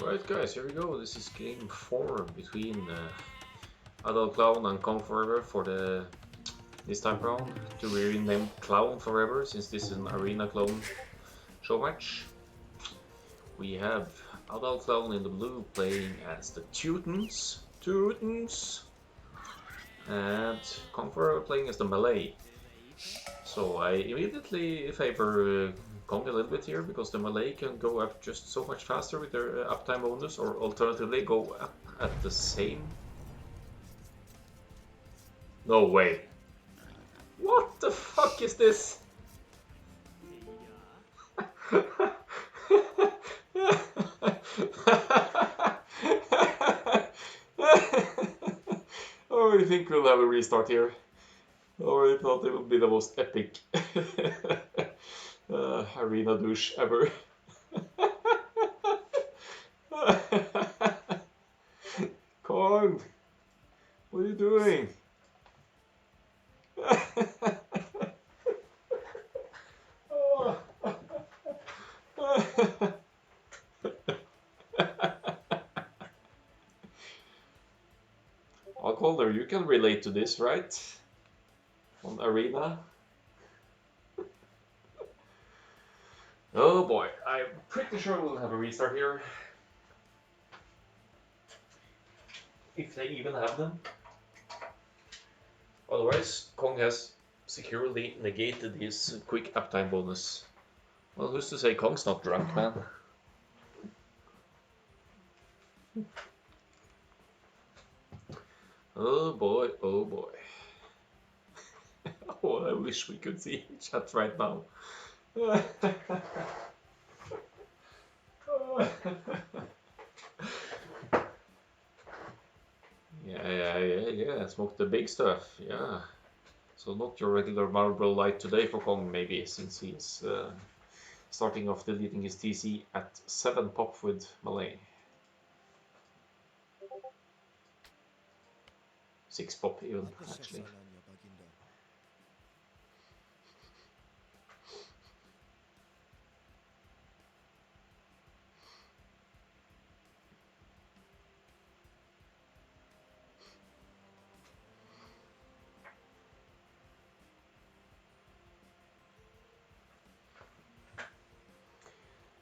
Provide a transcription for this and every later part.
Right guys, here we go. This is game 4 between Adalclown and Cong4ever for this time round, to be renamed Clown Forever since this is an Arena Clone show match. We have Adalclown in the blue playing as the Teutons, and Cong4ever playing as the Malay. So I immediately favor Kong a little bit here, because the Malay can go up just so much faster with their uptime bonus, or alternatively go up at the same. No way. What the fuck is this? Oh, I think we'll have a restart here. Oh, I thought it would be the most epic arena douche ever. Kong, what are you doing? Akkal, you can relate to this, right? On Arena. Oh boy, I'm pretty sure we'll have a restart here. If they even have them. Otherwise, Kong has securely negated his quick uptime bonus. Well, who's to say Kong's not drunk, man? Oh boy, oh boy. Oh, I wish we could see chat right now. Yeah, smoke the big stuff, yeah. So not your regular Marlboro Light today for Kong, maybe, since he's starting off deleting his TC at 7 pop with Malay. 6 pop even, actually.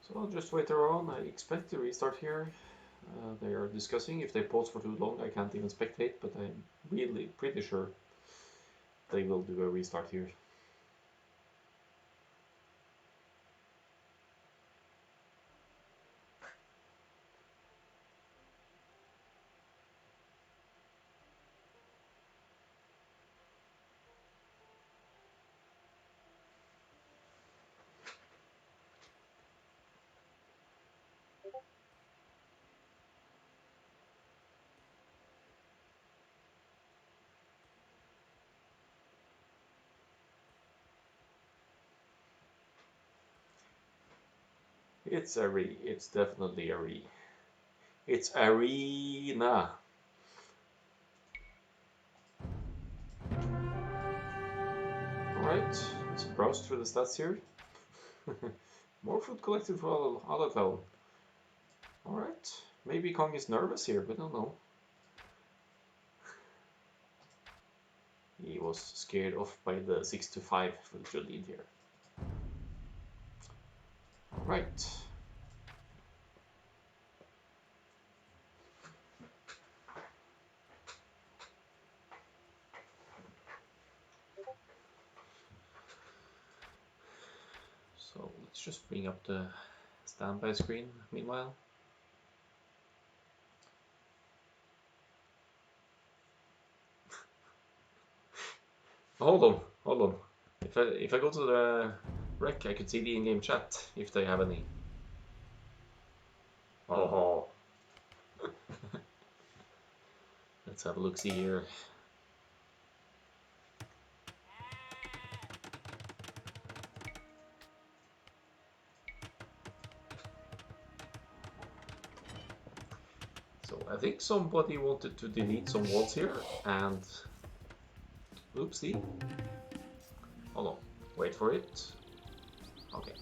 So I'll just wait around. I expect to restart here. They are discussing. If they pause for too long, I can't even spectate, but I'm really pretty sure they will do a restart here. It's a re. It's definitely a re. It's Arena. Alright, let's browse through the stats here. More food collected for Adalclown. Alright, maybe Kong is nervous here, but I don't know. He was scared off by the 6-5 for the lead here. Alright. So let's just bring up the standby screen meanwhile. Hold on, hold on. If I go to the rec, I could see the in-game chat if they have any. Oh, let's have a look. See here. So I think somebody wanted to delete some walls here, and oopsie. Hold on, wait for it. Okay,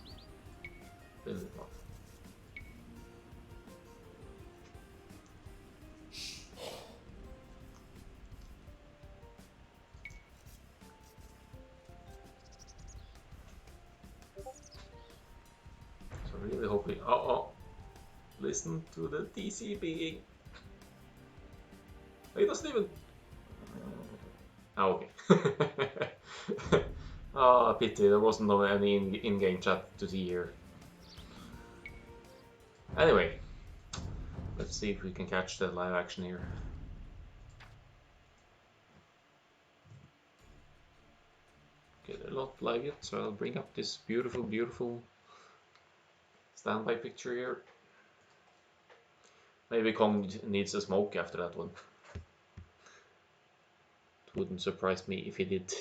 build it up. So really hoping. Listen to the DC being. He doesn't even. Oh, okay. Pity there wasn't any in-game chat to see here. Anyway, let's see if we can catch the live action here. Okay, they're not live yet, so I'll bring up this beautiful, beautiful standby picture here. Maybe Kong needs a smoke after that one. It wouldn't surprise me if he did.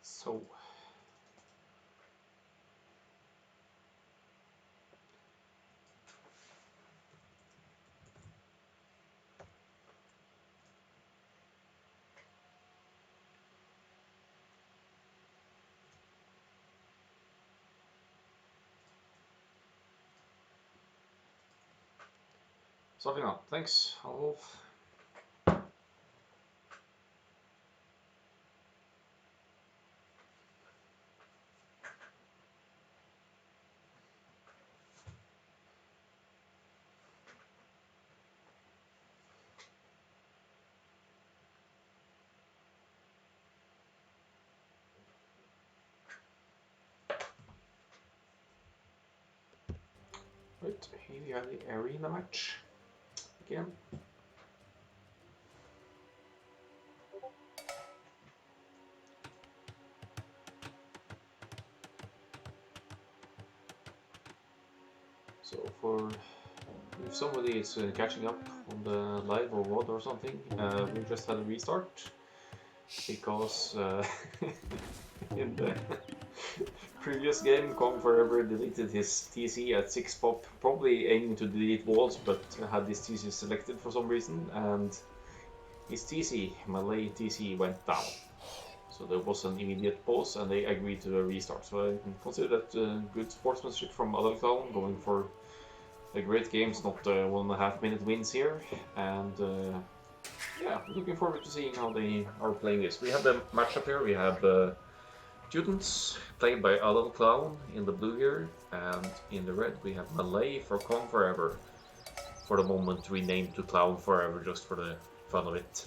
So, sorting out. Thanks, Wolf. Right, here we have the arena match again. So for if somebody is catching up on the live or what or something, we just had a restart because in the previous game Kong4ever deleted his TC at 6 pop, probably aiming to delete walls, but had this TC selected for some reason, and his TC, Malay TC, went down. So there was an immediate pause and they agreed to a restart. So I consider that good sportsmanship from Adalclown, going for a great game. It's not 1.5 minute wins here, and yeah, looking forward to seeing how they are playing this. We have the matchup here. We have Students, played by Adalclown in the blue here, and in the red we have Malay for Cong4ever. For the moment renamed to Clown4ever just for the fun of it.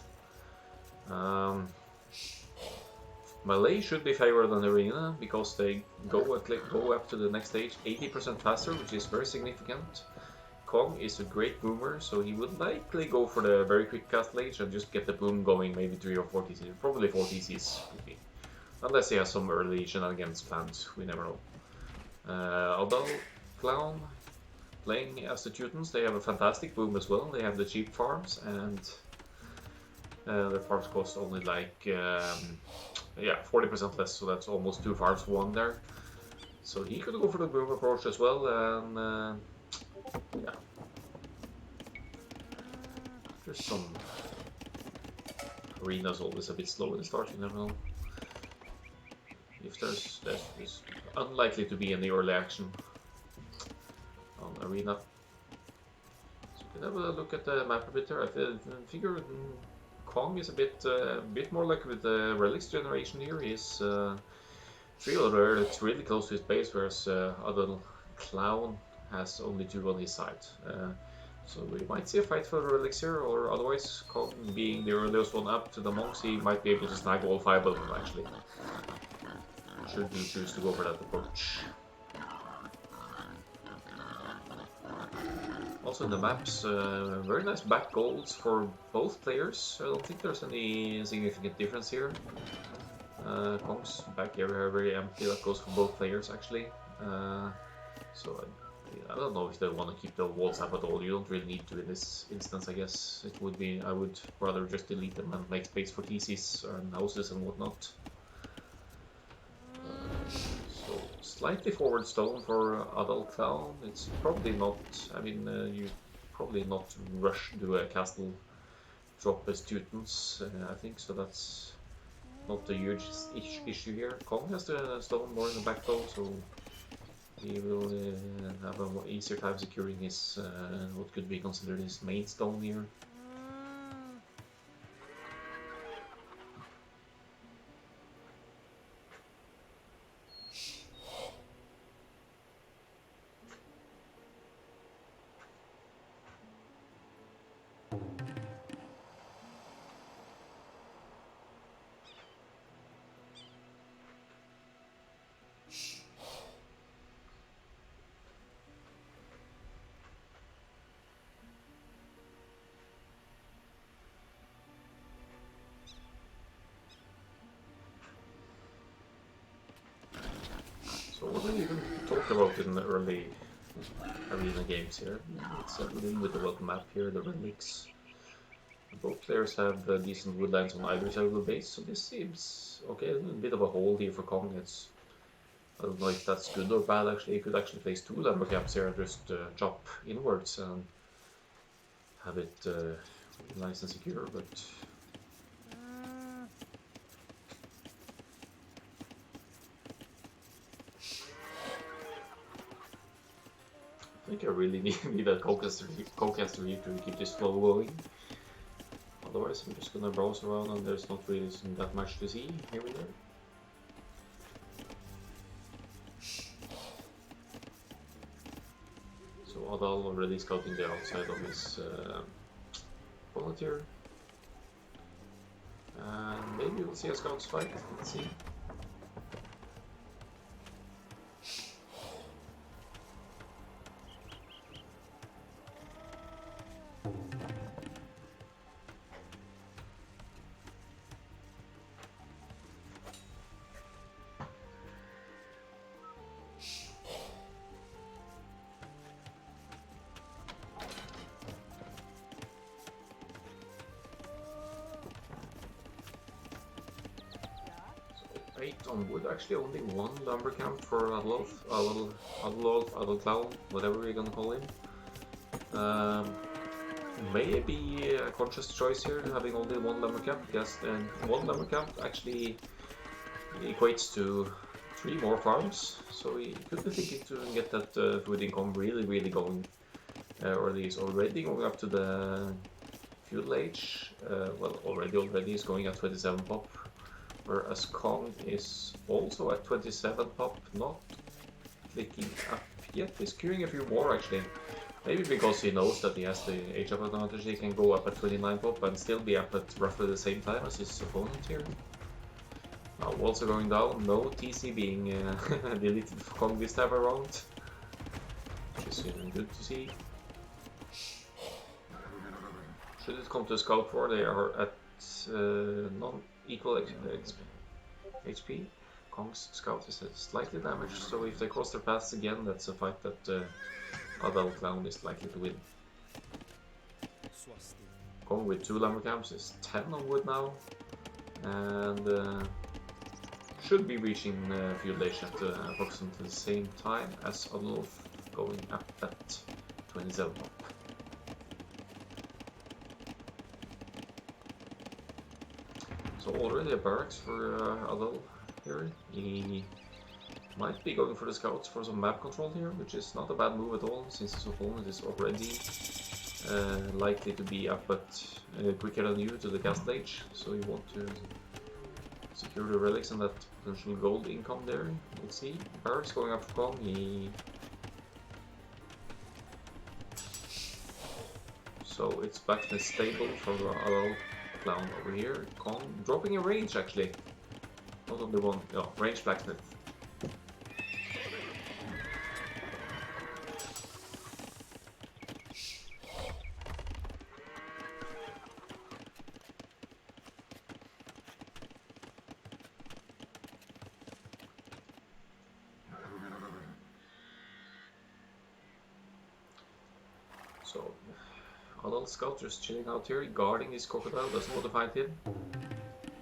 Malay should be favored than Arena because they go up to the next stage 80% faster, which is very significant. Kong is a great boomer, so he would likely go for the very quick cast lane and just get the boom going, maybe 3 or 4 TCs, probably 4 TCs, unless he has some early shenanigans planned, we never know. Adalclown playing as the Teutons, they have a fantastic boom as well, they have the cheap farms, and their farms cost only like, yeah, 40% less, so that's almost 2 farms for 1 there. So he could go for the boom approach as well, and yeah. There's some arenas always a bit slow in the start, you never know. If there's unlikely to be any early action on arena. So we can have a look at the map a bit there. I figure Kong is a bit more like with the relics generation here. He's 3 over there, it's really close to his base, whereas Adalclown has only 2 on his side. So we might see a fight for the relics here, or otherwise, Kong being the earliest one up to the monks, he might be able to snag all 5 of them actually. Should you choose to go for that approach. Also in the maps, very nice back goals for both players. I don't think there's any significant difference here. Kong's back area very empty, that goes for both players actually. So I don't know if they want to keep the walls up at all. You don't really need to in this instance, I guess. It would be, I would rather just delete them and make space for TCs and houses and whatnot. So slightly forward stone for Adalclown. It's probably not, I mean, you probably not rush to a castle drop as Teutons, I think, so that's not a huge issue here. Kong has the stone more in the back though, so he will have a more easier time securing his what could be considered his main stone here. So what do we even talk about in the early arena games here? It's a little bit about the map here, the relics. Both players have decent woodlands on either side of the base, so this seems okay. A bit of a hole here for Kong. I don't know if that's good or bad actually. You could actually place 2 lumber camps here and just chop inwards and have it nice and secure, but I think I really need a co-caster here to keep this flow going. Otherwise I'm just gonna browse around and there's not really that much to see here and there. So Adal already scouting the outside of his volunteer. And maybe we'll see a scouts fight, let's see. On wood, actually only 1 lumber camp for Adalclown, whatever we're gonna call him. Maybe a conscious choice here, having only 1 lumber camp, because 1 lumber camp actually equates to 3 more farms, so he could be thinking to get that food income really going early. He's already going up to the feudal age, well already he's going at 27 pop. Whereas Kong is also at 27 pop, not clicking up yet. He's queuing a few more actually. Maybe because he knows that he has the age up advantage, he can go up at 29 pop and still be up at roughly the same time as his opponent here. Now walls are going down, no TC being deleted for Kong this time around, which is good to see. Should it come to a scout war, they are at non-equal HP. Kong's scout is slightly damaged, so if they cross their paths again, that's a fight that Adalclown is likely to win. Kong with 2 lumbercamps is 10 on wood now, and should be reaching Field Age at approximately the same time as Adolf, going up at 27 up. So already a barracks for Adolf here. He might be going for the scouts for some map control here, which is not a bad move at all, since his opponent is already likely to be up at quicker than you to the Castle Age, so you want to secure the relics and that potential gold income there. We'll see. Barracks going up for Kong. So it's back to the stable for the Adalclown over here. Kong dropping a range actually. Not on the one, no, range blacksmith. So, Adal Scout just chilling out here, guarding his crocodile, doesn't want to fight him.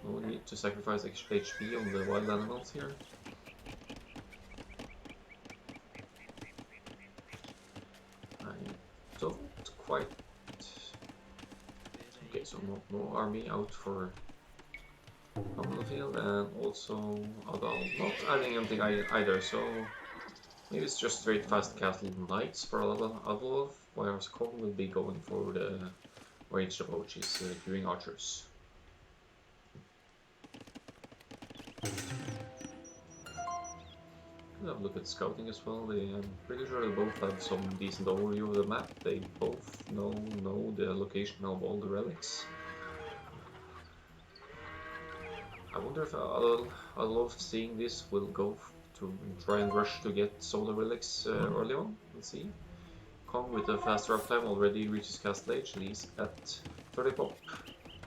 No need to sacrifice HP on the wild animals here. I don't quite... Okay, so no army out for on the field, and also Adal not adding anything either, so maybe it's just straight fast castle knights for Adolf, whereas Kong will be going for the ranged approaches, doing archers. Have a look at scouting as well. I'm pretty sure they both have some decent overview of the map. They both know the location of all the relics. I wonder if Adolf seeing this will go to try and rush to get some of the relics early on. Let's see. Kong with a faster uptime already reaches Castle Age. He's at 30 pop.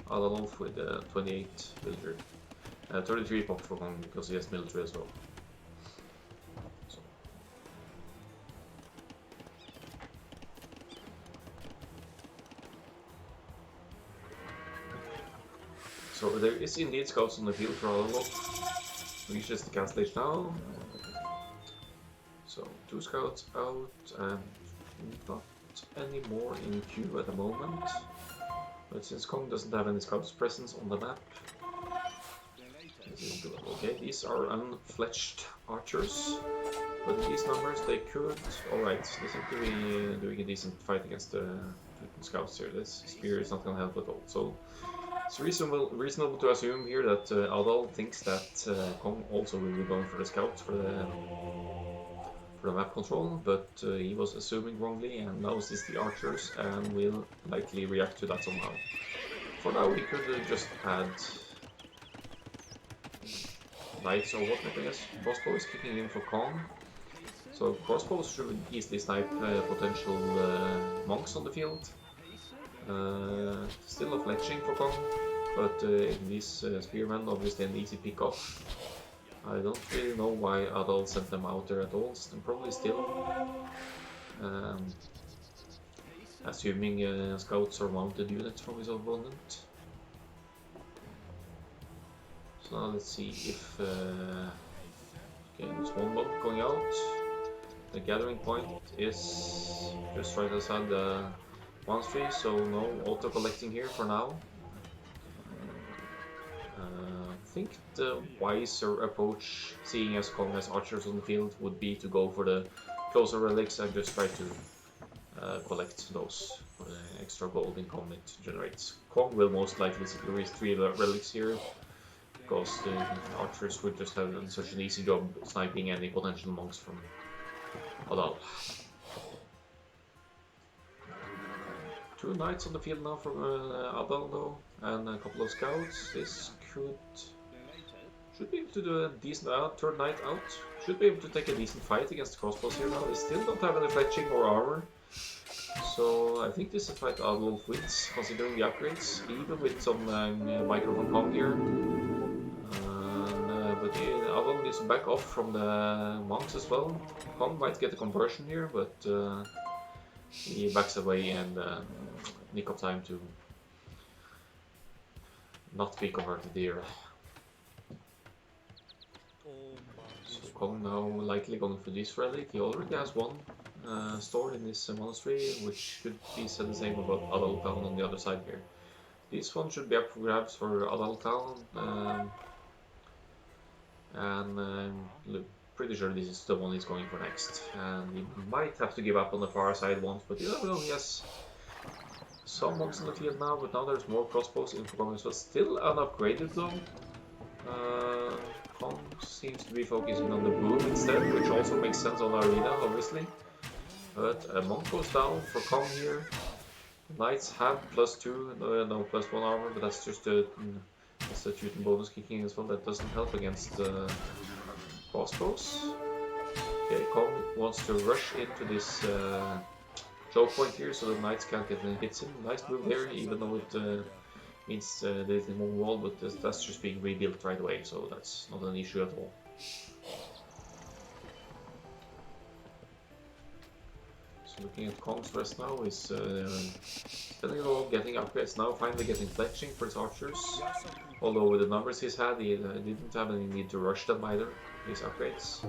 Adolf with 28 military. 33 pop for Kong because he has military as well. So there is indeed scouts on the field for Adolf. Reaches the Castle Age now. So 2 scouts out and not any more in queue at the moment. But since Kong doesn't have any scouts presence on the map, okay, these are unfledged archers. But these numbers they could. Alright, they seem to be doing a decent fight against the scouts here. This spear is not gonna help at all. So it's reasonable to assume here that Adal thinks that Kong also will be going for the scouts for the map control, but he was assuming wrongly and now sees the archers and will likely react to that somehow. For now we could just add knights or whatnot, I guess. Crossbow is kicking in for Kong. So crossbows should easily snipe potential monks on the field. Still a fletching for Kong, but these spearmen obviously an easy pick off. I don't really know why Adal sent them out there at all, probably still assuming scouts or mounted units from his opponent. So now let's see if okay, there's one mob going out. The gathering point is just right outside the monastery, so no auto collecting here for now. I think the wiser approach, seeing as Kong has archers on the field, would be to go for the closer relics and just try to collect those for the extra gold income it generates. Kong will most likely secure his 3 relics here, because the archers would just have such an easy job sniping any potential monks from Adal. 2 knights on the field now from Adal though, and a couple of scouts. This should be able to do a decent 3rd knight out. Should be able to take a decent fight against the crossbows here now. They still don't have any fletching or armor, So I think this is a fight Adolf wins, considering the upgrades, even with some micro from Kong here. But Adolf needs to back off from the monks as well. Kong might get a conversion here, but he backs away and nick of time to not be converted here. So Kong now likely going for this relic. He already has one stored in his monastery, which could be said the same about Adalclown on the other side here. This one should be up for grabs for Adalclown, and pretty sure this is the one he's going for next. And he might have to give up on the far side once, but you never know. He has some monks in the field now, but now there's more crossbows in for Kong as well. Still unupgraded though. Kong seems to be focusing on the boom instead, which also makes sense on Arena, obviously. But a monk goes down for Kong here. Knights have +2, no +1 armor, but that's just the Teuton bonus kicking as well. That doesn't help against crossbows. Okay, Kong wants to rush into this choke point here so the knights can't get any hits in. Nice move there, even though it means there's a one wall, but that's just being rebuilt right away, so that's not an issue at all. So looking at Kong's rest now is spending it all, getting upgrades now, finally getting fletching for his archers. Although with the numbers he's had, he didn't have any need to rush them either, these upgrades.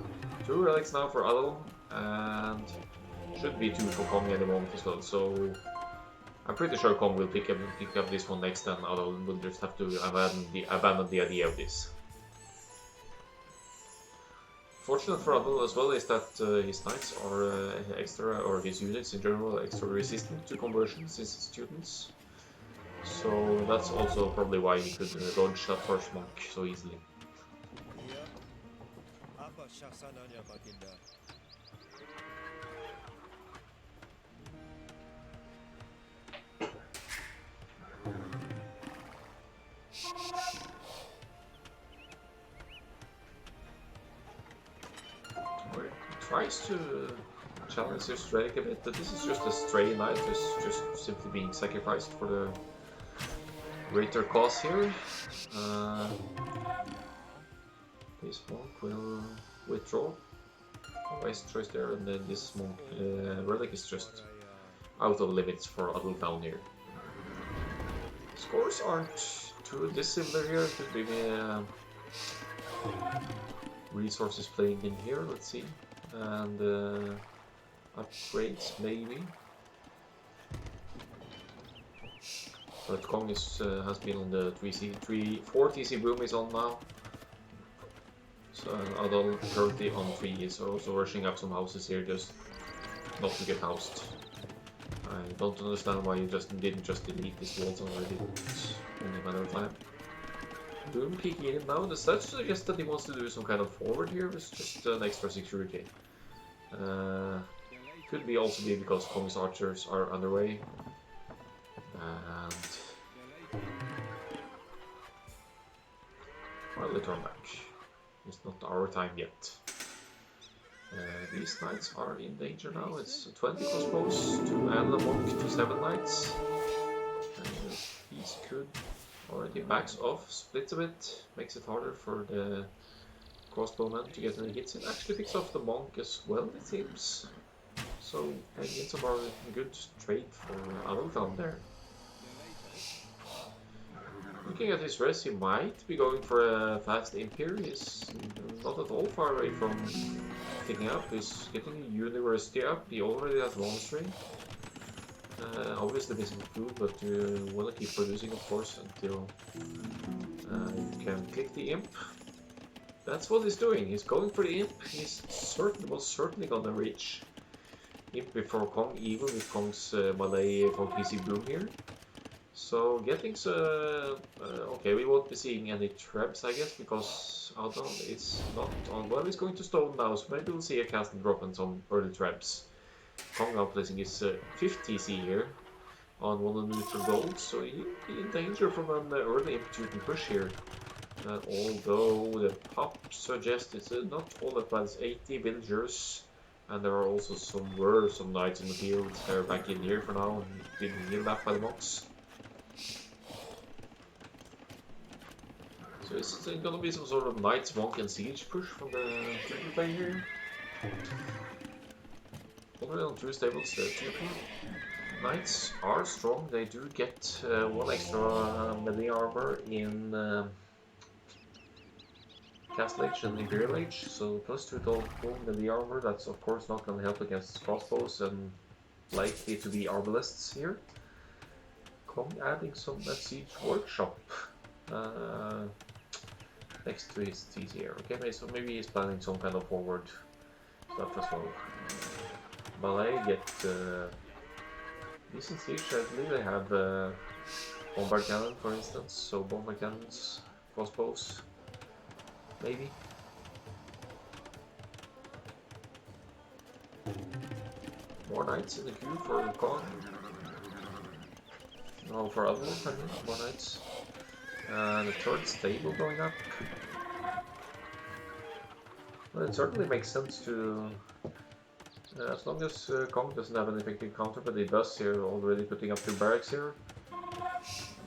2 relics now for Adal, and should be 2 for Kong at the moment as well, so I'm pretty sure Kong will pick up this one next, and Adal will just have to abandon the idea of this. Fortunate for Adal as well is that his knights are extra, or his units in general, extra resistant to conversion since it's students. So that's also probably why he could dodge that first monk so easily. Tries to challenge his strike a bit, but this is just a stray knight who's just simply being sacrificed for the greater cause here. This monk will withdraw. Waste choice there, and then this monk relic is just out of limits for Adalclown here. Scores aren't too dissimilar here. Could be resources playing in here. Let's see. And upgrades maybe, but Kong has been on the 4 TC boom is on now, so Adal currently on 3, so also rushing up some houses here just not to get housed. I don't understand why you didn't just delete these walls already. It's only a matter of time. Boom kicking in now. Does that suggest that he wants to do some kind of forward here? It's just an extra security. Could be also be because Kong's archers are underway. And well, they turn back. It's not our time yet. These knights are in danger now. It's 20 crossbows to add a monk to 7 knights. These could already backs off, splits a bit, makes it harder for the crossbowman to get any hits. It actually picks off the monk as well, it seems. So maybe it's a good trade for Adalclown there. Looking at his res, he might be going for a fast imp here. He's not at all far away from picking up. He's getting university up. He already has monastery. Obviously missing food, but you want to keep producing, of course, until you can click the imp. That's what he's doing. He's going for the imp. He's most certainly gonna reach imp before Kong, even with Kong's Malay for PC boom here. So getting okay, we won't be seeing any traps, I guess, because Adal is not on. Well, he's going to stone now, so maybe we'll see a castle drop and some early traps. Kong now placing his 5th TC here on 1 neutral gold, so he'll be in danger from an early imp Teuton push here. Although the pop suggests it's not all that bad. It's 80 villagers And there are also some knights in the field. They're back in here for now and being healed back by the monks. So is it gonna be some sort of knights, monk and siege push from the triple player here? Already on 2 stables, the triple knights are strong. They do get 1 extra melee armor in Castle Age and Imperial Age, so plus 2 total melee armor. That's of course not going to help against crossbows and likely to be arbalists here. Kong adding some siege workshop next to his TCR. Okay, so maybe he's planning some kind of forward stuff as well. Ballet get decent siege. I believe they have bombard cannon, for instance, so bombard cannons, crossbows, maybe. More knights in the queue for Kong. No, for other more knights. The 3rd stable going up. Well, it certainly makes sense to, as long as Kong doesn't have an effective counter, but he does here, already putting up 2 barracks here.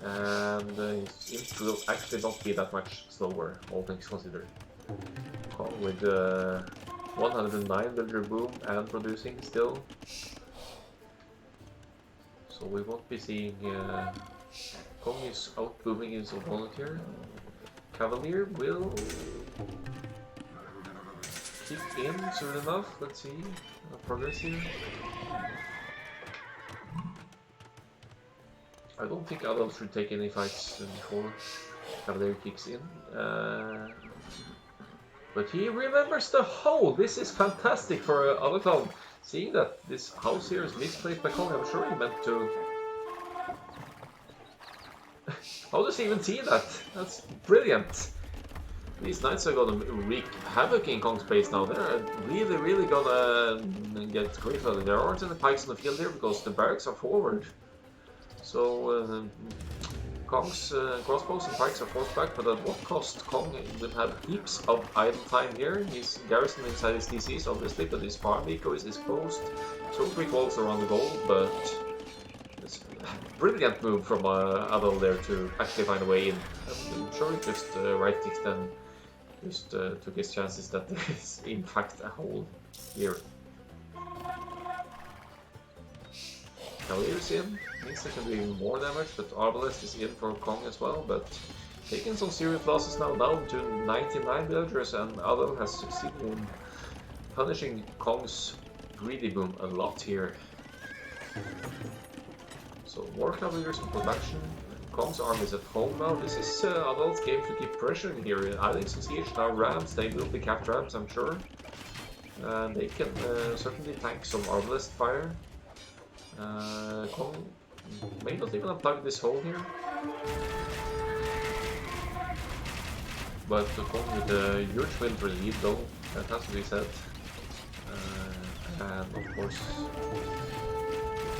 And his imp will actually not be that much slower, all things considered. Kong with 109 villager boom and producing still. So we won't be seeing Kong is out booming his opponent here. Cavalier will kick in soon enough. Let's see progress here. I don't think Adal should take any fights before Cavalier kicks in. But he remembers the hole. This is fantastic for Adalclown. Seeing that this house here is misplaced by Kong, I'm sure he meant to... How does he even see that? That's brilliant. These knights are gonna wreak havoc in Kong's base now. They're really gonna get great value. There aren't any pikes on the field here because the barracks are forward. So Kong's crossbows and pikes are forced back, but at what cost? Kong will have heaps of idle time here. He's garrisoned inside his DCs obviously, but his farm eco is exposed. So 3 walls around the goal, but it's a brilliant move from Adal there to actually find a way in. I'm sure he just right-clicked and just took his chances that there is in fact a hole here. Cavalier's in, means they can do even more damage, but Arbalest is in for Kong as well, but taking some serious losses now, down to 99 villagers, and Adal has succeeded in punishing Kong's greedy boom a lot here. So more Cavaliers in production, Kong's army is at home now. This is Adal's game to keep pressuring here, adding some siege now. Rams, they will be capped rams, I'm sure. And they can certainly tank some Arbalest fire. Kong may not even unplug this hole here. But Kong with a huge win for the lead though, that has to be said. And of course,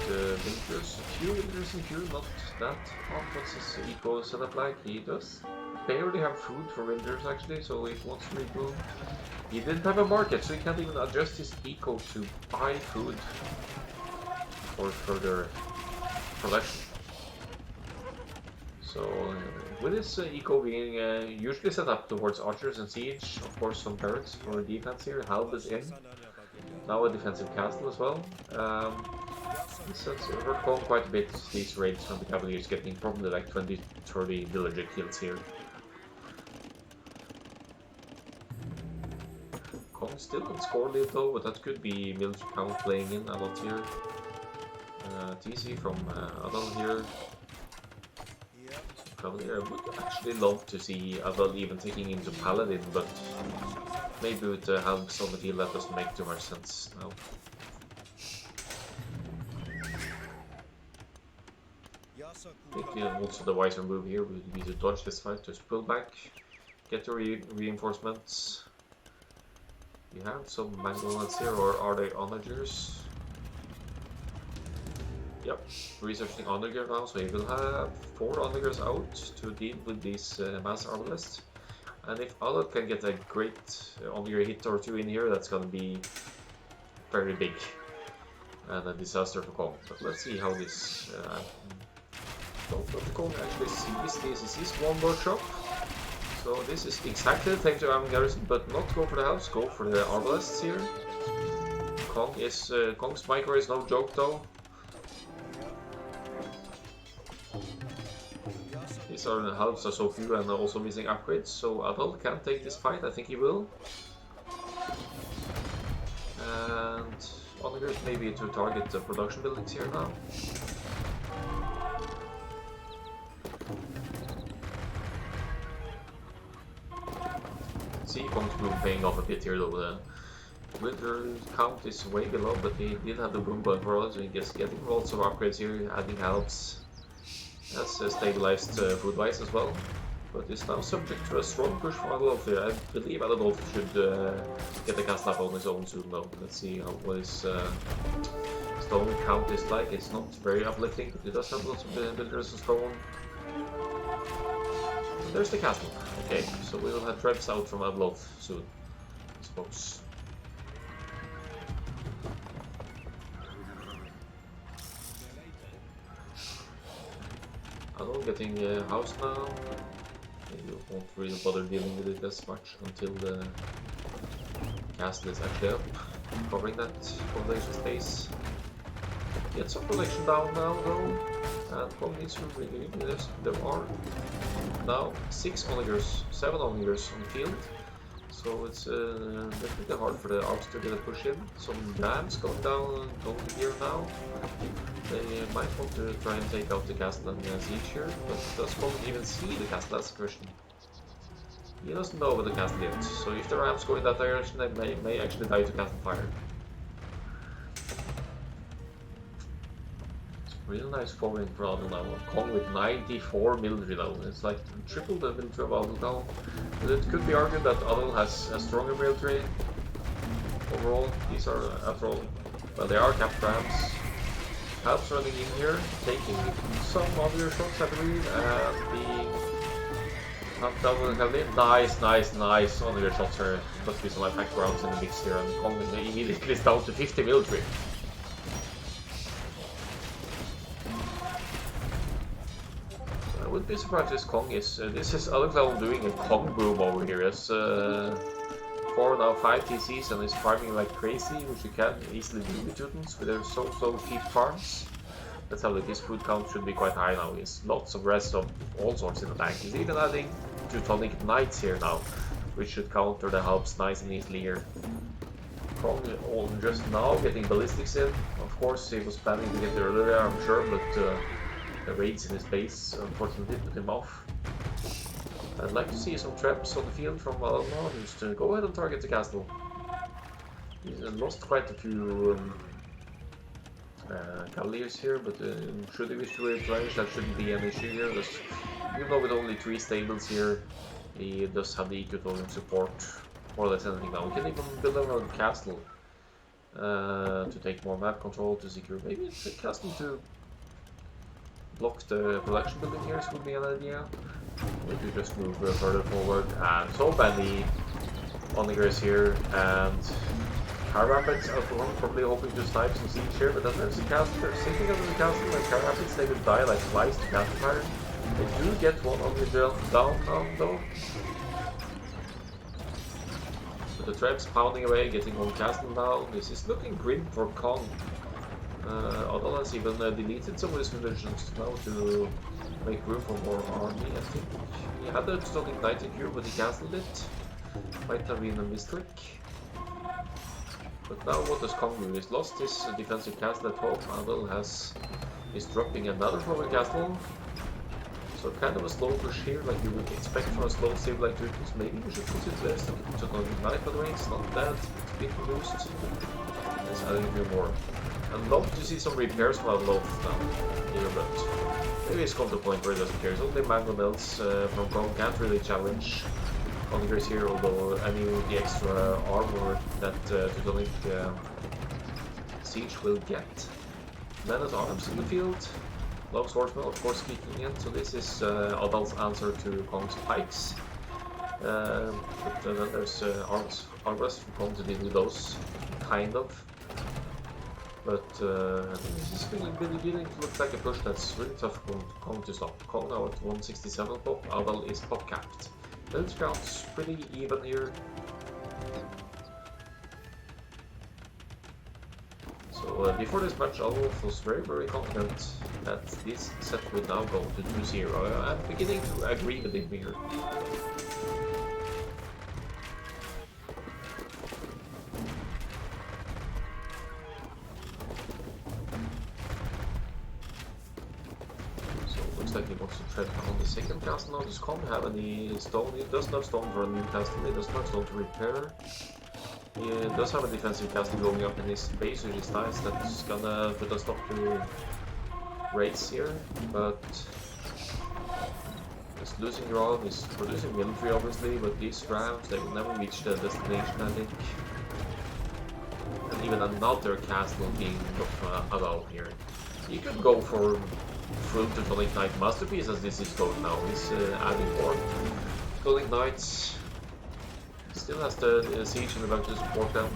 the Winters, few Winters in queue, not that hot. What's his eco setup like? He does barely have food for Winters actually, so he wants to reboot. He didn't have a market, so he can't even adjust his eco to buy food for further production. So with his eco being usually set up towards archers and siege, of course some barracks for defense here, Halb is in, now a defensive castle as well. This has hurt Kong quite a bit, these raids from the Cavaliers getting probably like 20-30 villager kills here. Kong still on score lead though, but that could be military count playing in a lot here. TC from Adal here. Cavalier, I would actually love to see Adal even taking into Paladin, but maybe with the Halbs on the field that doesn't make too much sense now. I think also the wiser move here would be to dodge this fight, just pull back, get the reinforcements. You have some Mangolans here, or are they onagers? Yep, researching onager now, so he will have 4 onagers out to deal with these mass arbalists. And if Adal can get a great onager hit or 2 in here, that's gonna be very big and a disaster for Kong. But let's see how this. Don't know if Kong actually sees this. He sees one more shop. So this is exactly the same to Arm Garrison, but not go for the house, go for the arbalists here. Kong's micro is no joke though. These are the halves are so few and also missing upgrades, so Adal can take this fight, I think he will. And Onagers maybe to target the production buildings here now. See Kong's boom paying off a bit here though. The winter count is way below, but he did have the boom going for us, so he gets getting lots of upgrades here, adding helps. That's stabilized food-wise as well, but is now subject to a strong push from Adolf here. I believe Adolf should get the castle up on his own soon though. Let's see what his stone count is like. It's not very uplifting, but he does have lots of builders and stone. And there's the castle. Okay, so we will have traps out from Adolf soon, I suppose. Adolf getting a house now. You won't really bother dealing with it as much until the castle is actually up, covering that foundation space. Get some production down now though, and Kong needs to really this. There are now 7 onagers on the field, so it's definitely hard for the arcs to get a push in. Some rams going down, going here now. They might want to try and take out the castle and siege here, but does Kong even see the castle? That's the question. He doesn't know about the castle yet, so if the rams go in that direction, they may actually die to castle fire. Real nice forward for Adal now. Kong with 94 military now. It's like triple the military of Adal now. But it could be argued that Adal has a stronger military overall. These are, after all, well, they are capped rams. Helps running in here, taking some other shots, I believe, and being knocked down with heavily. Nice other shots here. Must be some attack rounds in the mix here, and Kong immediately is down to 50 military. I wouldn't be surprised if Kong is. This is Adalclown doing a Kong boom over here. As 4 now 5 TCs and is farming like crazy, which you can easily do with Teutons with their so cheap farms. Let's have a look. His food count should be quite high now. He has lots of rest of all sorts in the tank. He's even adding Teutonic Knights here now, which should counter the helps nice and easily here. Kong just now getting ballistics in. Of course, he was planning to get there earlier, I'm sure, but the raids in his base unfortunately put him off. I'd like to see some traps on the field from Adalclown, just to go ahead and target the castle. He's lost quite a few cavaliers here, but should he wish to replenish, that shouldn't be an issue here. Just, even though with only 3 stables here, he does have the Teutonic support, more or less anything now. We can even build another castle to take more map control, to secure maybe a castle to block the production building here would be an idea. We could just move further forward, and so many onagers here, and Car Rapids are probably hoping to snipe some siege here, but then there's a castle, they're sitting under the castle, and Car Rapids, they will die like flies to castle fire. They do get one onager down now though. But the traps pounding away, getting one castle down. This is looking grim for Kong. Adal has even deleted some of his conditions now to make room for more army. I think he had a Teutonic Knight in here, but he cancelled it. Might have been a mistake. But now what does Kong do? He's lost his defensive castle at home. Adal is dropping another forward castle. So kind of a slow push here, like you would expect from a slow save like Teutons. Maybe we should put it there. Teutonic Knight, by the way, it's not bad. It's been reduced. Let's add a few more. I'd love to see some repairs from Adolf now here, but maybe it's come to a point where it doesn't care. It's only mangonels from Kong can't really challenge onagers here, although any of the extra armor that Teutonic siege will get. Men at arms in the field. Love swordsman, of course, kicking in. So this is Adal's answer to Kong's pikes. But then there's armrest from Kong to deal with those, kind of. But I think this is really beginning to look like a push that's really tough for Kong to stop. Kong now at 167 pop, Adal is pop capped. Build count's pretty even here. So before this match, Adolf was very confident that this set would now go to 2-0. I'm beginning to agree with him here. Like he wants to tread on the second castle now. Does Kong have any stone? He does not have stone for a new castle, he does not have stone to repair. He does have a defensive castle going up in his base, which is nice. That's gonna put a stop to raids here, but just losing draw is producing military obviously, but these rams, they will never reach the destination I think. And even another castle being of Adal here. You could go for full Teutonic Knight Masterpiece as this is going now. He's adding more Teutonic Knights. Still has the siege and about to support them.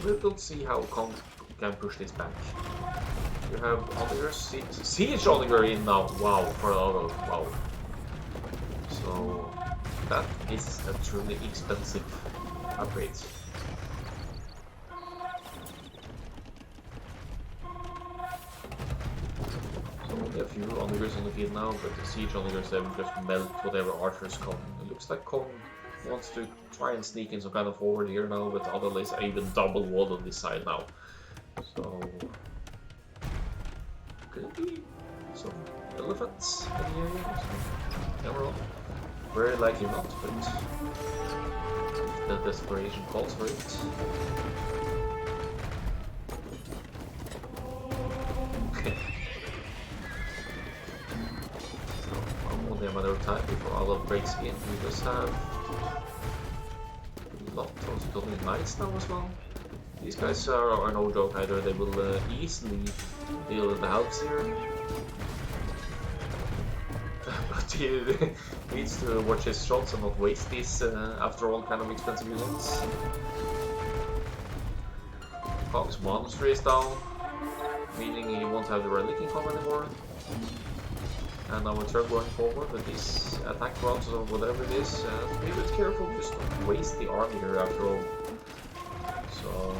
We'll see how Kong can push this back. You have Onigur's siege Onigur in now. Wow, for a lot of wow. So that is a truly expensive upgrade. A few Onigurs on the field now, but the siege Onigurs they will just melt whatever archers come. It looks like Kong wants to try and sneak in some kind of forward here now, but Adal is even double walled on this side now. So could it be some elephants in the area? Never know. Very likely not, but the desperation calls for it. A matter of time before Adal breaks in. We just have a lot of Teutonic Knights now as well. These guys are no joke either, they will easily deal with the helps here. But he needs to watch his shots and not waste these, after all, kind of expensive units. Kong's monastery is down, meaning he won't have the relic income anymore. And our turn going forward with these attack rounds or whatever it is, be a bit careful, just don't waste the army here after all. So,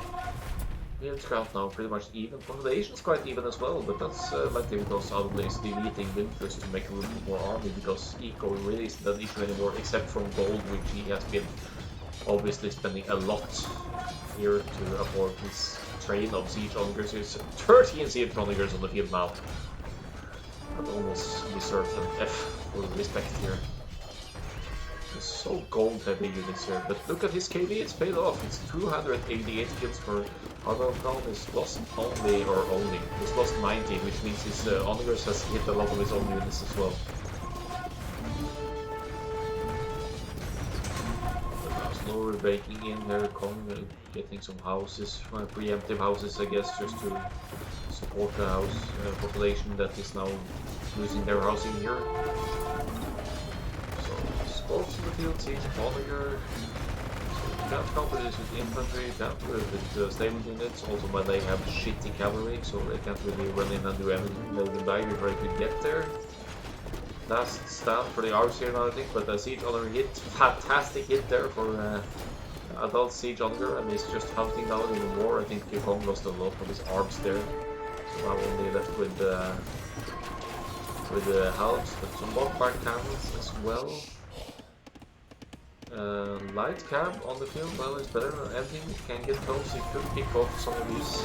we have Scout now pretty much even. Population's quite even as well, but that's likely because Adal is deleting Winters to make room for more army, because eco really isn't an issue anymore, except from gold, which he has been obviously spending a lot here to afford his train of siege onagers. There's 13 siege onagers on the field now. That almost deserves an F for respect here. It's so gold heavy units here, but look at his KD, it's paid off. It's 288 kills for Adalclown. He's lost he's lost 90, which means his Onigurs has hit a lot of his own units as well. Slowly breaking in here, Kong getting some houses, preemptive houses I guess, just to support the house population that is now losing their housing here. So, scopes in the field, siege Onager. So, can't counter this with infantry, can't do it with stable units, also when they have shitty cavalry, so they can't really run in and do anything, they will die before they could get there. Last stand for the arms here now I think, but the siege Onager hit, fantastic hit there for adult siege Onager, and he's just hunting down even more. I think Kong lost a lot of his arms there. So now only left with the helps, but some bombard cannons as well. Light cab on the field, well, it's better than anything. It can get close, it could pick off some of these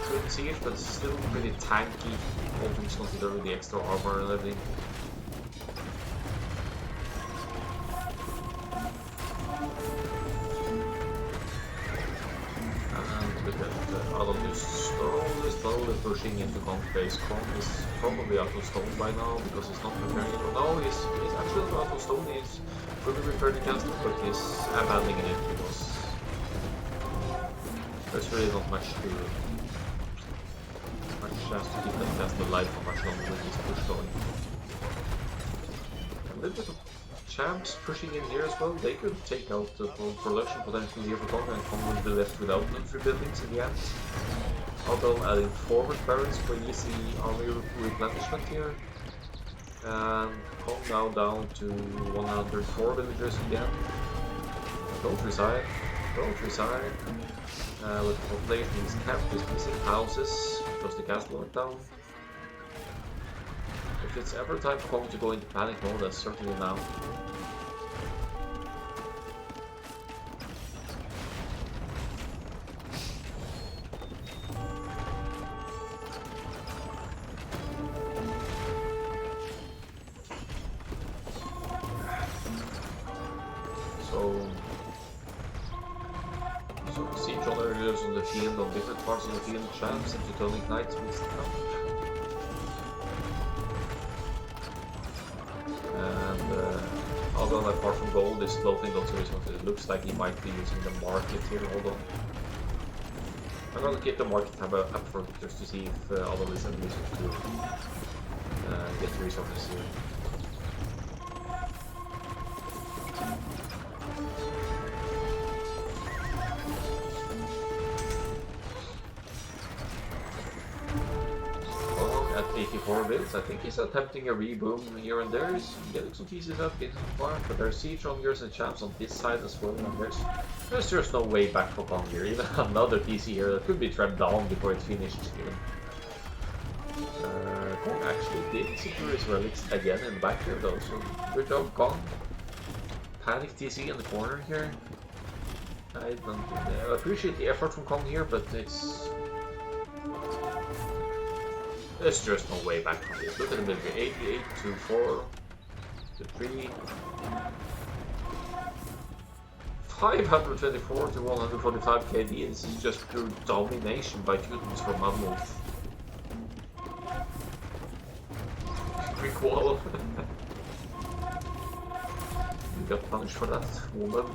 good siege, but it's still pretty tanky. All things considering the extra armor and everything. Adal is slowly pushing into Kong's base. Kong is probably out of stone by now because he's not preparing it. No, he's actually not out of stone. He's fully prepared the castle, but he's abandoning it because there's really not much chance to keep that castle alive for much longer with this push going. A little bit of champs pushing in here as well. They could take out the production potential here for Kong, and Kong will be left without military buildings in the end. Adal adding forward barracks for easy army replenishment here. And Kong now down to 104 villagers again. Don't resign. Don't resign. With the population is capped, is missing houses because the castle went down. If it's ever time for Kong to go into panic mode, that's certainly now. So siege on areas on the field, on different parts of the field, champs and Teutonic Knights mixed up. Although apart from gold is floating lots of resources, it looks like he might be using the market here. Hold on. I'm gonna keep the market tab up for just to see if Adal is able to get resources here. At 84 builds, I think he's attempting a reboom here and there. He's getting some pieces up in farm, but there's siege rangers and champs on this side as well, and there's just no way back for Kong here. Even another PC here that could be trapped down before it's finished. Even Kong actually did secure his relics again in the back here though, so good job Kong. Panic TC in the corner here. I appreciate the effort from Kong here, but there's just no way back from this. Look at the military. 88 to 4 to 3. 524 to 145 KD. This is just pure domination by Teutons from Mammoth. Brick wall. You got punished for that, woman.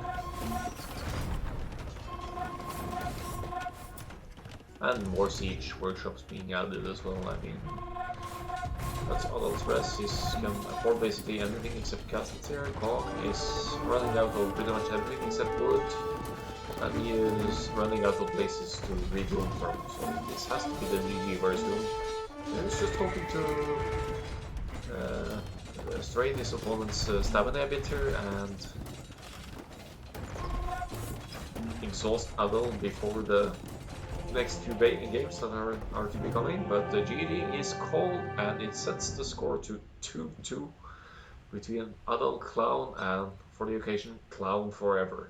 And more siege workshops being added as well. I mean, that's Adal's rest. He can afford basically anything except castles here. Kong is running out of pretty much everything except wood, and he is running out of places to rebuild from. So this has to be the GG version. He's just hoping to strain his opponent's stamina a bit here and exhaust Adal before the next few games that are to be coming, but the GD is called and it sets the score to 2-2 between Adalclown and, for the occasion, Cong4ever.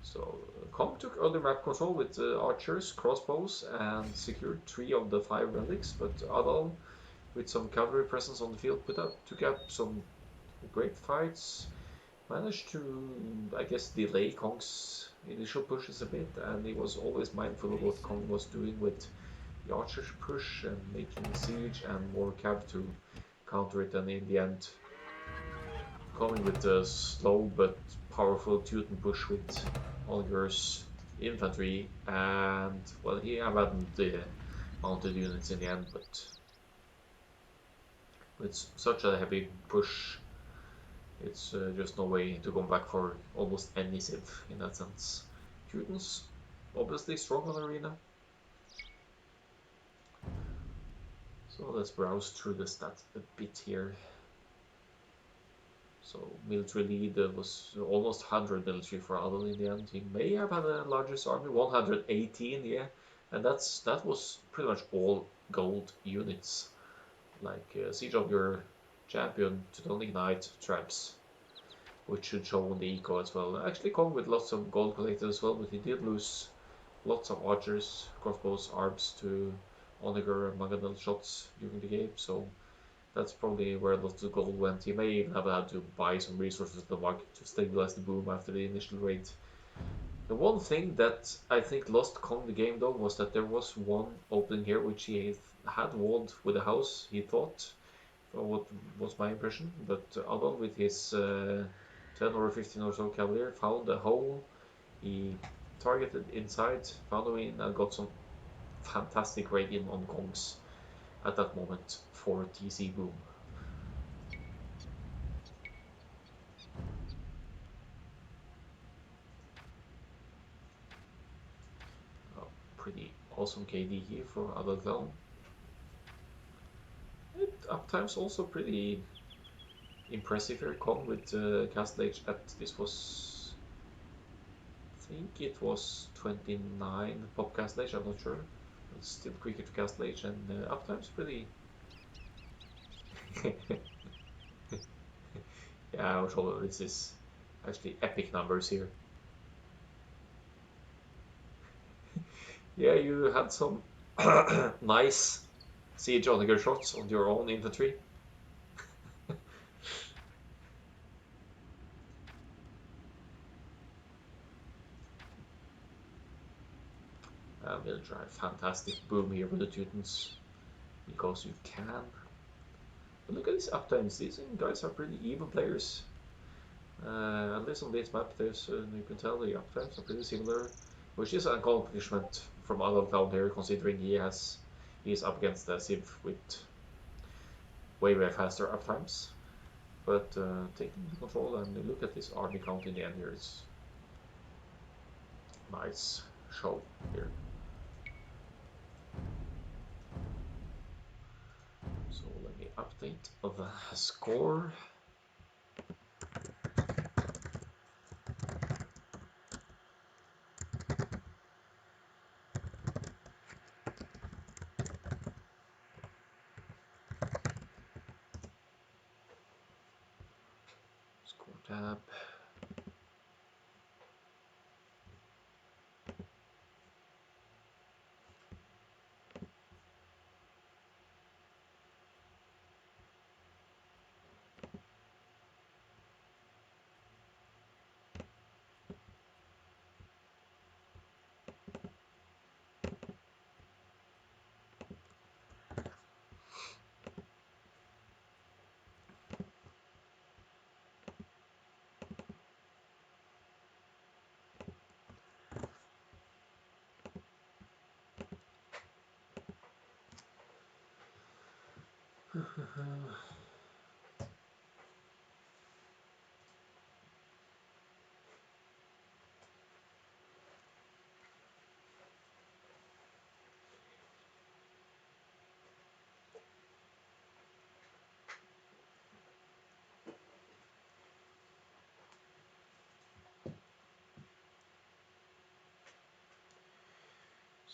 So Kong took early map control with archers, crossbows, and secured 3 of the 5 relics, but Adal, with some cavalry presence on the field, took up some great fights, managed to, I guess, delay Kong's initial pushes a bit, and he was always mindful of what Kong was doing with the archers push and making siege and more cav to counter it, and in the end coming with the slow but powerful Teuton push with Olger's infantry, and well, he abandoned the mounted units in the end, but with such a heavy push it's just no way to come back for almost any civ in that sense. Teutons obviously strong on Arena. So let's browse through the stats a bit here. So military lead was almost 100 military for Adal in the end. He may have had the largest army, 118, yeah, and that was pretty much all gold units, like Siege of your Champion, Teutonic Knight, Traps, which should show on the eco as well. Actually Kong with lots of gold collected as well, but he did lose lots of archers, crossbows, arbs to Onager and mangonel shots during the game, so that's probably where lots of gold went. He may even have had to buy some resources in the market to stabilize the boom after the initial raid. The one thing that I think lost Kong the game though was that there was one opening here which he had walled with a house, he thought, what was my impression, but Adal with his 10 or 15 or so cavalier found a hole, he targeted inside, found a way in, and got some fantastic raid in on Kongs at that moment for TC boom. pretty awesome KD here for Adalclown. Uptime's also pretty impressive here. Kong with Castle Age at this was, I think it was 29 pop Castle Age, I'm not sure. It's still quicker to Castle Age, and uptime's pretty. Yeah, I'll show you, this is actually epic numbers here. Yeah, you had some nice siege Onager shots on your own infantry. We'll drive fantastic boom here with the Teutons because you can. But look at these uptimes. These guys are pretty even players. At least on this map, there's you can tell the uptimes are pretty similar, which is an accomplishment from Adalclown here, considering he is up against the Civ with way faster uptimes. But taking control and look at this army count in the end here, it's nice show here. So let me update the score. Score tab.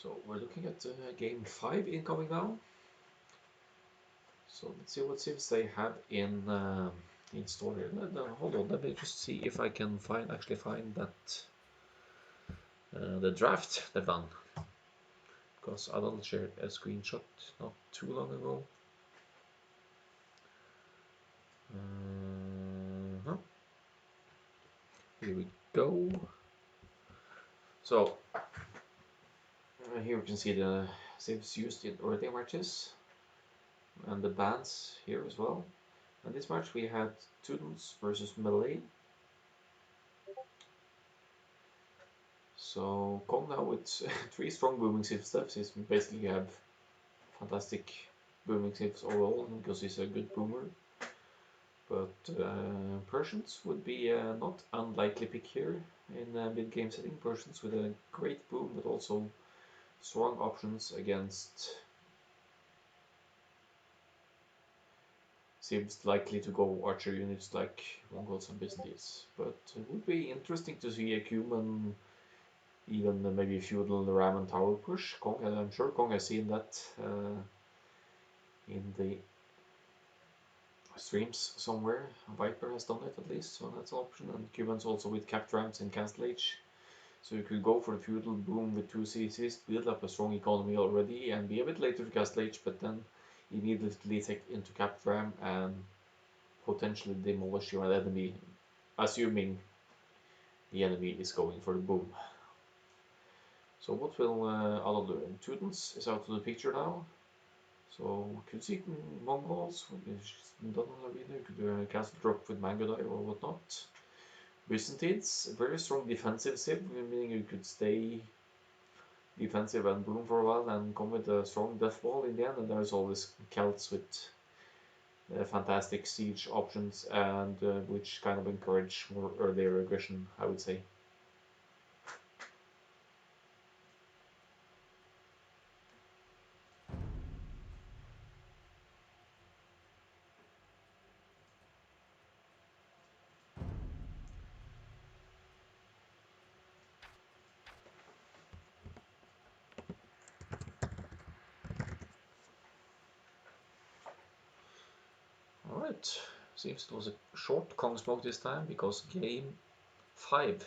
So we're looking at game 5 incoming now. So let's see what Civs they have in store here. Hold on, let me just see if I can actually find that the draft they've done, because Adal shared a screenshot not too long ago. Here we go. So here we can see the Civs used in earlier matches and the bans here as well. In this match we had Toodles versus Melee. So Kong now with 3 strong booming Civ steps. He's basically have fantastic booming Civs overall because he's a good boomer. But Persians would be a not unlikely pick here in a mid-game setting. Persians with a great boom, but also strong options against Civs likely to go archer units like Mongols and Byzantines. But it would be interesting to see a Cuman, even maybe feudal ram and tower push. Kong, I'm sure Kong has seen that in the streams somewhere. Viper has done it at least, so that's an option. And Cubans also with capped rams in Castle Age. So you could go for the feudal boom with 2 CCs, build up a strong economy already, and be a bit later to Castle Age, but then immediately take into capped ram and potentially demolish your enemy, assuming the enemy is going for the boom. So what will Adal do? Teutons is out of the picture now. So could see Mongols, done on Arena, could do a castle drop with Mango Dive or whatnot. Byzantines, very strong defensive Civ, meaning you could stay defensive and boom for a while and come with a strong death ball in the end. And there's always Celts with fantastic siege options and which kind of encourage more earlier aggression, I would say. but seems it was a short Kong smoke this time because game 5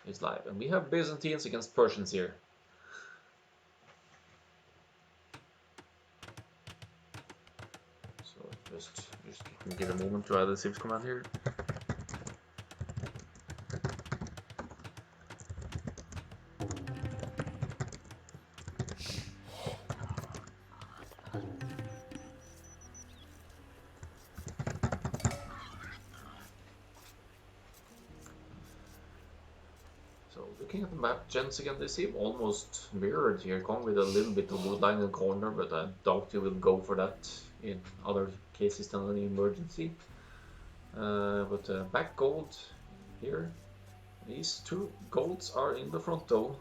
is live, and we have Byzantines against Persians here. So just give a moment to add the Sims command here. So looking at the map gens again, they seem almost mirrored here. Kong with a little bit of wood line in the corner, but I doubt he will go for that in other cases than an emergency. But back gold here. These two golds are in the front though,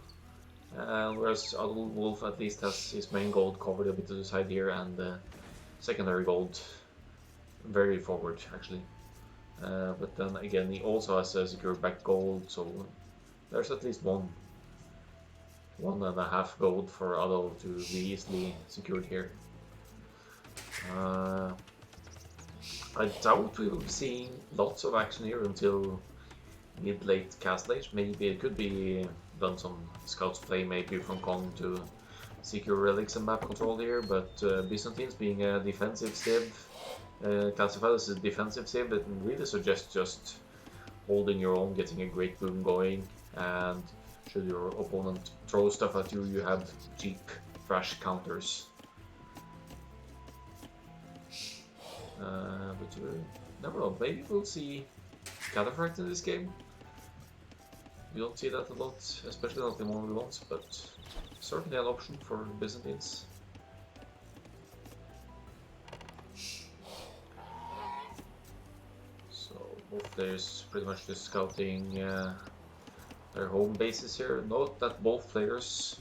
whereas Adalwolf at least has his main gold covered a bit to the side here, and secondary gold very forward actually. But then again, he also has a secure back gold, so there's at least 1.5 gold for Adal to be easily secured here. I doubt we will be seeing lots of action here until mid-late Castle Age. Maybe it could be done some scouts play maybe from Kong to secure relics and map control here, but Byzantines being a defensive civ, classified as a defensive civ, it really suggests just holding your own, getting a great boom going, and should your opponent throw stuff at you, you have cheap thrash counters. But you never know, maybe we'll see Cataphract in this game. We don't see that a lot, especially not in 1v1s, but certainly an option for Byzantines. So both players pretty much just scouting their home bases here. Note that both players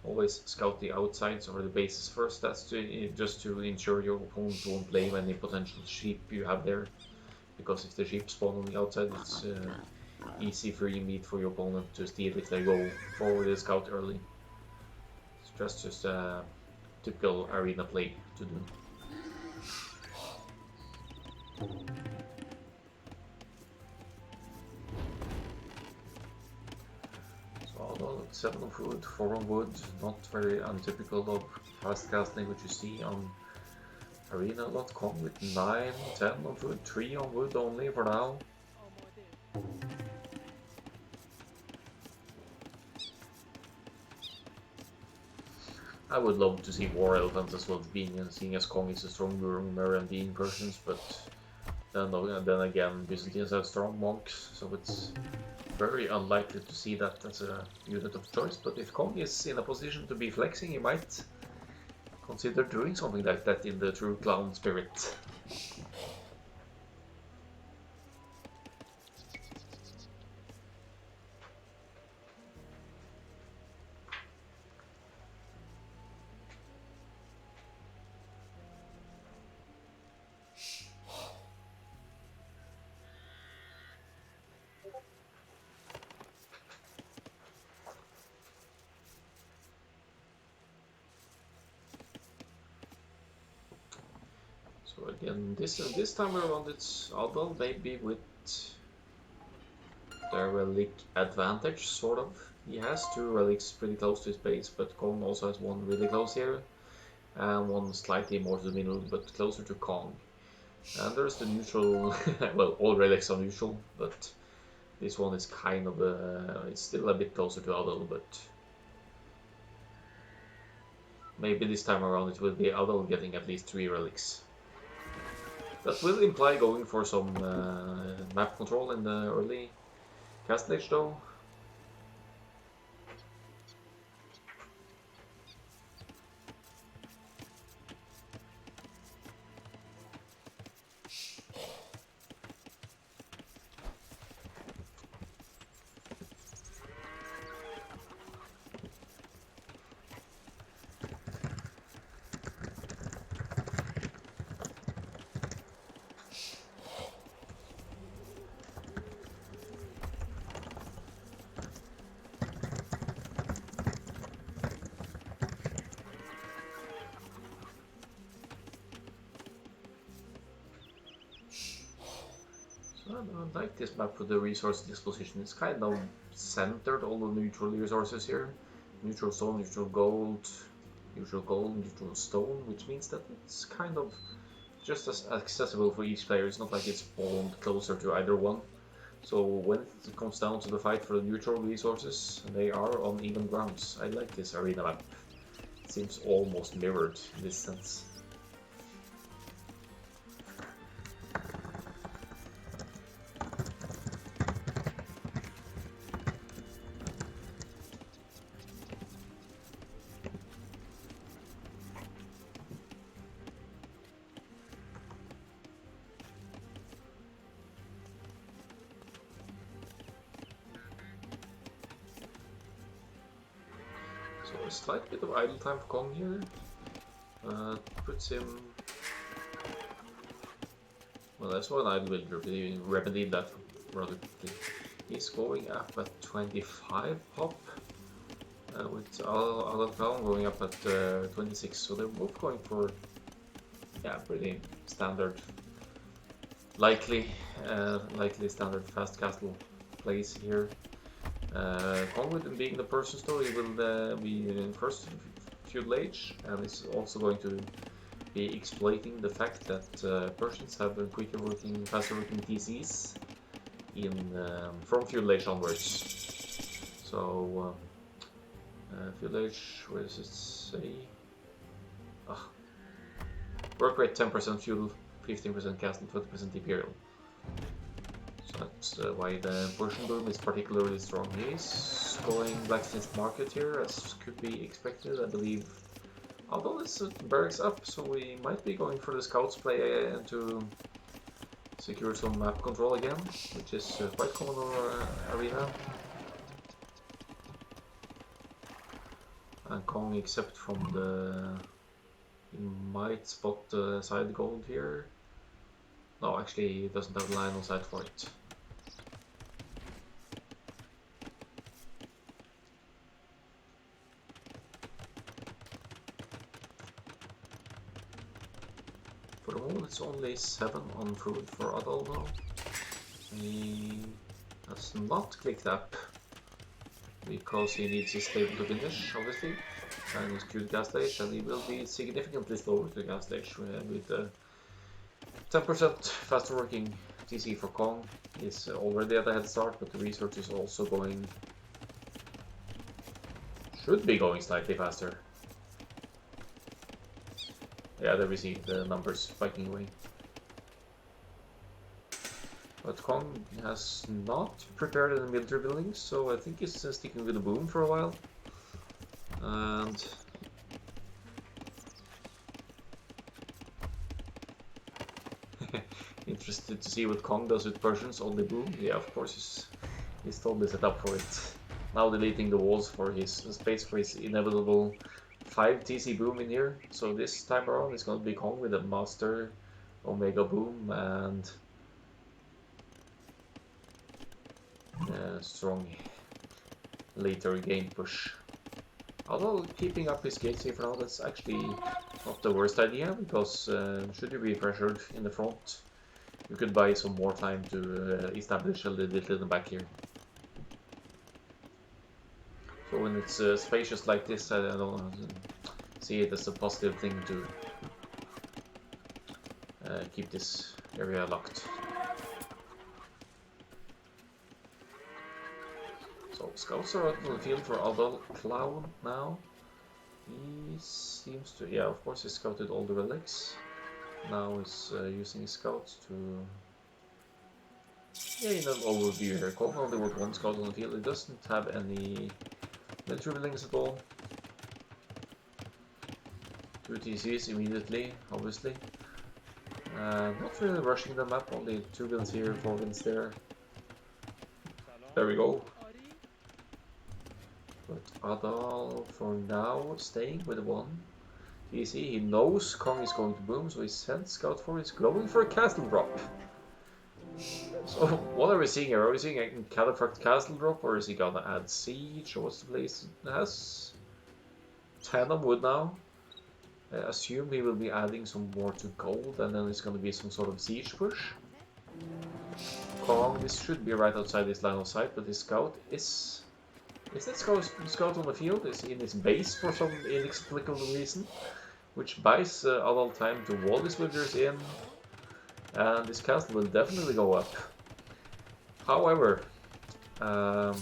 always scout the outsides or the bases first. That's just to ensure your opponent won't blame any potential sheep you have there, because if the sheep spawn on the outside, it's easy free meat for your opponent to steal if they go forward and scout early. It's just a typical arena play to do. So 7 on food, 4 on wood, not very untypical of fast casting which you see on Arena a lot. Kong with 9, 10 on food, 3 on wood only for now. I would love to see War Elephants as well, seeing as Kong is a stronger Merendian Persians, but then again Byzantines have strong monks, so it's very unlikely to see that as a unit of choice. But if Kong is in a position to be flexing, he might consider doing something like that in the true clown spirit. So again, this time around it's Adal, maybe with the relic advantage, sort of. He has 2 relics pretty close to his base, but Kong also has 1 really close here, and 1 slightly more to the middle, but closer to Kong. And there's the neutral, well, all relics are neutral, but this one is kind of, it's still a bit closer to Adal, but maybe this time around it will be Adal getting at least 3 relics. That will imply going for some map control in the early Castle Age though. I like this map with the resource disposition. It's kind of centered, all the neutral resources here. Neutral stone, neutral gold, neutral stone, which means that it's kind of just as accessible for each player. It's not like it's spawned closer to either one. So when it comes down to the fight for the neutral resources, they are on even grounds. I like this arena map. It seems almost mirrored in this sense. So a slight bit of idle time for Kong here. Puts him... Well, that's one idle builder, but he remedied that rather quickly. He's going up at 25 pop, with Adalclown going up at 26, so they're both going for, yeah, pretty standard, likely standard fast castle plays here. Kong, with him being the Persian store, he will be in first feudal age, and is also going to be exploiting the fact that Persians have quicker working, faster working TCs in from feudal age onwards. So feudal age, where does it say? Work rate 10% feudal, 15% castle, 20% imperial. So that's why the Persian boom is particularly strong. He's going blacksmith market here, as could be expected, I believe. Although this barracks up, so we might be going for the scouts play to secure some map control again, which is quite common in Arena. And Kong, except from the... he might spot the side gold here. No, actually he doesn't have line of sight for it. For the moment it's only 7 on food for Adal now. He has not clicked up because he needs his stable to finish, obviously, and his queued gas stage, and he will be significantly slower to the gas stage with 10% faster working TC for Kong. He's already at a head start, but the research is also going, should be going slightly faster. Yeah, there we see the numbers spiking away. But Kong has not prepared any military buildings, so I think he's sticking with the boom for a while. And interested to see what Kong does with Persians on the boom. Yeah, of course he's totally set up for it. Now deleting the walls for his space for his inevitable 5 TC boom in here. So this time around it's going to be Kong with a master Omega boom and strong later game push. Although keeping up his gates here for now, that's actually not the worst idea, because should you be pressured in the front, you could buy some more time to establish a little bit in the back here. So when it's spacious like this, I don't see it as a positive thing to keep this area locked. So scouts are out on the field for Adalclown now. He seems to, yeah, of course he scouted all the relics. Now he's using his scouts to, yeah, in an overview here. Kong only worked 1 scout on the field. He doesn't have any military buildings at all. 2 TCs immediately, obviously. Not really rushing the map, only 2 builds here, 4 builds there. There we go. But Adal, for now, staying with 1 TC. He knows Kong is going to boom, so he sends scout for it. He's going for a castle drop. So what are we seeing here? Are we seeing a Caliphate castle drop, or is he gonna add siege, or what's the place? It has 10 on wood now. I assume he will be adding some more to gold, and then it's gonna be some sort of siege push. Kong, this should be right outside his line of sight, but his scout is... Is that scout on the field? Is he in his base for some inexplicable reason? Which buys Adal time to wall his villagers in, and this castle will definitely go up. However, Adal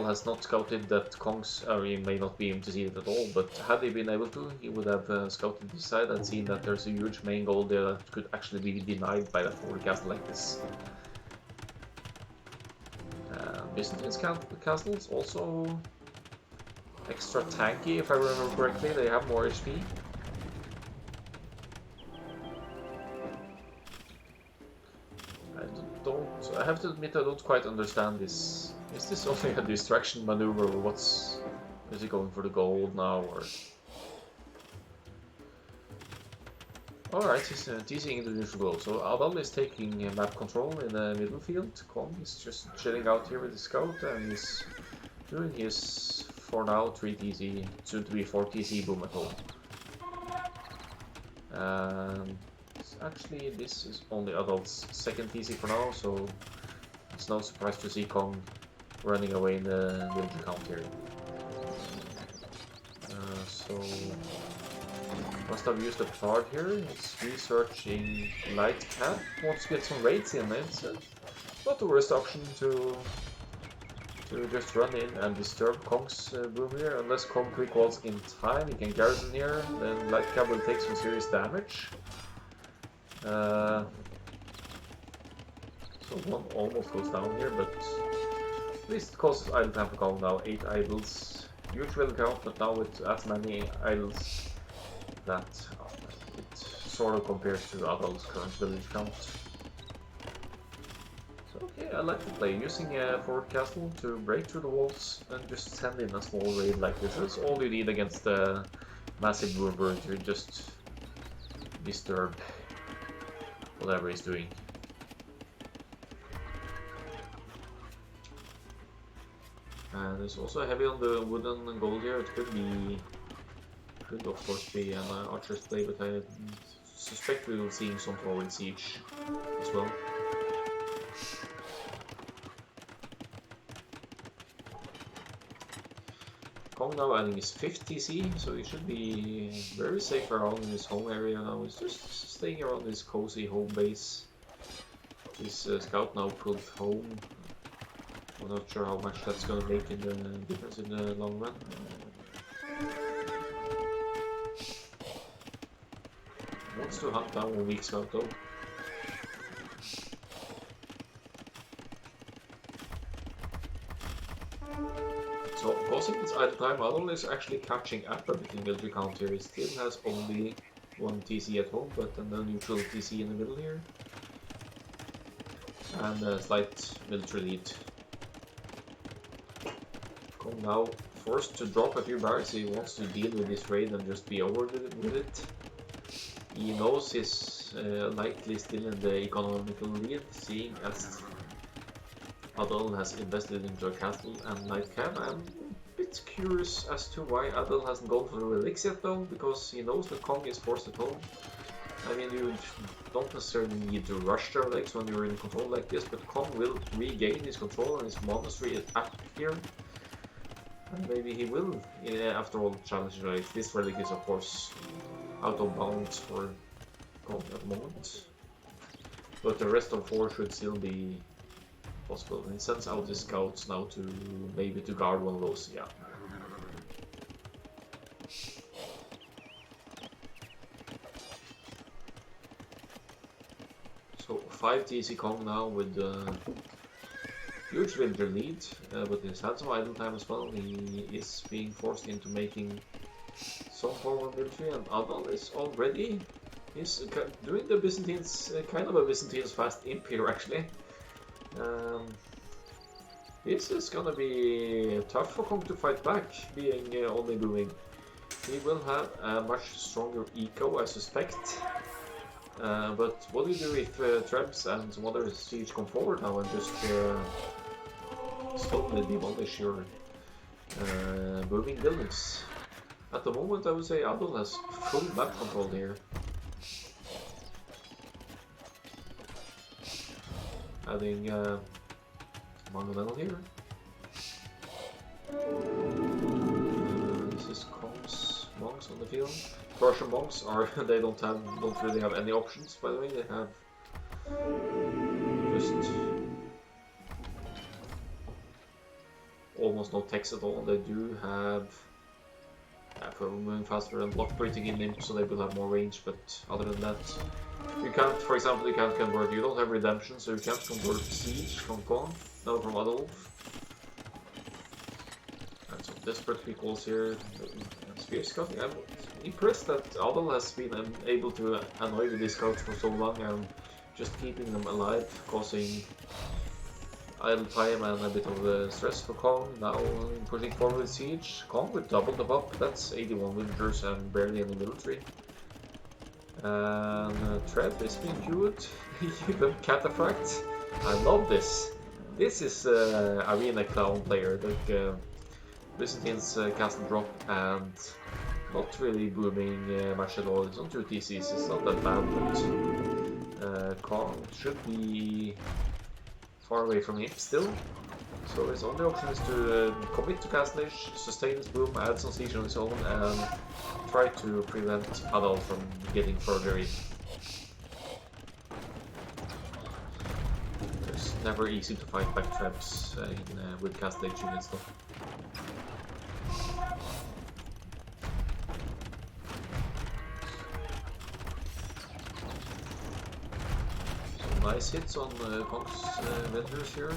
has not scouted that Kong's area may not be able to see it at all, but had he been able to, he would have scouted this side and seen that there's a huge main goal there that could actually be denied by that forward castle like this. Byzantine's castles also extra tanky, if I remember correctly. They have more HP. I have to admit I don't quite understand this. Is this only a distraction maneuver, or is he going for the gold now, or? Alright, he's teasing the neutral goal. So Adal is taking map control in the middle field. Kong is just chilling out here with the scout, and he's doing his, for now, 3 TC, soon to be 4 TC boom at home. Actually, this is only Adal's second TC for now, so it's no surprise to see Kong running away in the villager count here. So must have used a card here. It's researching light cap. Wants to get some raids in. It's not the worst option to just run in and disturb Kong's boom here. Unless Kong quick walls in time, he can garrison here. Then light cap will take some serious damage. So one almost goes down here, but at least it causes idle time for Kong now. 8 idols, huge villager count, but now with as many idols that it sort of compares to Adal's current village count. So okay, I like to play using a forward castle to break through the walls and just send in a small raid like this. That's all you need against the massive boomber to just disturb whatever he's doing. And there's also heavy on the wooden and gold here. It could of course be an archer's play, but I suspect we will see some forward siege as well. Kong now adding his 5th TC, so he should be very safe around in his home area now. He's just staying around his cozy home base. His scout now pulled home. I'm not sure how much that's gonna make in the difference in the long run. Wants to hunt down a weak scout though. So, causing its idle time, Adal is actually catching up a bit in villager count here. He still has only 1 TC at home, but then a neutral TC in the middle here. And a slight military lead. Kong now forced to drop a few barracks. He wants to deal with this raid and just be over with it. He knows he's likely still in the economical lead, seeing as Adal has invested into a castle and light cap. I'm a bit curious as to why Adal hasn't gone for the relics yet though, because he knows that Kong is forced at home. I mean, you don't necessarily need to rush the relics when you're in control like this, but Kong will regain his control and his monastery is up here. And maybe he will, after all, challenge the relics. This relic is of course out of bounds for Kong at the moment. But the rest of 4 should still be possible. And he sends out his scouts now to maybe to guard one of those, yeah. So 5 TC Kong now with huge villager lead, but he's had some idle time as well. He is being forced into making some form of military, and Adal is already doing the Byzantines, kind of a Byzantines fast imp here actually. This is gonna be tough for Kong to fight back, being only booming. He will have a much stronger eco, I suspect. But what do you do if Trebs and some other siege come forward now and just slowly demolish your booming buildings? At the moment, I would say Adal has full map control here. adding Monumental here. This is Kong's monks on the field. Persian monks are they don't really have any options, by the way. They have just almost no text at all. They do have for moving faster and block breathing in imp, so they will have more range, but other than that, you can't, for example, you can't convert, you don't have redemption, so you can't convert siege from Kong, no, from Adolf. And some desperate recalls here. Spear scouting, I'm impressed that Adol has been able to annoy the scouts for so long and just keeping them alive, causing idle time and a bit of stress for Kong. Now pushing forward with siege. Kong with double the buff, that's 81 villagers and barely any military. And Trev is being queued, even Cataphract. I love this. This is Arena Clown player, like Byzantine's castle drop and not really booming much at all. It's on 2 TCs, it's not that bad, but Kong should be far away from him still. So his only option is to commit to Castlage, sustain his boom, add some siege on his own, and try to prevent Adal from getting further in. It's never easy to fight back traps with Castlage units though. Nice hits on Kong's vendors here.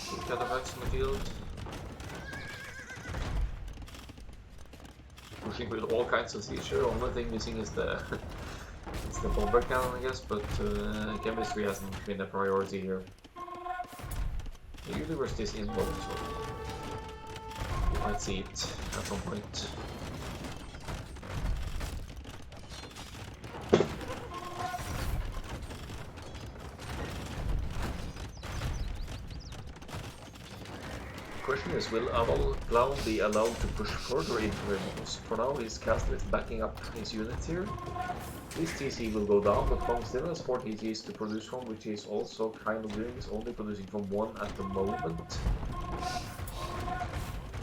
Two Cataphracts in the field. Pushing with all kinds of siege here. Only thing missing is the bomber cannon, I guess, but chemistry hasn't been a priority here. The university is in both, so you might see it at some point. Question is, will Adalclown be allowed to push further into Ramos? For now, his castle is backing up his units here. This TC will go down, but Kong still has 4 TCs to produce from, which he's also kind of doing. He's only producing from 1 at the moment.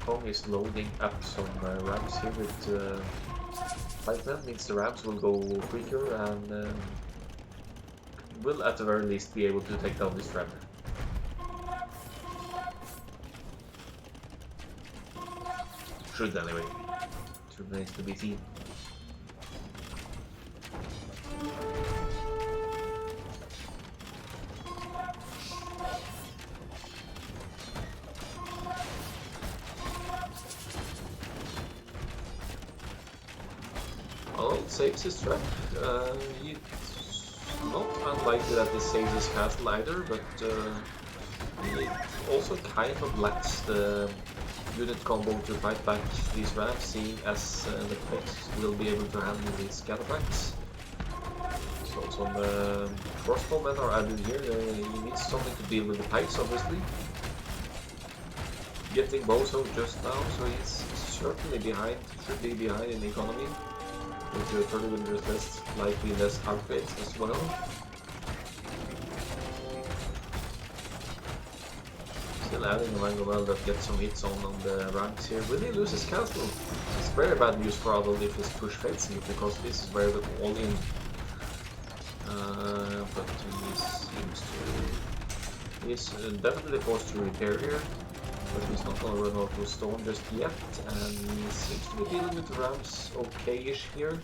Kong is loading up some rams here with pikemen, means the rams will go quicker and will at the very least be able to take down this ram. Should anyway. It remains to be seen. Well, it saves his trap. It's not unlikely that this saves his castle either, but it also kind of lacks the unit combo to fight back these rams, seeing as the pikes will be able to handle these cataphracts. So some crossbowmen are added here. He needs something to deal with the pikes, obviously. Getting Bozo just now, so he's certainly behind, should be behind in economy. With 30 villagers less, likely less upgrades as well. Still adding a Mangonel that gets some hits on the ranks here. Will he lose his castle? It's very bad news for Adol if his push fails him, because this is where the all in. But he's definitely forced to repair here, but he's not gonna run out of stone just yet, and he seems to be dealing with the rams okay-ish here.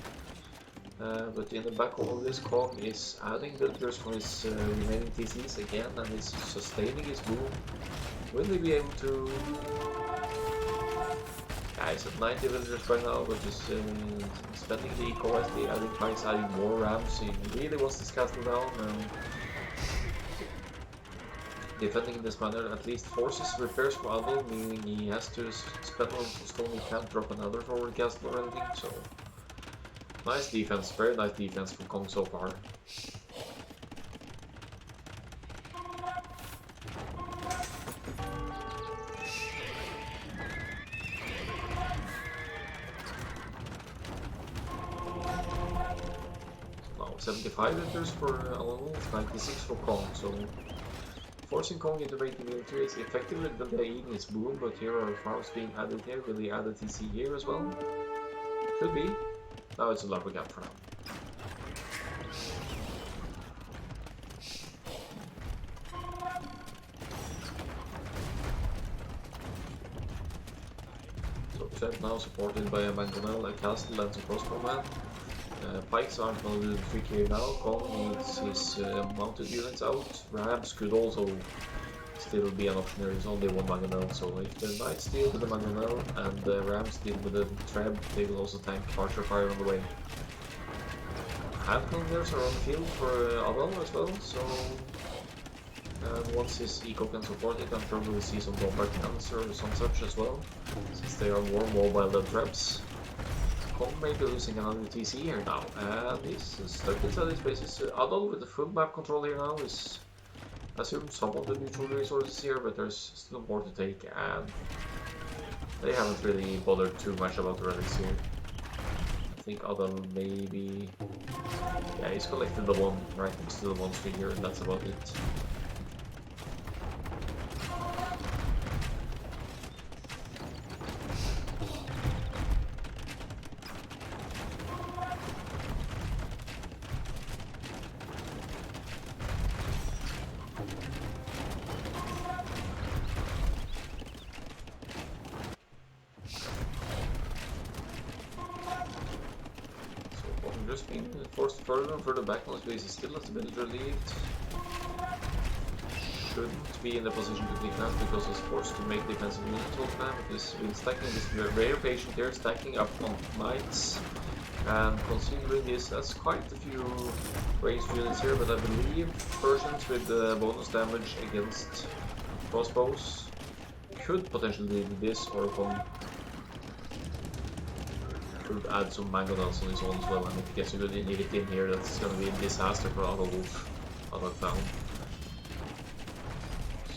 But in the back of all this, Kong is adding villagers for his remaining TCs again, and is sustaining his boom. Will he be able to... Yeah, he's at 90 villagers by now, but he's spending the eco wisely, adding pikes, adding more rams. He really wants this castle down, and defending in this manner at least forces repairs for Adol, meaning he has to spend on stone, he can't drop another forward castle or anything, so... Nice defense, very nice defense from Kong so far. 75 enters for Alan, 96 for Kong, so forcing Kong into making military is effective when they're eating his boom, but here are farms being added here. Will they add a TC here as well? Could be. Now it's a lumber gap for now. So Chad now supported by a Mangonel, a castle, and some crossbowman. Pikes aren't going to do the trick here now. Kong needs his mounted units out. Rams could also still be an option. There is only one Mangonel, so if the Knights deal with the Mangonel and the Rams deal with the Treb, they will also tank Archer Fire on the way. Hand cannons are on the field for Adal as well, so once his eco can support it, I'm sure we'll see some bombard cannons or some such as well, since they are more mobile than Trebs. Kong may be losing another TC here now, and he's stuck inside his bases. Adal with the full map control here now is assumed some of the neutral resources here, but there's still more to take, and they haven't really bothered too much about the relics here. I think Adal maybe... yeah, he's collected the one right next to the monster here, and that's about it. Just being forced further and further back on his base. He still has the village relieved. Shouldn't be in the position to take that because he's forced to make defensive units all the time. But he's been stacking this very patient here, stacking up on knights. And considering this, that's quite a few ranged units here, but I believe Persians with bonus damage against crossbows could potentially lead this, or could add some mangonels on his own as well, and if he gets a good unit in here, that's going to be a disaster for Adalclown.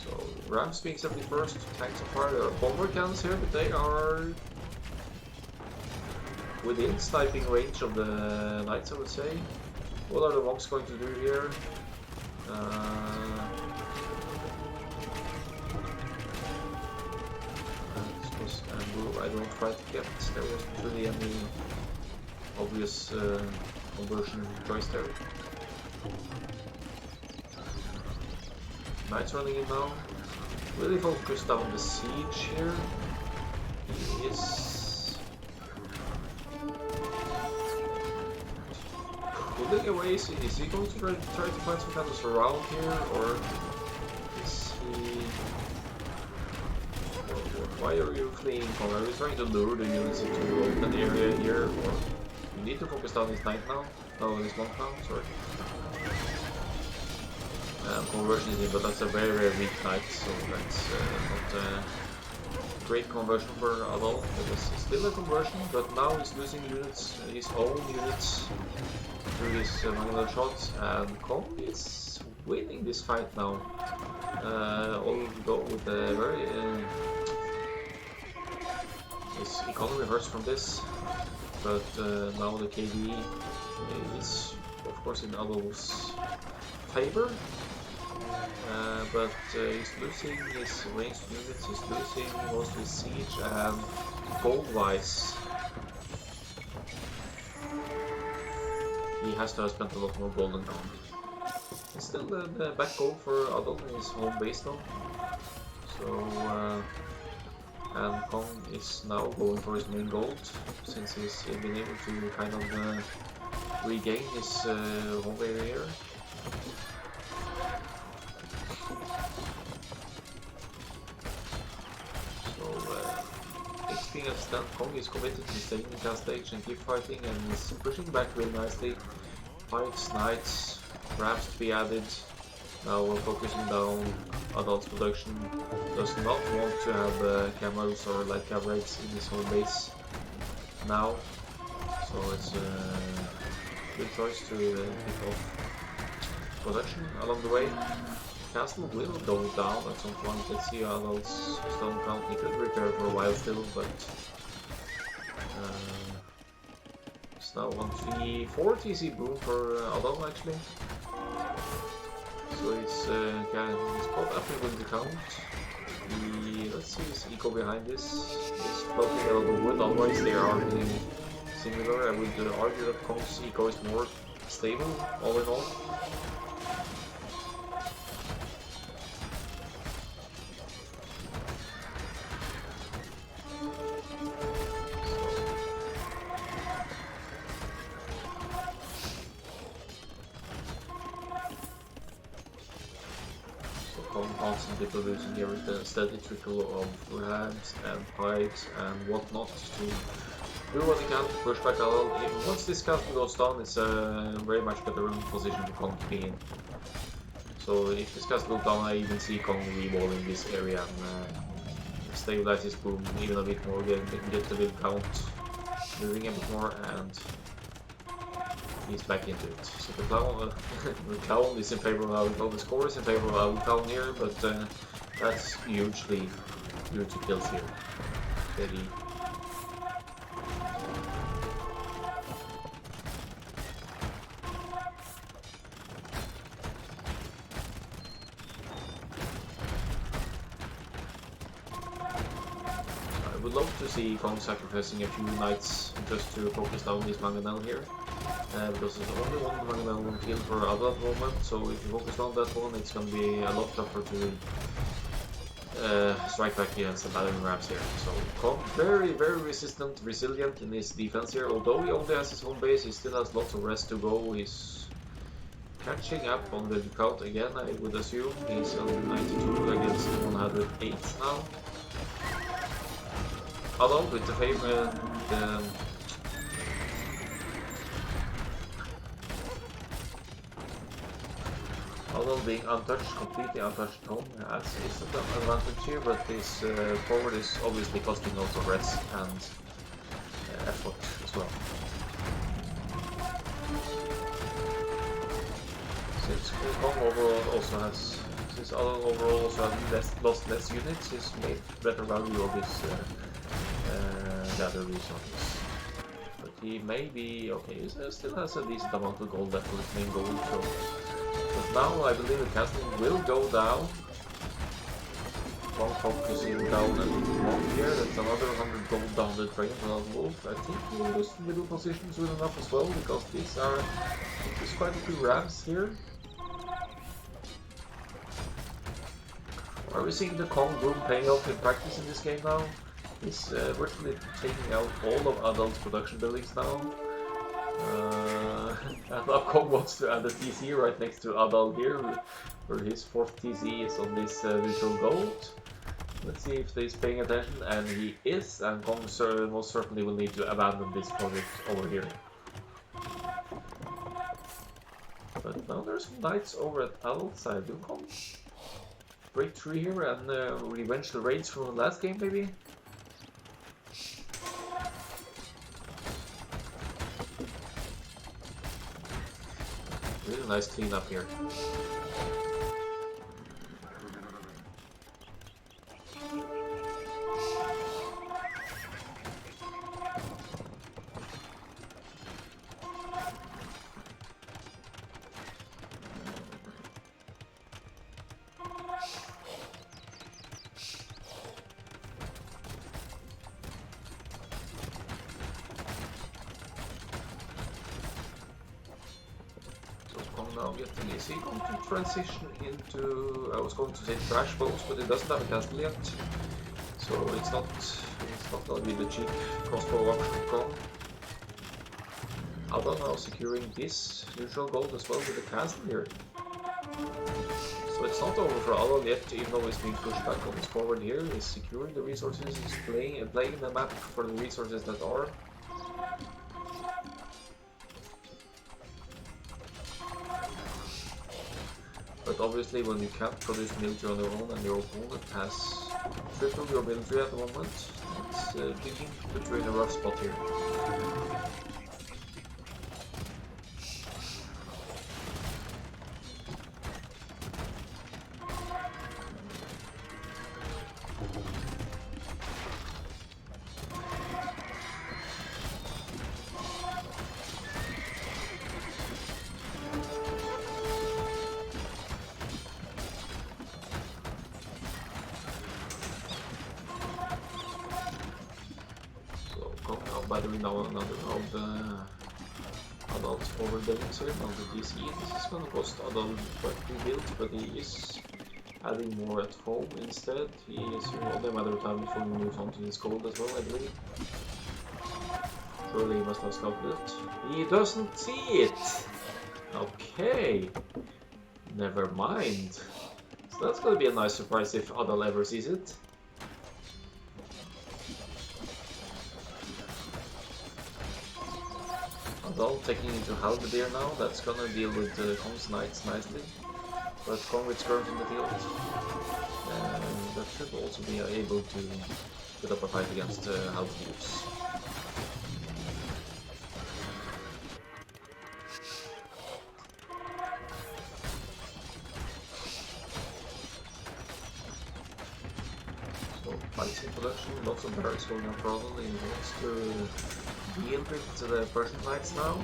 So, Rams being 71st, tanks of fire. There are bomber cannons here, but they are within sniping range of the knights, I would say. What are the monks going to do here? I don't try to get, there wasn't really any obvious conversion choice there. Knights running in now. Really focused on the siege here. He is pulling away. Is he going to try to find some kind of surround here, or is he... Why are you fleeing from? Are you trying to lure the units into the open area here, or you need to focus down his knight now? No, his monk now, sorry. Conversion is in, but that's a very weak knight, so that's not a great conversion for Adal. It was still a conversion, but now he's losing units, his own units, through his Mangonel shots, and Kong is winning this fight now. Although with a very... his economy hurts from this, but now the KD is of course in Adal's favor, but he's losing his ranged units, he's losing most of his siege, and gold-wise he has to have spent a lot more gold than Kong. It's still the back goal for Adal in his home base though, so and Kong is now going for his main gold, since he's been able to kind of regain his home area here. So, things being at stand, Kong is committed to staying in cast stage and keep fighting, and is pushing back really nicely. Pikes, knights, Rams to be added. Now we're focusing down Adal's production. Does not want to have camos or light cav raids in his home base now, so it's a good choice to pick off production along the way. Castle will go down at some point. Let's see Adal's stone count. He could repair for a while still, but It's now 134 TC boom for Adam actually. So it's quite happy with the count. Let's see his eco behind this. He's floating a lot of wood, otherwise they are getting similar. I would argue that Kong's eco is more stable all in all. Constantly producing here with a steady trickle of ramps and pipes and whatnot to do what he can to push back Adal. Once this castle goes down, it's a very much better position for Kong to be in. So if this castle goes down, I even see Kong re-walling this area and stabilize his boom even a bit more, get the build count moving a bit more, and he's back into it. So the clown is in favor of Adalclown. The score is in favor of Adalclown here, but that's hugely due to kills here. Steady. I would love to see Kong sacrificing a few knights just to focus down this mangonel here. Because there's only one mangonel on field for Adal at the moment, so if you focus on that one, it's going to be a lot tougher to strike back against the battering rams here. So Kong very resistant, resilient in his defense here. Although he only has his home base, he still has lots of rest to go. He's catching up on the count again, I would assume. He's on 92 against 108 now. Adal with the favorite Adal being untouched, completely untouched home has is an advantage here, but his forward is obviously costing lots of rest and effort as well. Since Kong overall also has, since Adal overall also has lost less units, he's made better value of his gather resources. But he may be okay. He still has a decent amount of gold left for his main goal. So. But now I believe the castle will go down. Kong focusing down a little more here. That's another 100 gold down the train for that wolf. I think he will lose middle positions soon enough as well, because there's quite a few rams here. Are we seeing the Kong boom paying off in practice in this game now? He's virtually taking out all of Adal's production buildings now. And now Kong wants to add a TC right next to Adal here, where his 4th TC is on this virtual gold. Let's see if he's paying attention, and he is, and Kong most certainly will need to abandon this project over here. But now there's some knights over at Adal's side. Do Kong break through here and revenge the raids from the last game, maybe? Really nice cleanup here. Now getting easy. Going to transition into, I was going to say trash boats, but it doesn't have a castle yet, so it's not going to be the cheap crossbow option for Kong. Adal now securing this neutral gold as well with the castle here. So it's not over for Adal yet, even though he's being pushed back on his forward here. He's securing the resources, he's playing the map for the resources that are. But obviously when you can't produce military on your own and your opponent has tripled your military at the moment, it's beginning to put you in a rough spot here. by the way, now another of the Adult overbuildings here on the DC. This is gonna cost Adult quite rebuilt, but he is adding more at home instead. He is only a matter of time before he moves on to his gold as well, I believe. Surely he must have scouted it. He doesn't see it! Okay. Never mind. So that's gonna be a nice surprise if Adal ever sees it. Adal taking into Halberdier now, that's gonna deal with Kong's Knights nicely. But Kong with skirms in the field. And that should also be able to put up a fight against Halberdiers. Fights in production, lots of barracks going on probably. He wants to deal with the Persian Knights now.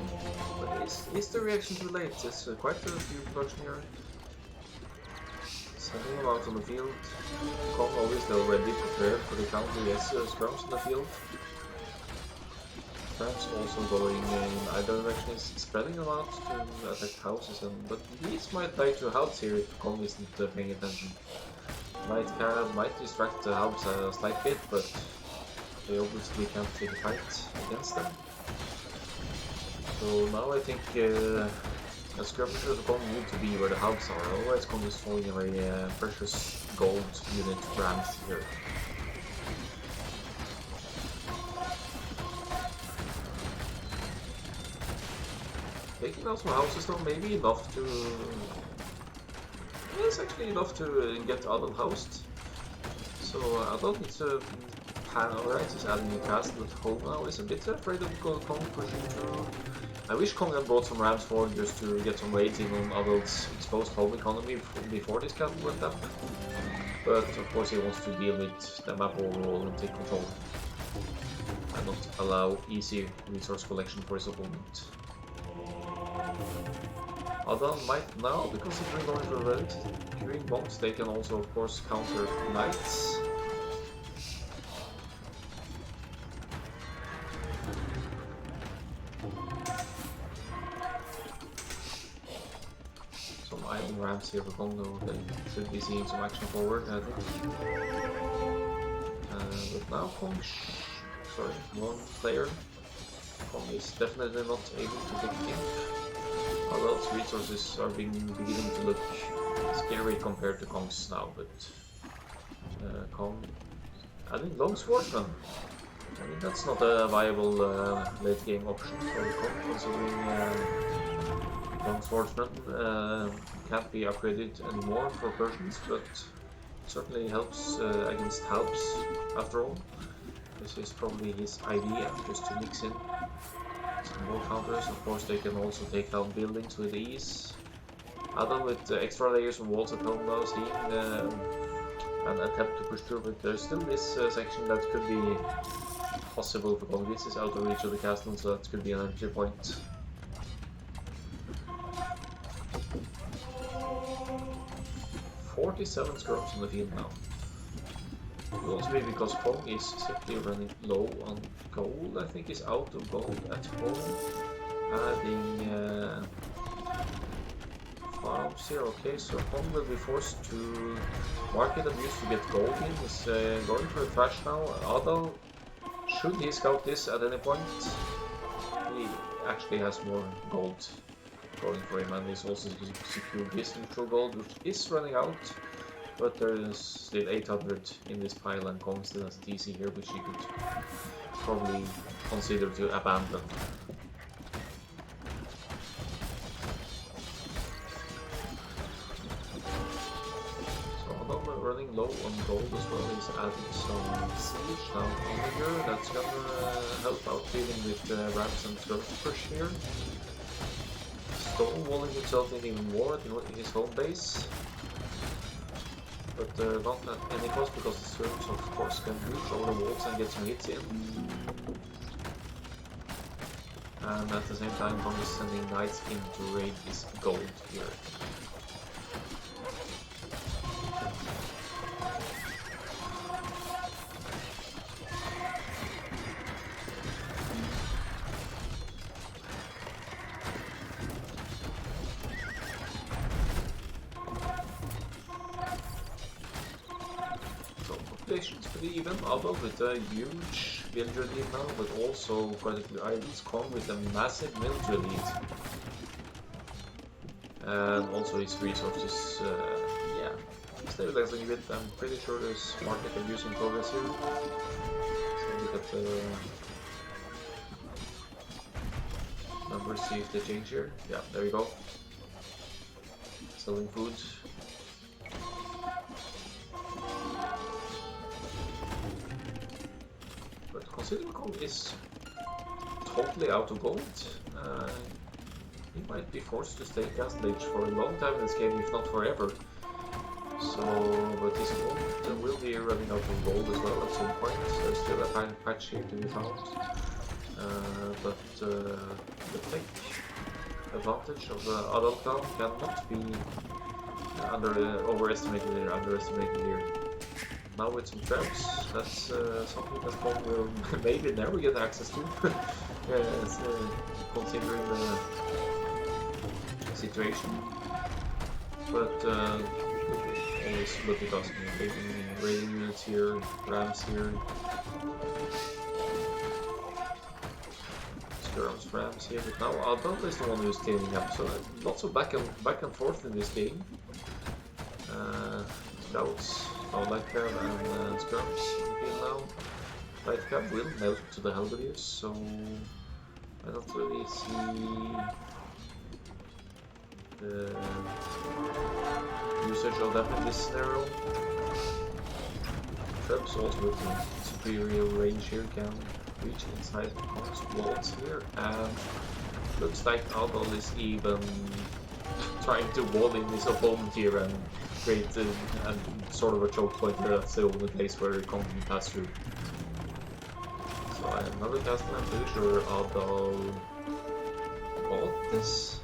But is the reaction too late? There's quite a few production here. Sending him out on the field. Kong obviously already prepared for the counter. Yes, scrums in the field. Perhaps also going in either direction is spreading them out to attack houses, but these might die to halves here if Kong isn't paying attention. Might distract the halves a slight bit, but they obviously can't take a fight against them. So now I think a skirmisher of Kong need to be where the halves are, otherwise Kong is falling a very precious gold unit rams here. Taking out some houses though, maybe enough to... It's actually enough to get Adal housed. So Adal needs to pan alright, he's adding a castle at home now. He's a bit afraid of Kong pushing through. I wish Kong had brought some rams forward just to get some raids in on Adal's exposed home economy before this castle went up. But of course he wants to deal with the map overall and take control. And not allow easy resource collection for his opponent. Adal might now, because if we're going for red green bombs, they can also of course counter knights. Some idle ramps here for Congo, they should be seeing some action forward, I think. But now Kong, one player. Kong is definitely not able to take him. Adal's resources are beginning to look scary compared to Kong's now, but Kong adding long swordsman. I mean, that's not a viable late game option for Kong, considering long swordsman can't be upgraded anymore for Persians, but certainly helps against halves after all. This is probably his idea, just to mix in some more counters. Of course they can also take down buildings with ease. Adal with extra layers of walls at home now, seeing an attempt to push through, but there's still this section that could be possible for Kong. This is out of reach of the castle, so that could be an entry point. "47 scrubs in the field now. It will also be because Kong is simply running low on gold. I think he's out of gold at home. Adding farms here. Okay, so Kong will be forced to market abuse to get gold in. He's going for a trash now. Adal, should he scout this at any point? He actually has more gold going for him, and he's also secured this neutral gold, which is running out. But there is still 800 in this pile, and Kong still has DC here, which he could probably consider to abandon. So Adal running low on gold as well. He's adding some siege now on here. That's gonna help out dealing with rams and skirmish push here. Stonewalling himself in even more at his home base. But not at any cost, because the skirms of course can reach over the walls and get some hits in. And at the same time Kong is sending knights in to raid his gold here. population's pretty even. Adal with a huge villager lead now, but also quite a few islands. Kong with a massive military lead. And also his resources, yeah, stabilizing a bit. I'm pretty sure there's market abuse in progress here. So look at the numbers, see if they change here. Yeah, there you go. Selling food. But considering Kong is totally out of gold, he might be forced to stay castle age for a long time in this game, if not forever. So, but his gold will be running out of gold as well at some point. There's still a fine patch here to be found. But the tech advantage of Adalclown cannot be overestimated or underestimated here. Now with some traps, that's something that Kong will maybe never get access to, considering the situation. But always look at us, taking raiding units here, rams here, skirms, rams here. But now Adal is the one who's cleaning up, so lots of back and forth in this game. Scouts, light cab and skirms in the field now. Light cab will melt to the halberdiers, so I don't really see the usage of them in this scenario. Traps also with the superior range here can reach inside the Kong's walls here, and looks like Adal is even trying to wall in his opponent here and create sort of a choke point here. That's the only place where Kong can pass through. So another castle, I'm pretty sure Adal bought this.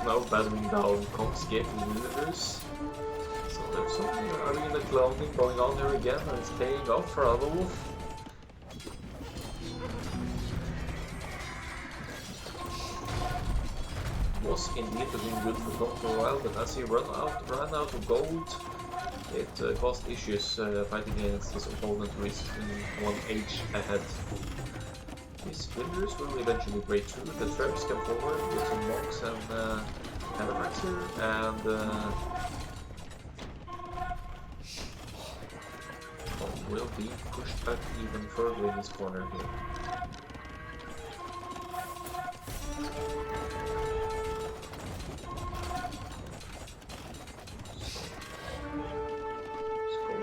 Now battling down Kong's gate villagers. So there's something arena cloning going on here again, and it's paying off for Adal. Was indeed looking good for Kong for a while, but as he ran out of gold, it caused issues fighting against his opponent who is in 1 age ahead. These villagers will eventually break through. The traps come forward with some monks and animals here, and Kong will be pushed back even further in his corner here.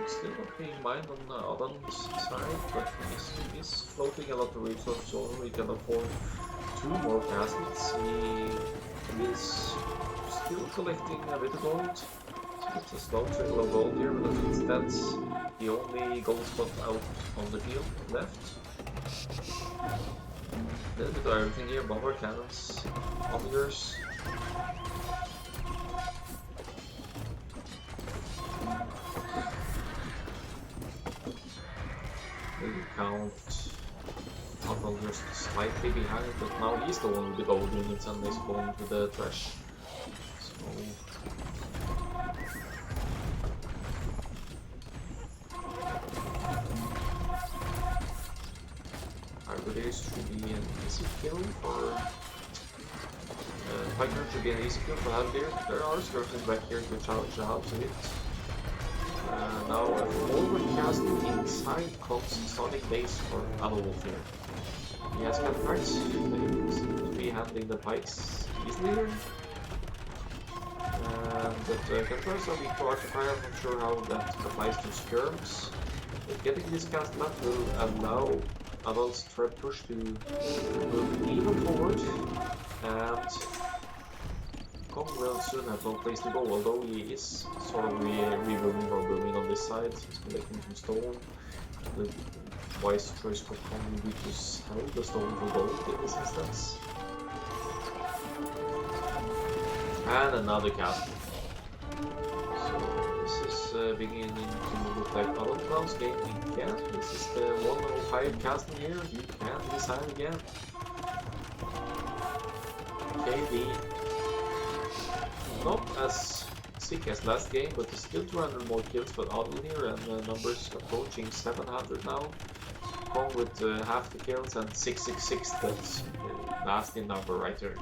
Still not being mined on Adam's side, but he is floating a lot of resources, so he can afford 2 more castles. He is still collecting a bit of gold, so it's a slow trickle of gold here, but I think that's the only gold spot out on the field left. A little bit of everything here, bomber cannons, onagers. Maybe count Adal just slightly behind, but now he's the one with the gold units and they spawn to the trash. So Halberdiers should be an easy kill for Python should be an easy kill for Halberdiers. There are skirmishes back here to challenge the house a bit. Now a forward castle inside Kong's Sonic base for Adal here. He has got pikes, they seem to be handling the pikes easily here. But Campers are weak to Artifier, I'm not sure how that applies to skirms. But getting this castle up will allow Adal's trap push to move even forward, and Kong will soon have no place to go, although he is sort of rebuilding or building on this side. He's collecting some stone. The wise choice for Kong will be to sell the stone for gold in this instance. And another castle. So this is beginning to look like Adalclown's game again. This is the 105 castle here. You can design again. KD not as sick as last game, but still 200 more kills for Adal here, and numbers approaching 700 now. Kong with half the kills and 666, that's a nasty number right there.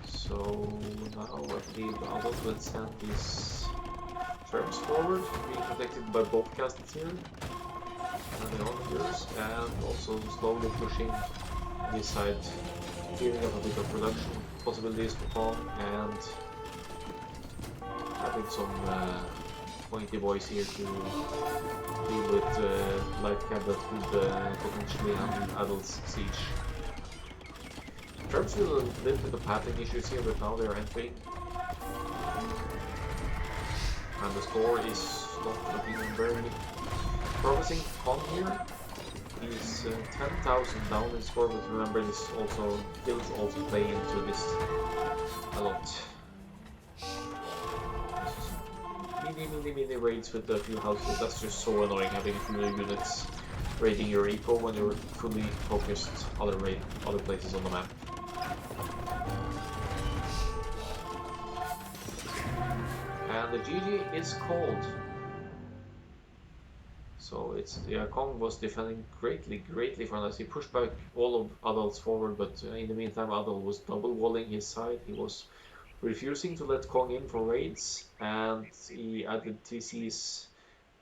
So now I believe Adal will send his traps forward, being protected by both castles here, and the onagers, and also slowly pushing this side, giving up a bit of production possibilities for Kong, and having some pointy boys here to deal with light cab that could potentially handle Adal's siege. Trumps with a little bit of pathing issues here, but now they're entering. And the score is not looking very promising. Kong here is 10,000 down in score, but remember this also kills also play into this a lot. Mini raids with a few houses, that's just so annoying having a few units raiding your eco when you're fully focused other places on the map. And the GG is called. So it's, yeah, Kong was defending greatly for us. He pushed back all of Adal's forward, but in the meantime Adal was double walling his side. He was refusing to let Kong in for raids, and he added TCs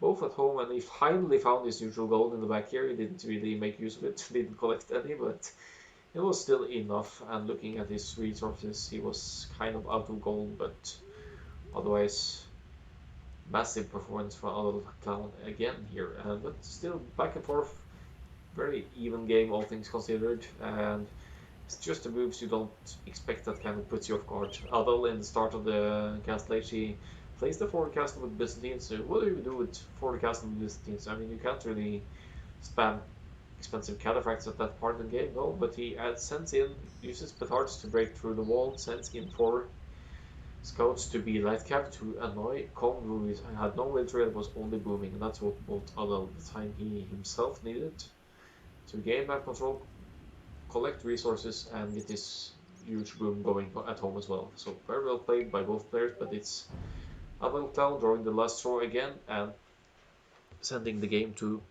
both at home, and he finally found his neutral gold in the back here. He didn't really make use of it, didn't collect any, but it was still enough, and looking at his resources, he was kind of out of gold, but otherwise massive performance for Adalclown again here, but still back and forth, very even game all things considered, and it's just the moves you don't expect that kind of puts you off guard. Adal in the start of the castle age, he plays the forward castle with Byzantines. So what do you do with forward castle with Byzantines? I mean, you can't really spam expensive cataphracts at that part of the game, no, but he sends in, uses petards to break through the wall, sends in 4 scouts to be light cap to annoy Kong, who had no military and was only booming, and that's what both Adal the time he himself needed to gain map control, collect resources, and get this huge boom going at home as well. So very well played by both players, but it's Adalclown drawing the last straw again and sending the game to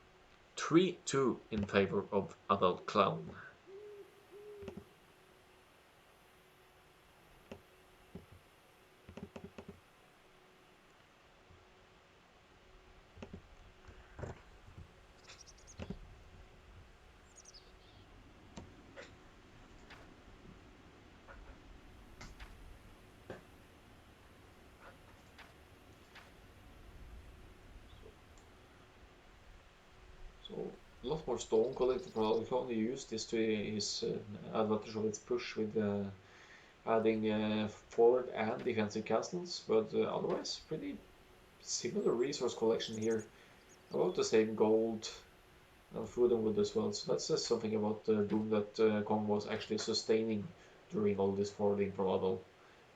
3-2 in favor of Adalclown. So a lot more stone collected for Adalclown. He used this to his advantage of its push with adding forward and defensive castles, but otherwise pretty similar resource collection here. About the same gold and food and wood as well. So that says something about the boom that Kong was actually sustaining during all this forwarding from Adal.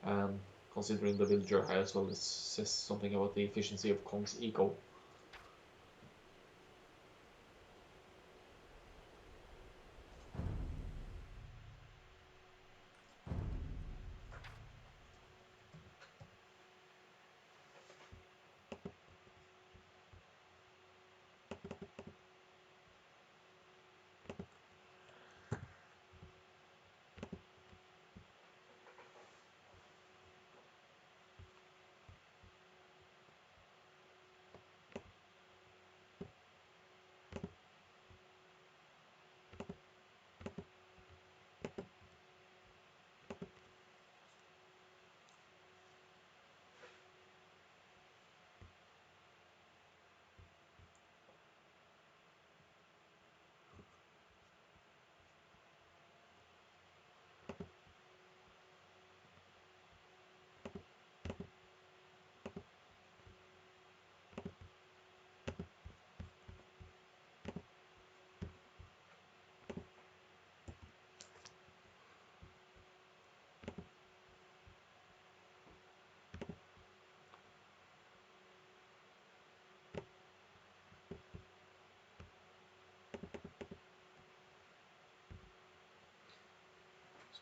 And considering the villager high as well, it says something about the efficiency of Kong's eco.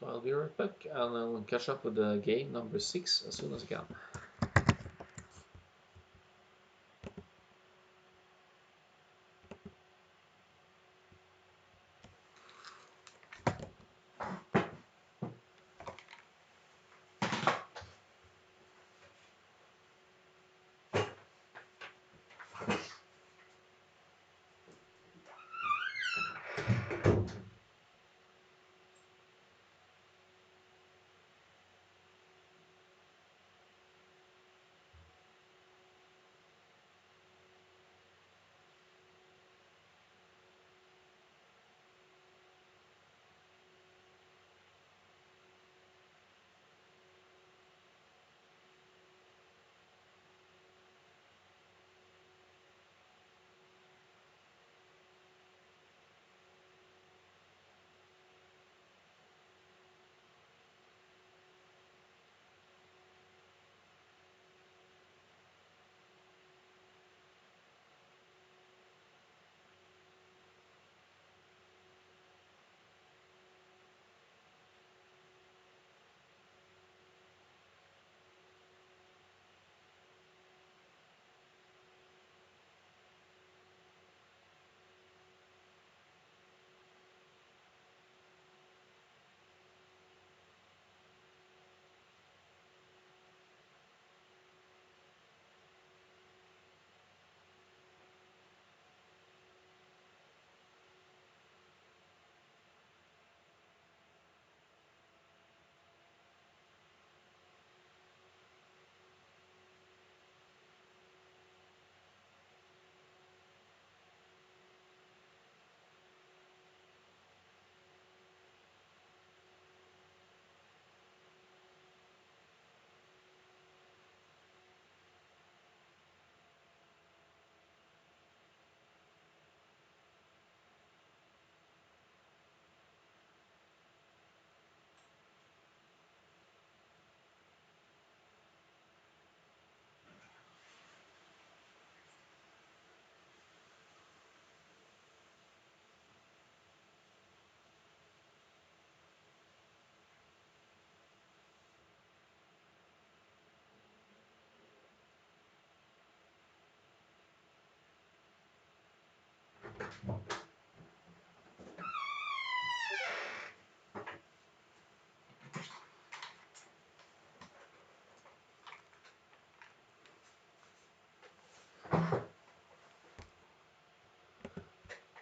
So I'll be right back and I'll catch up with the game number 6 as soon as I can.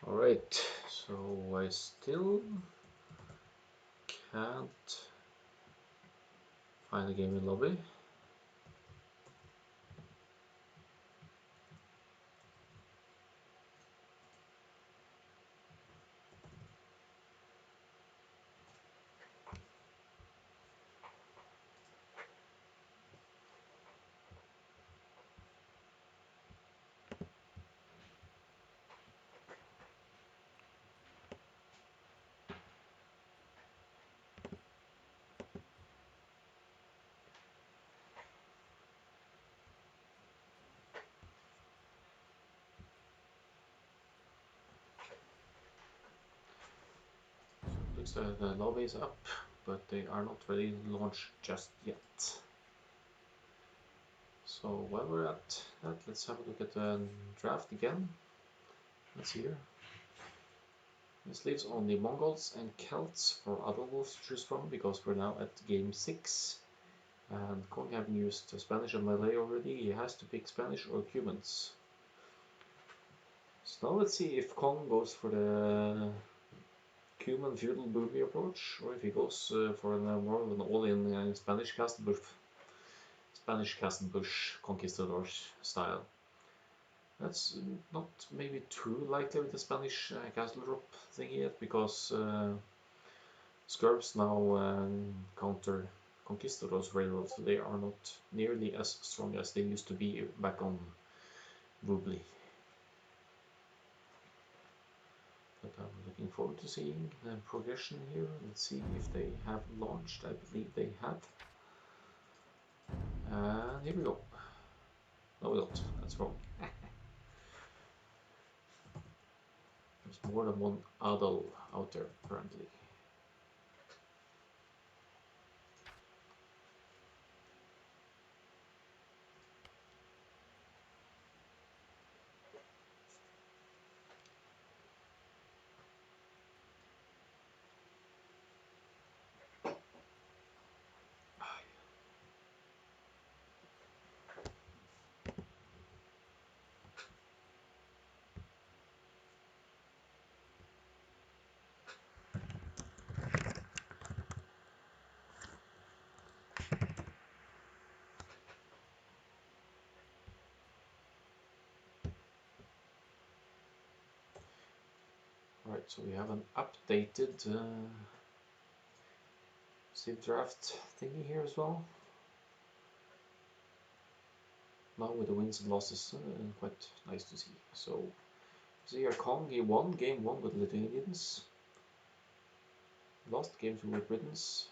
Alright, so I still can't find the game in lobby. Looks like the lobby is up, but they are not ready to launch just yet. So while we're at that, let's have a look at the draft again. Let's see here. This leaves only Mongols and Celts for Adalclown to choose from, because we're now at game 6. And Kong having used Spanish and Malay already, he has to pick Spanish or Cumans. So now let's see if Kong goes for the Cuman feudal boomy approach, or if he goes for more of an all-in Spanish castle bush conquistadors style. That's not maybe too likely with the Spanish castle drop thing yet, because Scurbs now counter conquistadors railroads, so they are not nearly as strong as they used to be back on Woobly. But I'm looking forward to seeing the progression here. Let's see if they have launched. I believe they have. And here we go. No, we don't. That's wrong. There's more than one Adal out there currently. Alright, so we have an updated Civ draft thingy here as well. Now with the wins and losses, quite nice to see. So, see here, Kong, he won game 1 with Lithuanians, lost game 2 with Britons,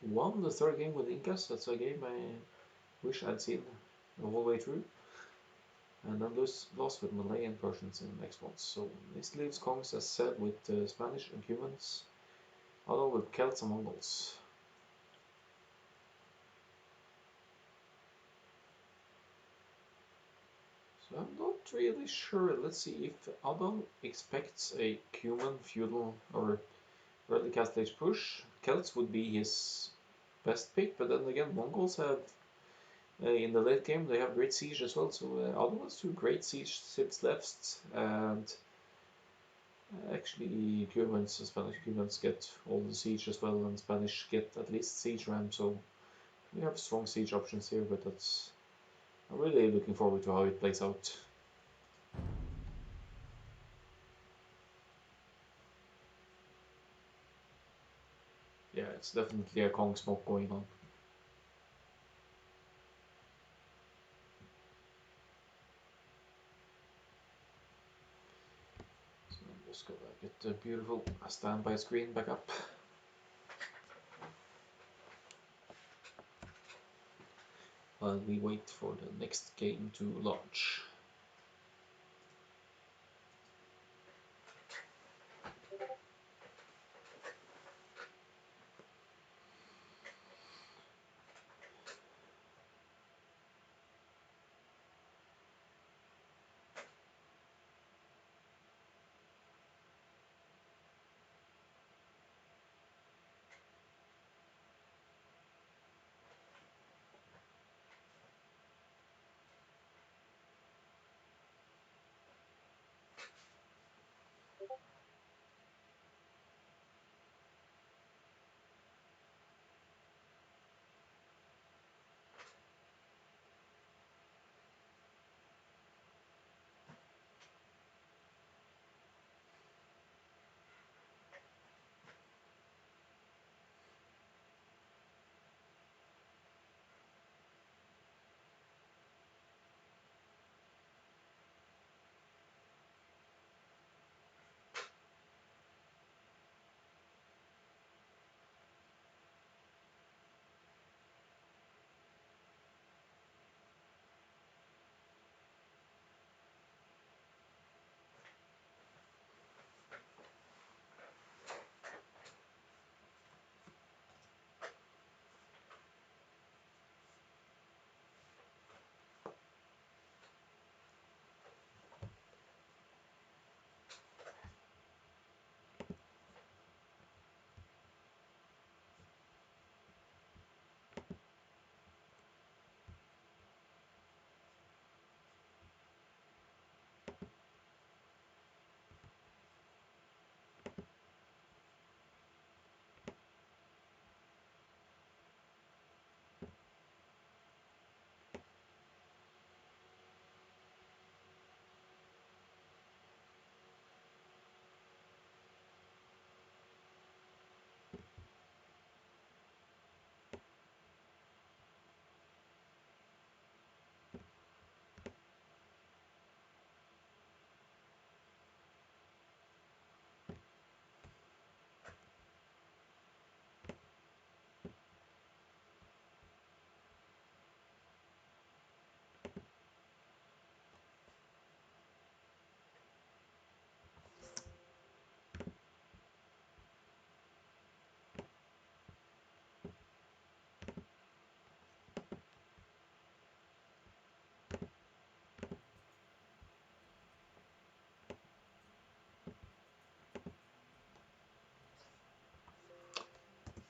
won the third game with Incas. That's a game I wish I'd seen the whole way through. And then lost with Malay and Persians in the next ones. So this leaves Kongs, as said, with Spanish and Cumans, although with Celts and Mongols. So I'm not really sure. Let's see if Adam expects a Cuman feudal or early Castle Age push. Celts would be his best pick, but then again, Mongols have in the late game they have great siege as well. So Adam has 2 great siege sips left, and actually Cumans, Spanish Cumans get all the siege as well, and Spanish get at least siege ram. So we have strong siege options here, but I'm really looking forward to how it plays out. Yeah, it's definitely a Kong smoke going on. So I'm just gonna get the beautiful standby screen back up. While we wait for the next game to launch.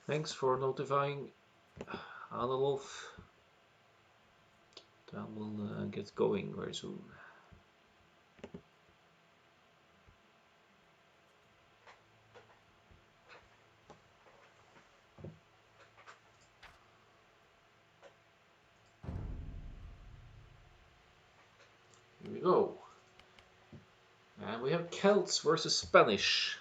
Thanks for notifying Adolf. That will get going very soon. Here we go. And we have Celts versus Spanish.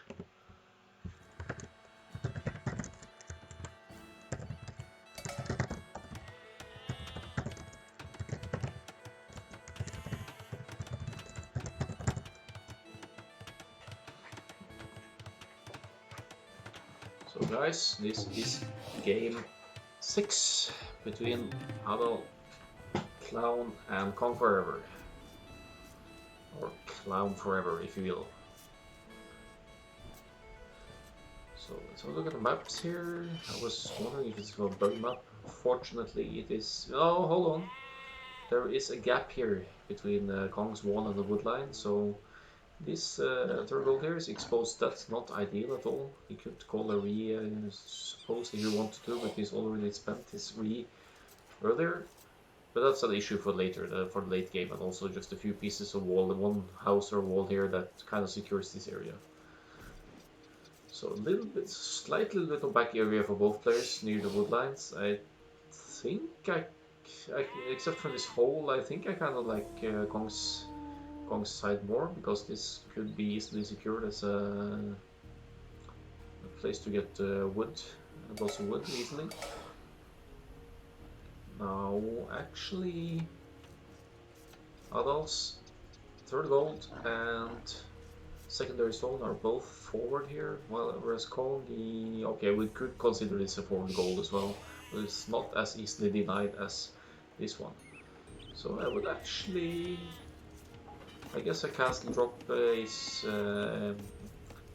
So guys, this is game 6 between Adalclown and Cong4ever. Or Clown Forever, if you will. So let's have a look at the maps here. I was wondering if it's a bug map. Fortunately it is... Oh, hold on. There is a gap here between Kong's wall and the wood line, so this third gold here is exposed. That's not ideal at all. He could call a re, suppose if he wanted to, but he's already spent his re earlier. But that's an issue for later, for the late game, and also just a few pieces of wall, one house or wall here that kind of secures this area. So a little bit, slightly little back area for both players near the wood lines. I think except for this hole, I think I kind of like Kong's side more, because this could be easily secured as a place to get wood, and also wood easily. Now, actually, Adal's third gold and secondary stone are both forward here, whereas Kong, okay, we could consider this a forward gold as well, but it's not as easily denied as this one. So I would actually, I guess a castle drop is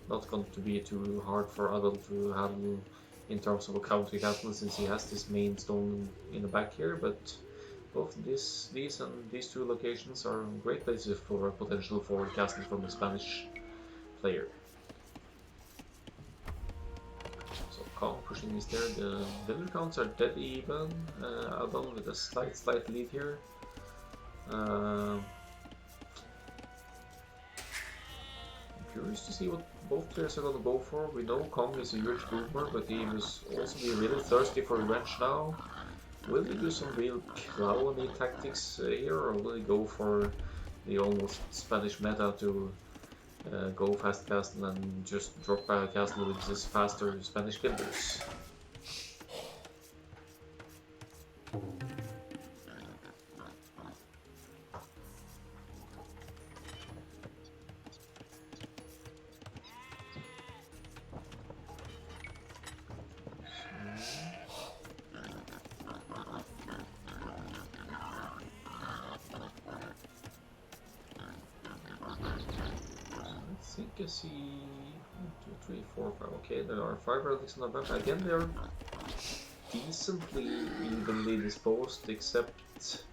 not going to be too hard for Adal to handle in terms of a counter castle, since he has this main stone in the back here, but both these and these two locations are great places for a potential forward castle from the Spanish player. So Kong pushing is there, the villager counts are dead even, Adal with a slight lead here. Curious to see what both players are going to go for. We know Kong is a huge boomer, but he must also be really thirsty for revenge now. Will he do some real clowny tactics here, or will he go for the almost Spanish meta to go fast castle and just drop a castle with his faster Spanish builders? I think I see 1, 2, 3, 4, 5. Okay, there are 5 relics on the map. Again, they're decently evenly disposed, except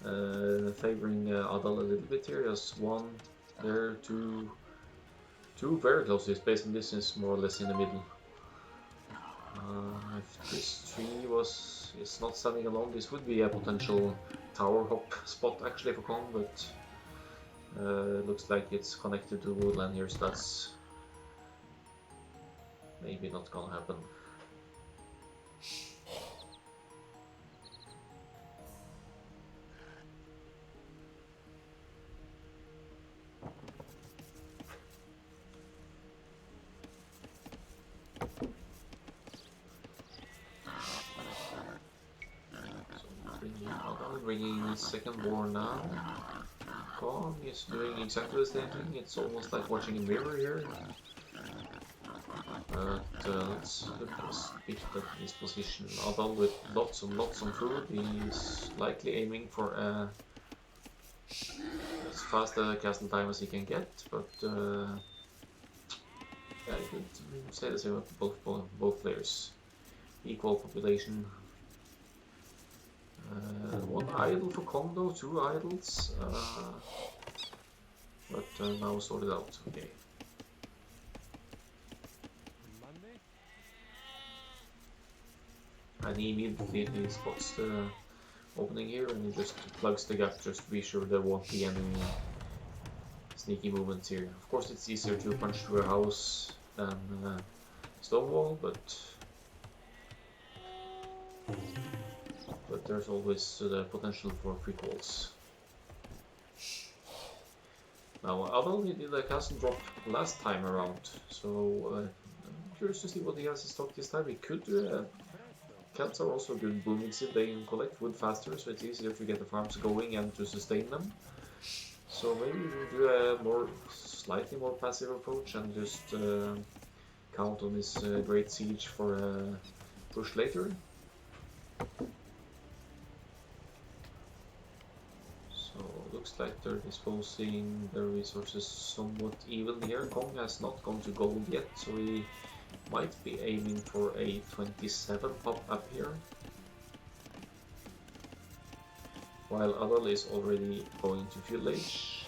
favoring Adal a little bit here. There's one there, two very close to his base, and this is more or less in the middle. If this tree is not standing alone, this would be a potential tower hop spot actually for Kong, but looks like it's connected to woodland here, so that's maybe not gonna happen. So bringing the second war now. Kong is doing exactly the same thing. It's almost like watching a mirror here. But let's look a bit at his position. Adal with lots and lots of food, he's likely aiming for as fast a castle time as he can get, but yeah, I could say the same about both players. Equal population. One idle for Kong though, 2 idols, but now sorted out. Okay. And he immediately spots the opening here, and he just plugs the gap just to be sure there won't be any sneaky movements here. Of course, it's easier to punch through a house than stone wall, but there's always the potential for quick walls. Now, Adal, he did a castle drop last time around, so I'm curious to see what he has in stock this time. He could cats are also good booming seed. They can collect wood faster, so it's easier to get the farms going and to sustain them. So maybe we'll do a slightly more passive approach and just count on this great siege for a push later. So looks like they're disposing their resources somewhat evenly here. Kong has not gone to gold yet, so he might be aiming for a 27 pop up here. While Adal is already going to village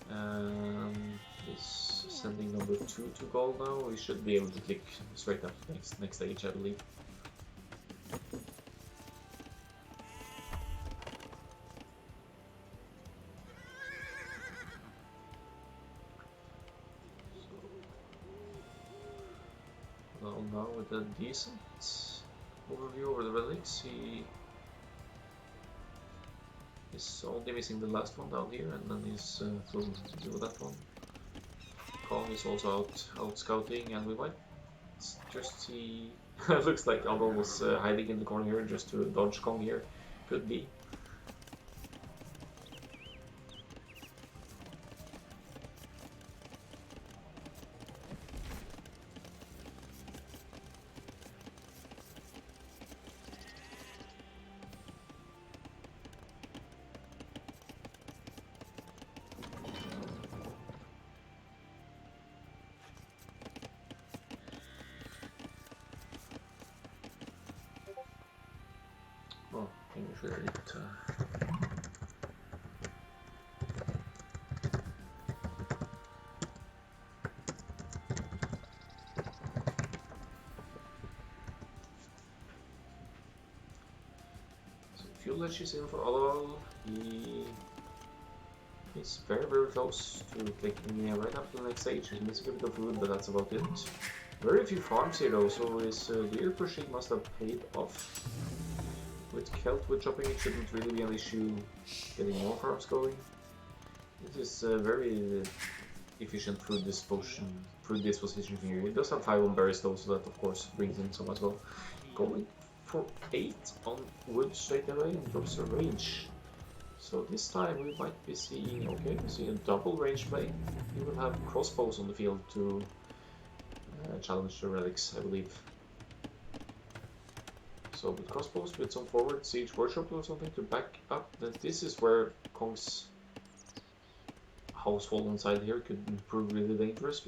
and is sending number 2 to gold now. We should be able to click straight up to next stage, I believe. So now with a decent overview over the relics, he is only missing the last one down here, and then he's through to that one. Kong is also out scouting, and we might just see. It looks like Adal was hiding in the corner here just to dodge Kong here. Could be. Oh, I think we should edit. So village is in for Adal. He is very close to clicking right up to the next stage. He's missing a bit of food, but that's about it. Very few farms here though, so his deer pushing must have paid off. With Kelt wood chopping, it shouldn't really be an issue getting more farms going. It is very efficient food disposition here. It does have 5 on berries though, so that of course brings in some as well. Going for 8 on wood straight away and drops a range. So this time we might be seeing, okay, we see a double range play. You will have crossbows on the field to challenge the relics, I believe. So with crossbows, with some forward siege workshop or something to back up, that this is where Kong's household inside here could prove really dangerous.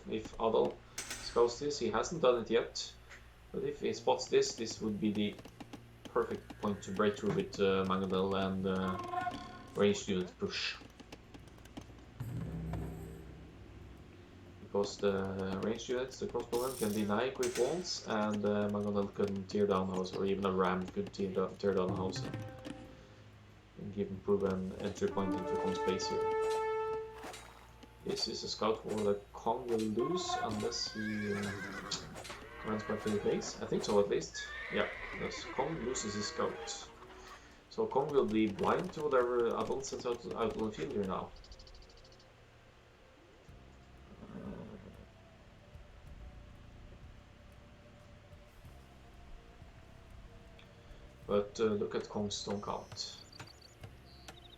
If Adal scouts this, he hasn't done it yet, but if he spots this, this would be the perfect point to break through with Mangadel and ranged unit push. Because the ranged units, the crossbowmen, can deny quick walls, and Mangonel can tear down a house, or even a ram could tear down a house and give him proven entry point into Kong's base here. This is a scout war that Kong will lose unless he runs back to the base. I think so, at least. Yeah, yes, Kong loses his scout. So Kong will be blind to whatever Adal sends out on the field here now. But look at Kong's stone count.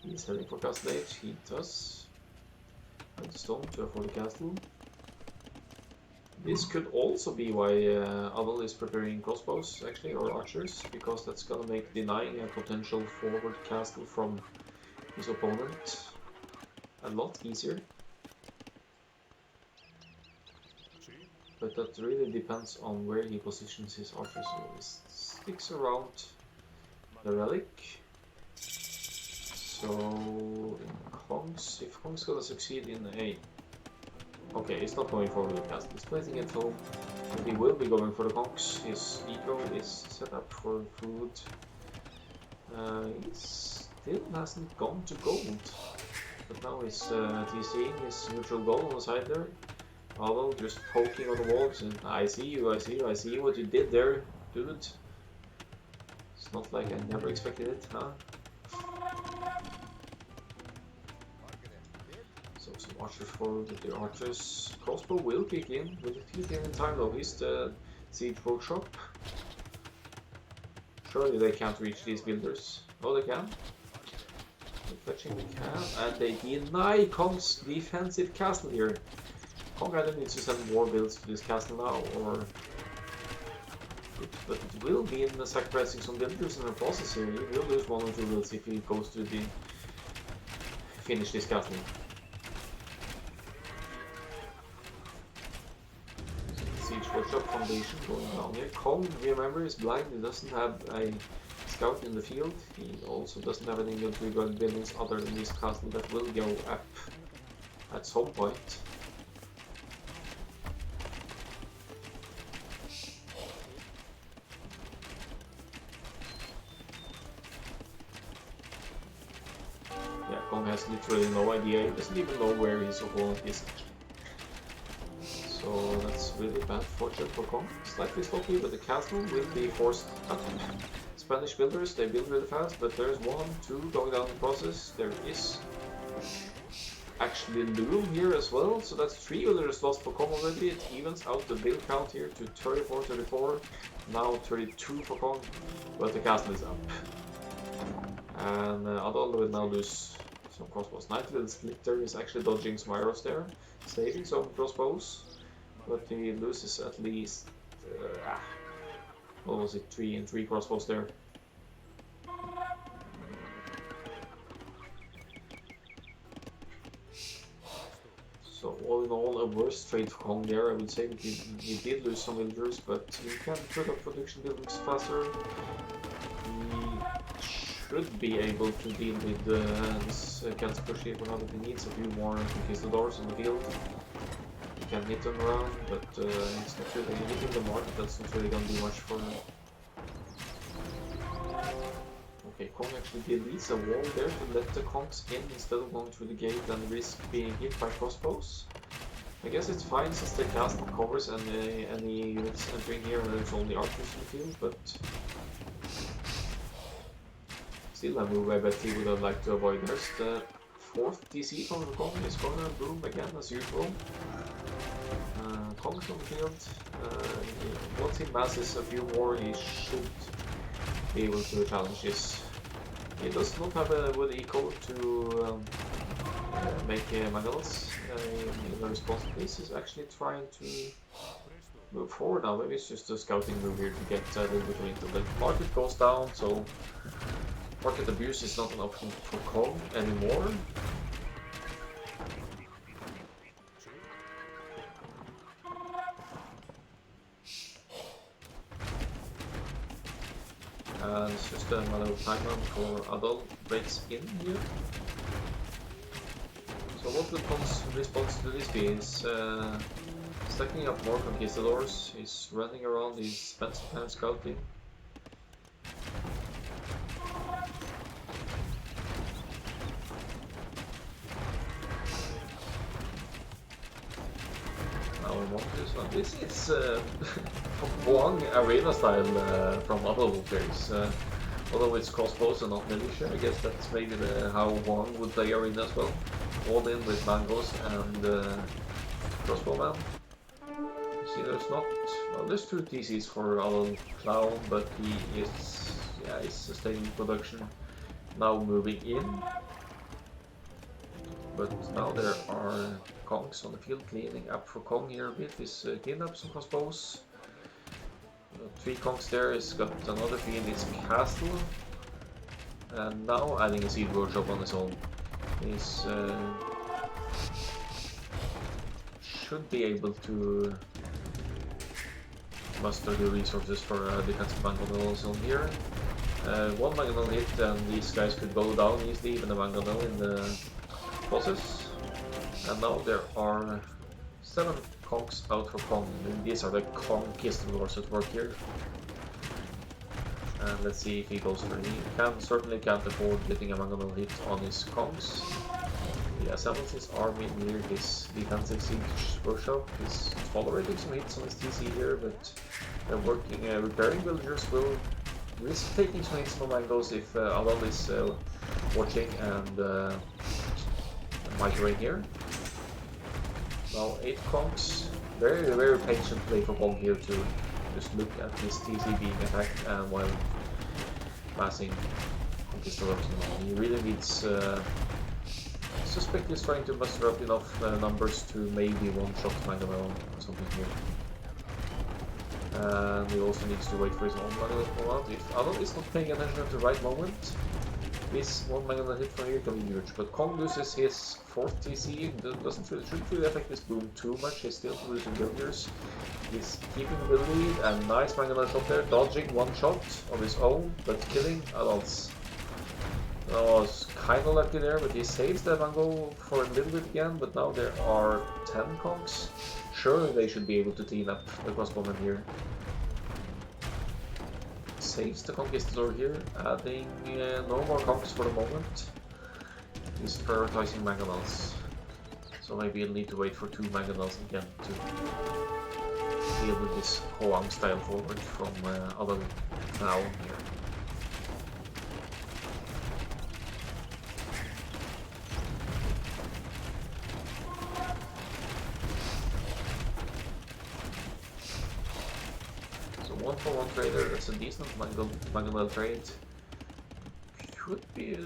He's heading for castle age. He does have the stone to afford the castle. This could also be why Adal is preparing crossbows, actually, or archers, because that's gonna make denying a potential forward castle from his opponent a lot easier. But that really depends on where he positions his archers. So he sticks around the relic. So if Kong's gonna succeed in a... Okay, he's not going for the castle, he's placing it home. But he will be going for the Kongs. His eco is set up for food. He still hasn't gone to gold. But now he's TCing his neutral goal on the side there. Adal just poking on the walls and I see you, I see what you did there, dude. It's not like I never expected it, huh? So Archers forward, the archers crossbow will kick in. Will it kick in time though? He's the siege workshop. Surely they can't reach these builders. Oh, they can. They're fetching they can, and they deny Kong's defensive castle here. Kong either needs to send more builds to this castle now, or but it will mean sacrificing some builders in the process here. He will lose 1 or 2 builds if he goes to the finish this castle. Siege workshop foundation going down here. Kong, remember, is blind. He doesn't have a scout in the field. He also doesn't have any inventory guard buildings other than this castle that will go up at some point. Yeah, Kong has literally no idea. He doesn't even know where his opponent is. So that's really bad fortune for Kong. Slightly sloppy, but the castle will be forced up. Spanish builders, they build really fast, but there's 1, 2 going down the process. There is actually Loom here as well, so that's 3 builders lost for Kong already. It evens out the build count here to 34, 34, now 32 for Kong, but the castle is up. And Adal will now lose some crossbows. Night Little Slitter is actually dodging some arrows there, saving some crossbows, but he loses at least, what was it, 3 crossbows there. So all in all, a worse trade for Kong there, I would say. He did lose some villagers, but he can put up production buildings faster. He should be able to deal with this cancer push here now that he needs a few more conquistadors in the field. He can hit them around, but it's not really hitting the market, that's not really gonna do much for him. Okay, Kong actually deletes a wall there to let the Kongs in instead of going through the gate and risk being hit by crossbows. I guess it's fine since the castle covers any units entering here and there's only archers in the field, but still a move I bet he would have liked to avoid. There's the 4th DC from the Kong, is gonna boom again as usual. Kong's on the field. Once he masses a few more, he should be able to challenge this. He does not have a wood eco to make mangoes in response to this. He's actually trying to move forward now. Maybe it's just a scouting move here to get a little bit of intel. The market goes down, so market abuse is not an option for Kong anymore. And it's just a matter of time before Adal breaks in here. So what will Kong's response to this be? Is stacking up more conquistadors, he's running around, he's spent some time scouting. Now we want this one. This is Wang Arena style from Adal players. Although it's crossbows and not militia, I guess that's maybe how Wang would play Arena as well. All in with mangoes and crossbowman. You see there's not, well there's 2 TCs for Adalclown, but he is, yeah, he's sustaining production. Now moving in. But now there are Kongs on the field cleaning up for Kong here a bit. He's cleaned up some crossbows. 3 Kongs there, he's got another 3 in his castle. And now adding a seed workshop on his own. He's should be able to muster the resources for defensive mangonel on here. 1 mangonel hit and these guys could go down easily, even a mangonel in the process. And now there are 7 Kongs out for Kong. And these are the conquistadors at work here. And let's see if he goes for it. He certainly can't afford getting a mangonel hit on his Kongs. He assembles his army near his defensive siege workshop. He's tolerating some hits on his TC here, but working repairing villagers will risk taking some hits from mangoes if Adal is watching and microwave here. Now 8 conks. Very, very patient play for Kong here to just look at this TC being attacked and while passing Conquistadors. He really needs. I suspect he's trying to muster up enough numbers to maybe one-shot Magdalene or something here. And he also needs to wait for his own Magdalene to come out. If Adal is not paying attention at the right moment, this one Magdalene hit from here can be huge. But Kong loses his 4th TC, shouldn't really affect this boom too much. He's still losing villagers. He's keeping the lead, and nice Magdalene shot there, dodging one shot of his own, but killing Adal's. I was kind of lucky there, but he saves the Mango for a little bit again, but now there are 10 conks. Surely they should be able to clean up the crossbowman here. Saves the Conquistador here, adding no more conks for the moment. He's prioritizing Mangonels. So maybe he'll need to wait for 2 Mangonels again to deal with this Hoang style forward from Adalclown here. So 1-for-1 trader, that's a decent Mangonel trade. Could be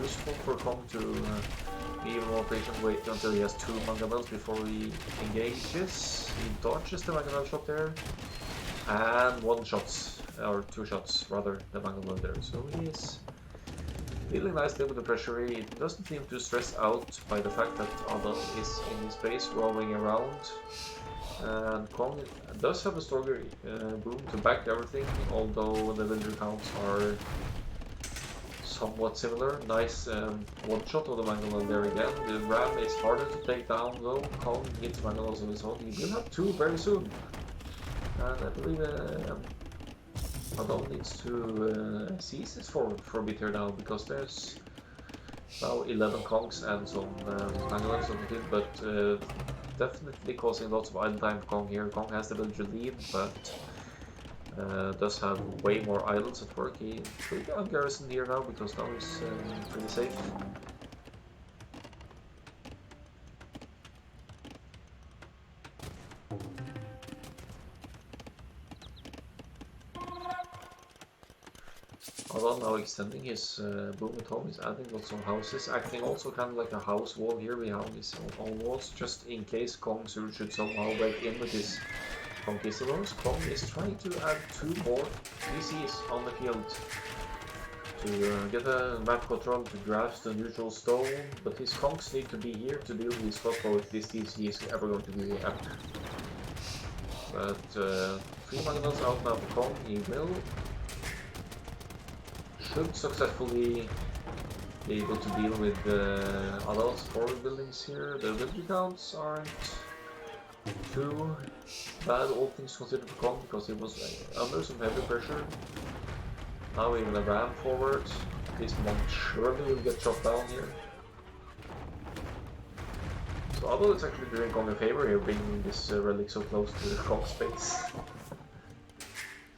useful for Kong to be even more patient, wait until he has 2 Mangonels before he engages. He dodges the Mangonel shot there, and 1 shots, or 2 shots rather, the Mangonel there. So he is dealing nicely with the pressure. He doesn't seem too stressed out by the fact that Adal is in his base roaming around. And Kong does have a stronger boom to back everything, although the villager counts are somewhat similar. Nice one shot of the Mangonel there again. The Ram is harder to take down though. Kong hits Mangonelos on his own. He will have 2 very soon. And I believe Adal needs to seize this forward for a bit here now, because there's now 11 Kongs and some Mangonelos on the field, but definitely causing lots of idle time for Kong here. Kong has the villager lead, but does have way more idols at work. He should be on garrison here now, because now he's pretty safe. Adal now extending his boom at home, he's adding lots of houses, acting also kind of like a house wall here behind his own walls, just in case Kong should somehow break in with his Conquistadors. Kong is trying to add 2 more DCs on the field to get a map control to grasp the neutral stone, but his Kongs need to be here to deal with his crossbow if this DC is ever going to be up. But 3 Mangonels out now for Kong. He should successfully be able to deal with Adal's forward buildings here. The villager counts aren't too bad, all things considered for Kong, because he was under some heavy pressure. Now even a ram forward. This monk surely will get chopped down here. So Adal is actually doing Kong a favor here, bringing this relic so close to the Kong space.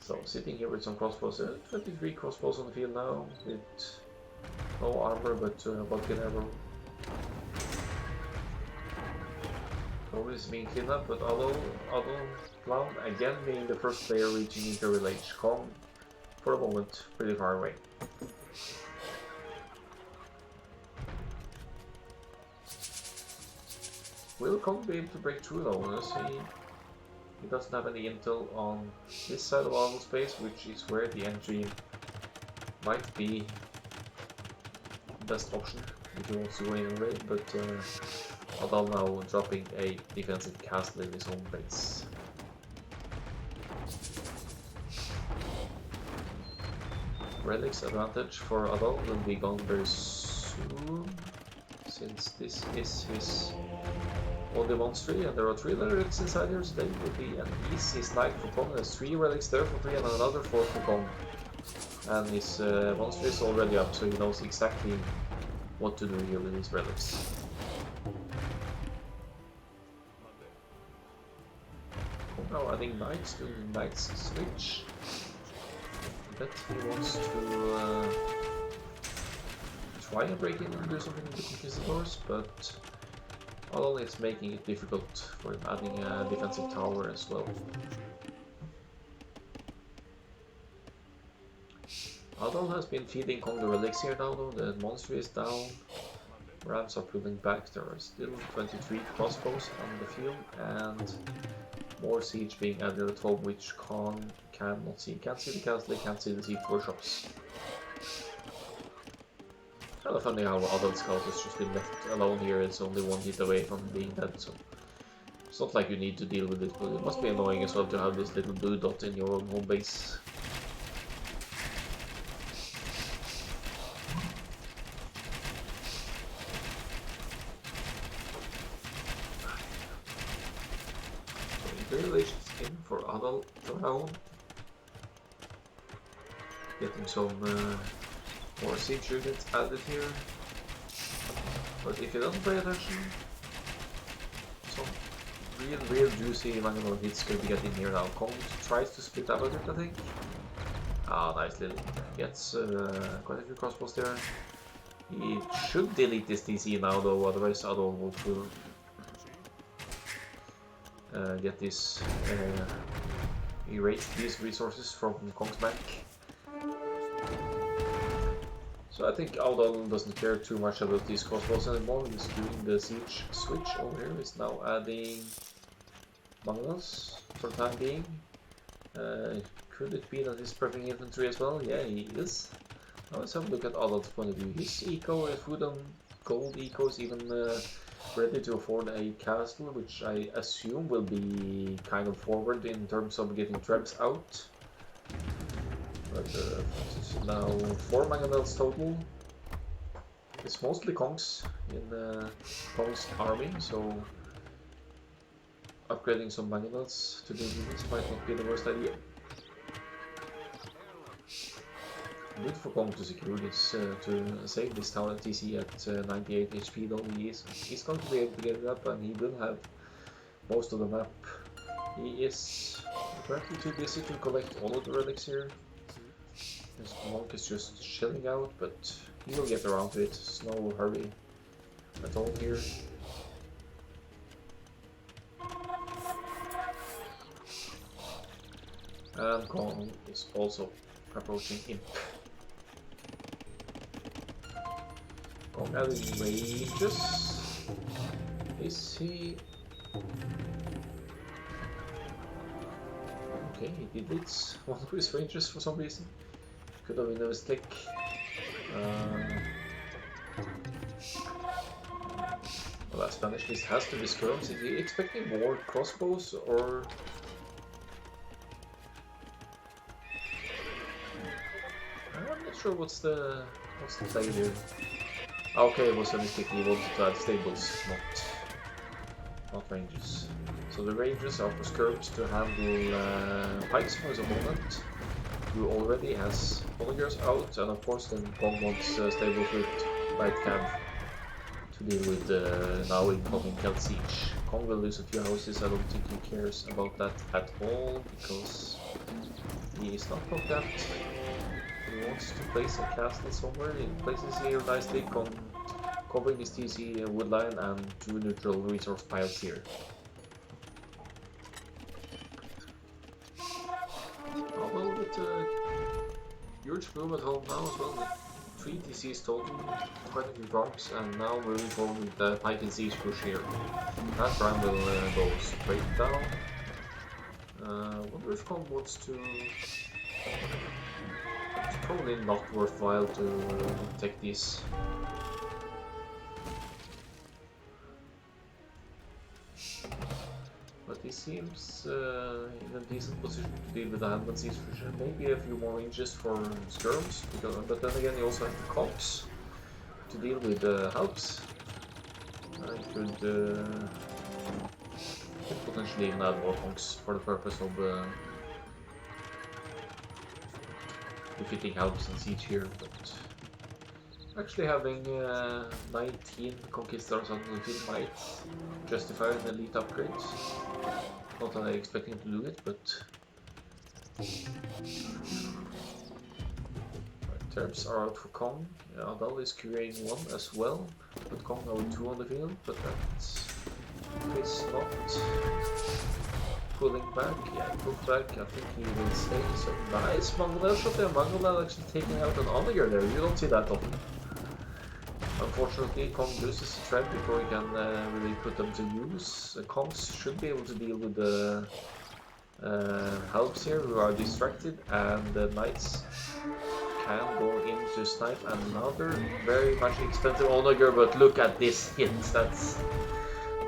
So sitting here with some crossbows, 23 crossbows on the field now, with no armor but bucket arrow. Always is being cleaned up, but Adalclown again being the first player reaching Imperial Age. Kong, for the moment, pretty far away. Will Kong be able to break through though? He doesn't have any intel on this side of Adal space, which is where the entry might be the best option if he wants to go in and raid, but Adal now dropping a defensive castle in his own base. Relics advantage for Adal will be gone very soon, since this is his only monstery and there are 3 relics inside here, so they will be an easy snipe for Kong. There's 3 relics there for free and another 4 for Kong. And his monstery is already up, so he knows exactly what to do here with his relics. Now adding knights to knight's switch. Bet he wants to try and break in and do something with the Conquistadors, but Well, it's making it difficult for him, adding a defensive tower as well. Adal has been feeding Kong the relics here now though, the monster is down. Rams are pulling back, there are still 23 crossbows on the field and more siege being added at home, which Kong cannot see. Can't see the castle, can't see the siege workshops. Kind of funny how Adal Scout has just been left alone here, it's only one hit away from being dead, so it's not like you need to deal with it, but it must be annoying as well to have this little blue dot in your own home base. Relations in for Adalclown. Getting some more siege units added here. But if you don't pay attention, some real juicy Mangamal hits could be getting here now. Kong tries to split up a bit, I think. Ah, nice little. Gets quite a few crossbows there. He should delete this DC now though, otherwise Adal will get this erase these resources from Kong's bank. So I think Adal doesn't care too much about these crossbows anymore. He's doing the siege switch over here. He's now adding Magnus for the time being. Could it be that he's prepping infantry as well? Yeah, he is. Now let's have a look at Adal's point of view. His eco, food and gold eco is even ready to afford a castle, which I assume will be kind of forward in terms of getting trebs out. But it's now 4 mangonels total. It's mostly Kongs in Kong's army, so upgrading some mangonels to the units might not be the worst idea. Good for Kong to secure this, to save this tower TC at 98 HP though. He's going to be able to get it up and he will have most of the map. He is apparently too busy to collect all of the relics here. His monk is just chilling out, but he will get around to it. There's no hurry at all here. And Kong is also approaching Imp. Kong adding ranges. Is he? Okay, he deletes one of his ranges for some reason. Could have been a mistake. Well, that Spanish list has to be skirms. Is he expecting more crossbows or? I'm not sure what's the play here. Okay, it was a mistake. He wanted to add stables, not ranges. So the ranges are for skirms to handle pikes for his opponent, who already has polygars out, and of course then Kong wants stable foot light cab to deal with the now incoming Celt siege. Kong will lose a few houses. I don't think he cares about that at all, because he is not content. He wants to place a castle somewhere. He places here nicely, covering his TC woodline and 2 neutral resource piles here. Although with a huge move at home now as well, 3 TCs total, quite a few farms, and now moving forward with the pike and siege push here. That Prime will go straight down. Wonder if Kong wants to. It's probably not worthwhile to take these. But he seems in a decent position to deal with the handman siege push. Maybe a few more ranges for skirms, but then again he also has the cogs to deal with helps. I could potentially even add more conks for the purpose of defeating helps and siege here, but actually having 19 conquistadors on the field might justify an elite upgrade. Not that I expect him to do it, but terms are out for Kong. Adal is QAing 1 as well, but Kong now with 2 on the field, but that's He's not pulling back. Yeah, pull back. I think he will stay. So nice Mongol shot there. Mongol actually taking out an Onager there. You don't see that often. Unfortunately, Kong loses the trap before he can really put them to use. Kongs should be able to deal with the helps here who are distracted, and the knights can go in to snipe another very much expensive Onager, but look at this hit. That's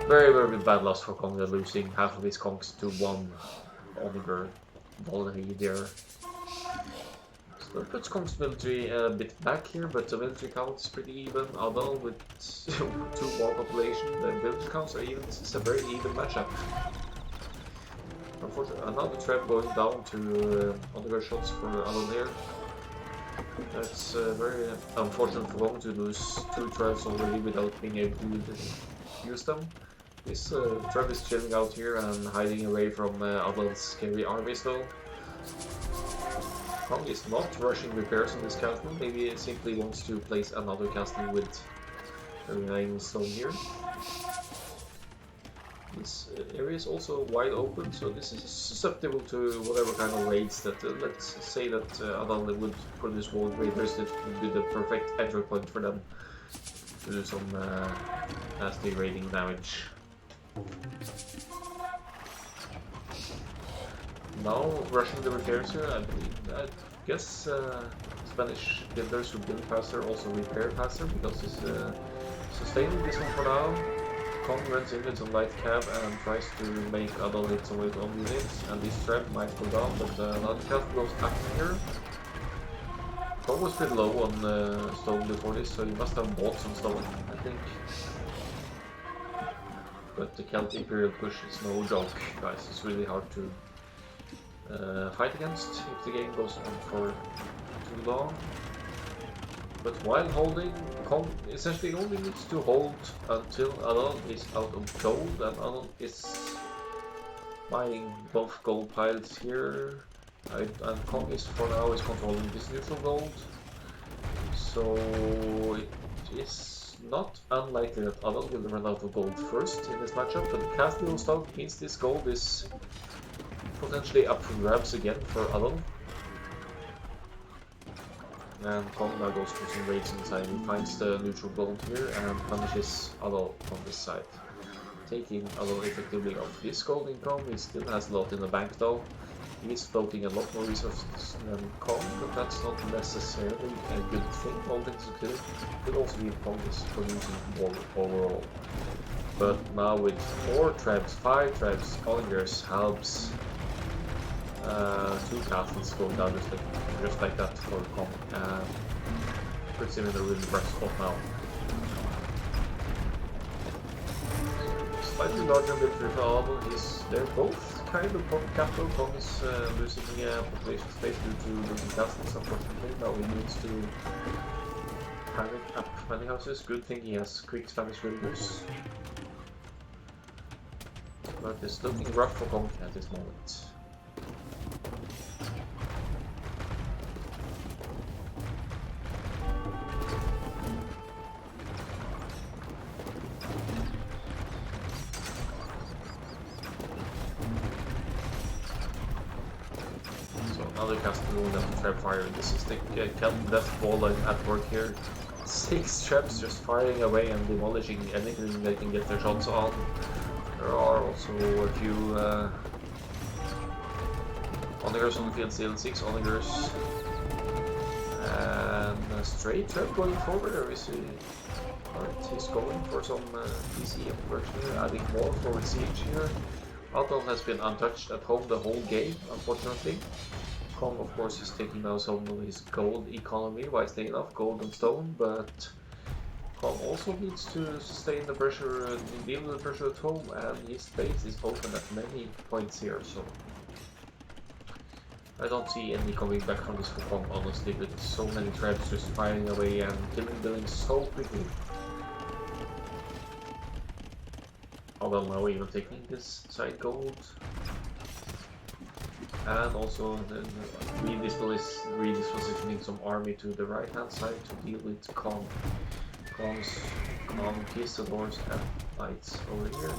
very, very bad loss for Kong. They're losing half of his Kongs to one Onager volley there. So that puts Kong's military a bit back here, but the military count is pretty even. Adal with 2 more population, the village counts are even. This is a very even matchup. Unfortunately, another trap going down to Onager shots for Adal here. That's very unfortunate for Kong to lose 2 traps already without being able to use them. This trap is chilling out here and hiding away from Adal's scary armies though. Kong is not rushing repairs on this castle, maybe he simply wants to place another castle with a remaining stone here. This area is also wide open, so this is susceptible to whatever kind of raids that, let's say that Adal would put this wall raiders, that would be the perfect entry point for them to do some nasty raiding damage. Now rushing the repairs here, I guess Spanish builders who build faster also repair faster, because it's sustaining this one for now. Kong runs in with some light cab and tries to make Adal hit some of his own units, and this trap might go down, but another cab goes up here. Kong was pretty low on stone before this, so he must have bought some stone, I think. But the Celt Imperial push is no joke, guys. It's really hard to fight against if the game goes on for too long. But while holding, Kong essentially only needs to hold until Adal is out of gold, and Adal is buying both gold piles here, and Kong is for now controlling this neutral gold. So it is not unlikely that Adal will run out of gold first in this matchup, but the castle stock means this gold is potentially up for grabs again for Adal. And Kong now goes for some raids inside. He finds the neutral gold here and punishes Adal from this side, taking Adal effectively off. This gold income, he still has a lot in the bank though. He's floating a lot more resources than Kong, but that's not necessarily a good thing. All things considered, it could also be Kong is producing more overall. But now with 4 traps, 5 traps, Onagers, helps, 2 castles going down just like that for Kong, and puts him in a really rough spot now. Slightly larger military for Adal, they're both kind of capital. Kong is losing population space due to losing castles, unfortunately. Now he needs to panic up many houses. Good thing he has quick Spanish builders. But it's looking rough for Kong at this moment. Another castle going down to trap fire. This is the Celt Death Ball at work here. 6 traps just firing away and demolishing anything they can get their shots on. There are also a few Onagers on the field still, 6 Onagers. And a straight trap going forward, or is he? Alright, he's going for some PC conversion here, adding more forward siege here. Adal has been untouched at home the whole game, unfortunately. Kong, of course, is taking now some of his gold economy by staying off gold and stone, but Kong also needs to sustain the pressure, deal with the pressure at home, and his base is open at many points here, so I don't see any coming back from this for Kong, honestly, with so many traps just firing away and killing buildings so quickly. Adal now even taking this side gold. And also redispositioning some army to the right hand side to deal with Kong's conquistadors and knights over here.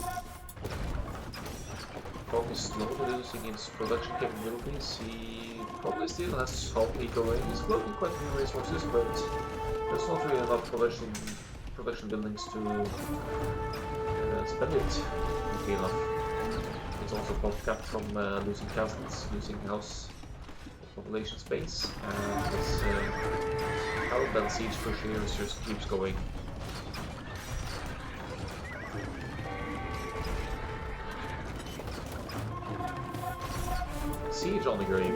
Kong is slowly losing his production capabilities. He probably still has some eco range. He's floating quite a few resources, but there's not really enough production buildings to spend it quickly enough. It's also capped from losing castles, losing house population space, and this Hellbent siege for shares just keeps going. Siege on the grave,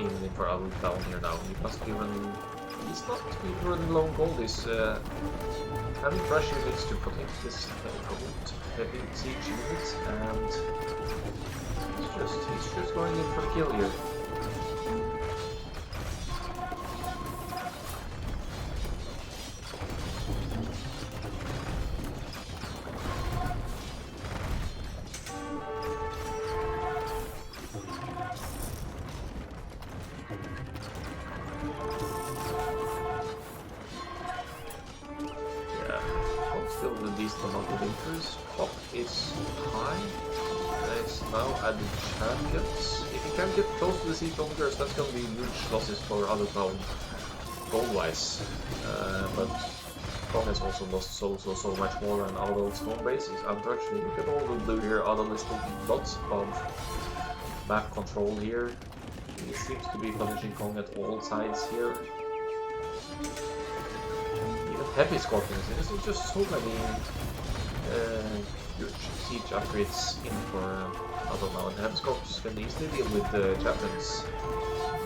even for Adalclown here now. He must be running. He's not even running low on gold. He's having fresh units to protect his gold heavy siege units, and he's just going in for the kill here. Still the decent amount of increase. Pop is high. There's now added champions. If you can get close to the siege bunkers, that's going to be huge losses for Adalclown gold-wise. But Kong has also lost so much more, and Adal's home base is untouched. Look at all the blue here. Adal is taking lots of map control here. He seems to be punishing Kong at all sides here. Heavy scorpions, there's just so many huge siege upgrades in for Adal now, and heavy scorpions can easily deal with champions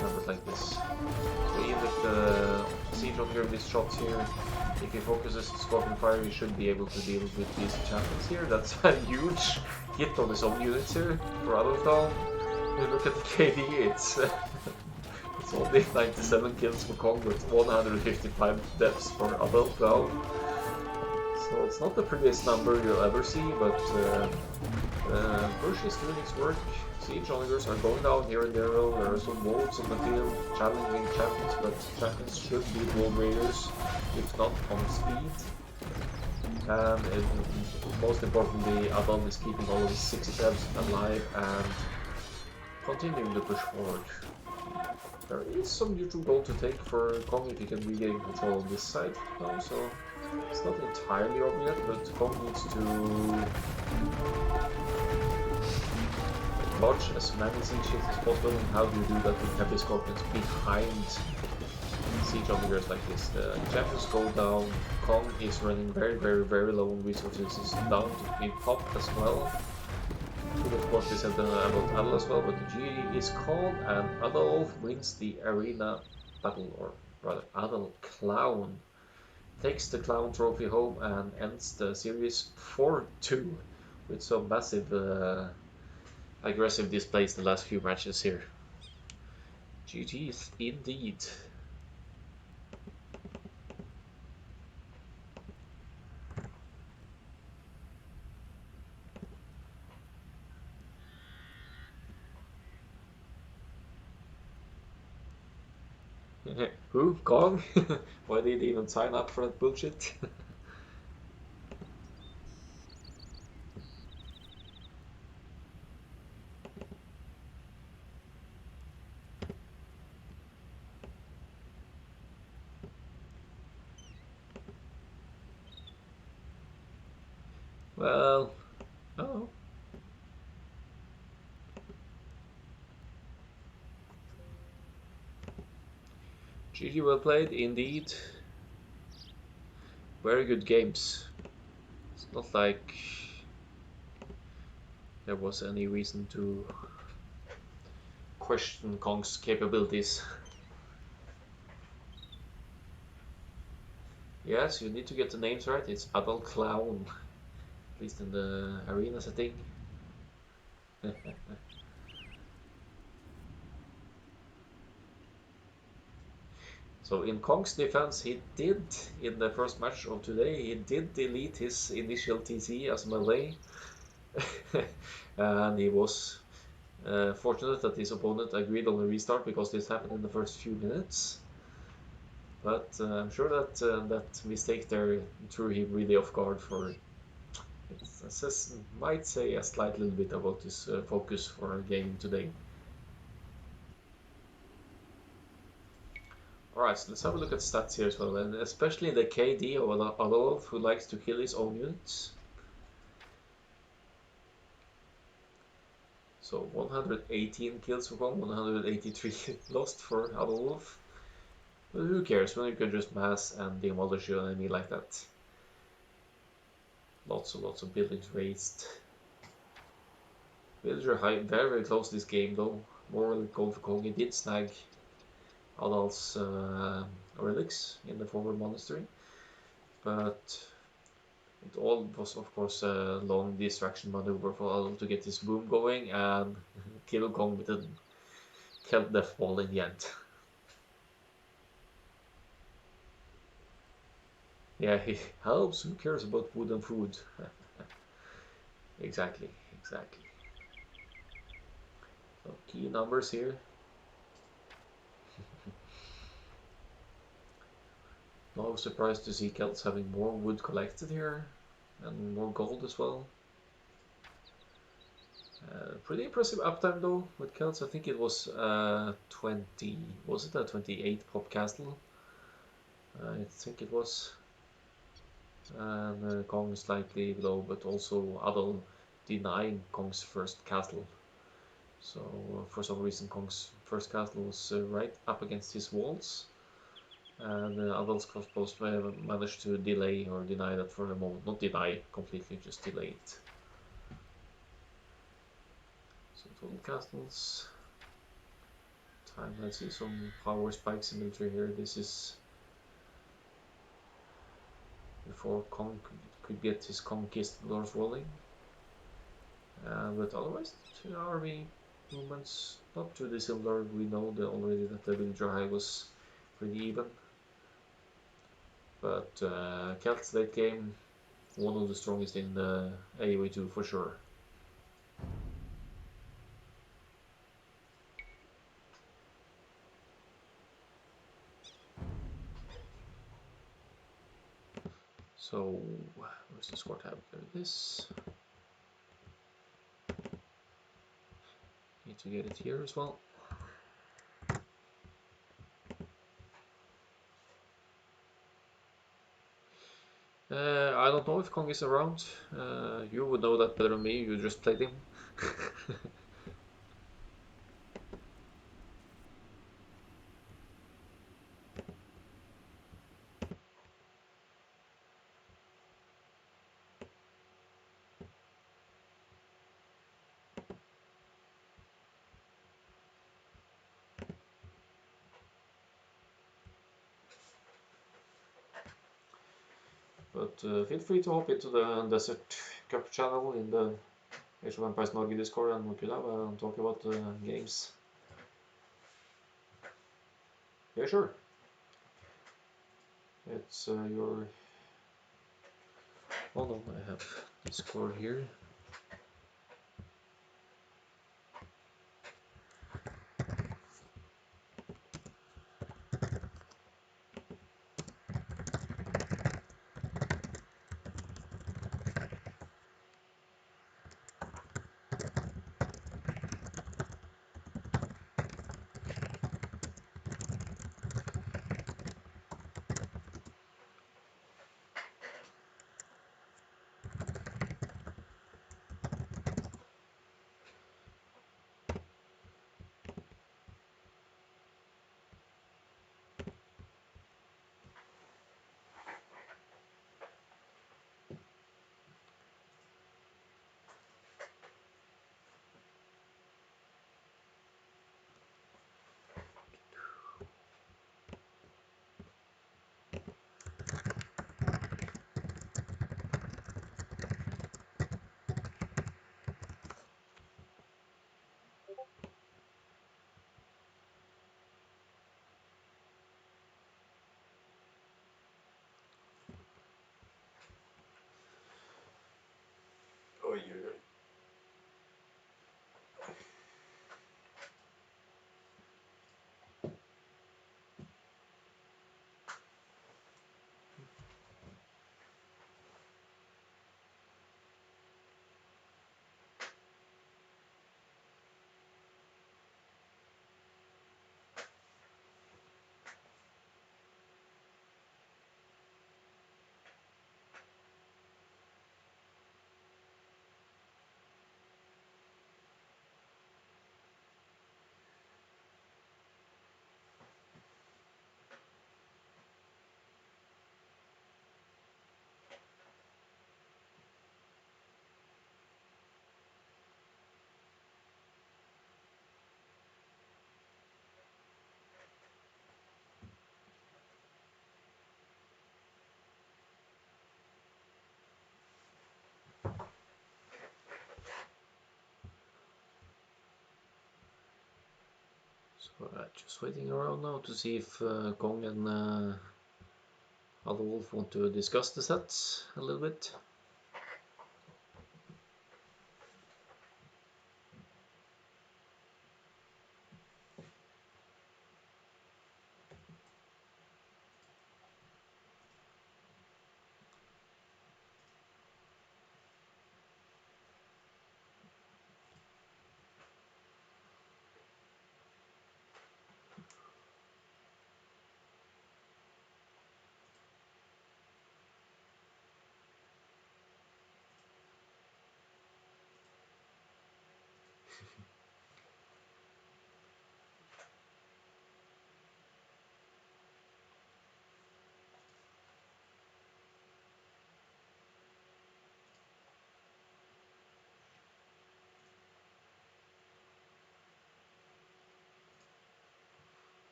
numbers like this. So even if the siege on here these shots here, if he focuses Scorpion Fire, he should be able to deal with these champions here. That's a huge hit on his own units here for Adalclown. Look at the KD, it's only 97 kills for Kong, but 155 deaths for Adalclown. So it's not the prettiest number you'll ever see, but Bush is doing its work. Siege onagers are going down here and there. There are some wolves on the field challenging champions, but champions should beat wolf raiders, if not on speed. And most importantly, Adal is keeping all of his 6 tabs alive and continuing to push forward. There is some neutral gold to take for Kong if he can regain control on this side now, so it's not entirely over yet, but Kong needs to lodge as many siege hits as possible. And how do you do that with heavy scorpions behind siege onagers like this? The champions go down, Kong is running very low on resources, he's down to mid pop as well. Could of course be said about Adal as well, but the G is called and Adal wins the arena battle, or rather Adalclown takes the clown trophy home and ends the series 4-2 with some massive aggressive displays the last few matches here. GG's indeed. Who? Kong? Why did he even sign up for that bullshit? Well, oh. GG, well played, indeed. Very good games. It's not like there was any reason to question Kong's capabilities. Yes, you need to get the names right. It's Adalclown, at least in the arena setting. So in Kong's defense, he did, in the first match of today, he did delete his initial TC as melee. And he was fortunate that his opponent agreed on the restart, because this happened in the first few minutes. But I'm sure that that mistake there threw him really off guard for It says, might say a slight little bit about this focus for gaming today. Alright, so let's have a look at stats here as well, and especially the KD of Adolf, who likes to kill his own units. So 118 kills for Kong, 183 lost for Adolf. But who cares when you can just mass and demolish your enemy like that? Lots of buildings raised. Villager high, very close to this game though. More gold for Kong. He did snag Adal's relics in the forward monastery, but it all was of course a long distraction maneuver for Adal to get his boom going and kill Kong with a Kelp Death Ball in the end. Yeah, he helps. Who cares about wood and food? Exactly. So key numbers here. No surprise to see Celts having more wood collected here and more gold as well. Pretty impressive uptime though with Celts. I think it was 20. Was it a 28 pop castle? I think it was. And Kong slightly below, but also Adal denying Kong's first castle. So for some reason Kong's first castle was right up against his walls, and Adal's crossbows managed to delay or deny that for a moment. Not deny completely, just delay it. So total castles. Time, let's see some power spikes in military here. This is before Kong could get his conquest lords rolling. But otherwise, army movements not too dissimilar. We know already that the villager high was pretty even. But Celts late game, one of the strongest in the AOE 2 for sure. So, where's the score tab? There it is. Need to get it here as well. I don't know if Kong is around. You would know that better than me, you just played him. But feel free to hop into the Desert Cup channel in the Age of Empires Norge Discord, and we could have a talk about games. Yeah, sure. It's your... Hold on, I have Discord here. Oh, yeah. So just waiting around now to see if Kong and Other Wolf want to discuss the sets a little bit.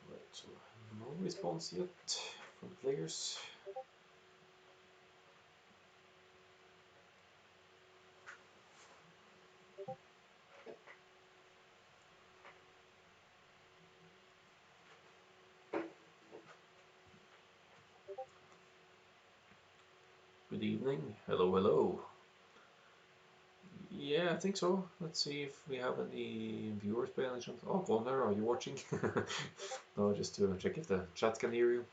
Right, so no response yet from players. Good evening. Hello, hello. Yeah, I think so. Let's see if we have any viewers by any chance. Oh, Connor, are you watching? No, just to check if the chat can hear you.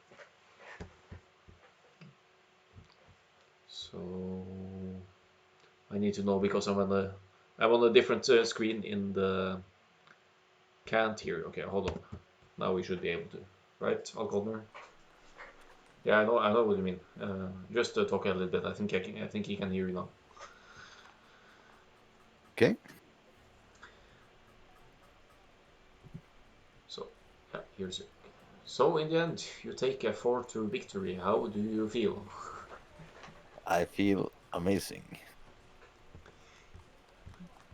So I need to know because I'm on a different screen in the can't hear. Okay, hold on. Now we should be able to, right, Alconnor? Yeah, I know what you mean. Just talk a little bit. I think he can hear you now. Okay. So yeah, here's it. So in the end, you take a 4-2 victory. How do you feel? I feel amazing.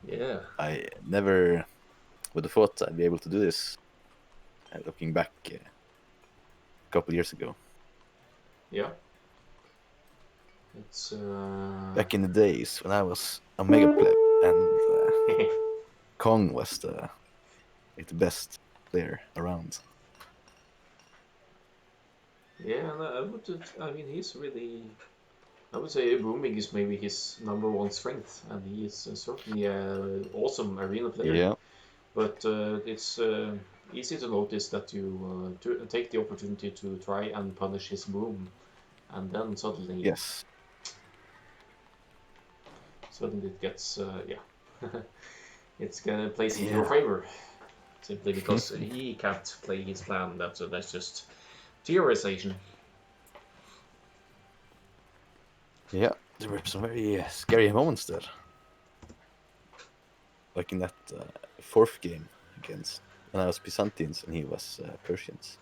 Yeah. I never would have thought I'd be able to do this. Looking back a couple years ago, Yeah. It's back in the days when I was a mega pleb and Kong was the best player around. yeah, and I mean, he's really. I would say booming is maybe his number one strength, and he is certainly an awesome arena player. Yeah. But it's easy to notice that you to take the opportunity to try and punish his boom, and then Yes. suddenly it gets yeah, it's gonna plays into your Yeah. favor simply because he can't play his plan. That's just theorization. Yeah. There were some very scary moments there, like in that fourth game against when I was Byzantines and he was Persians.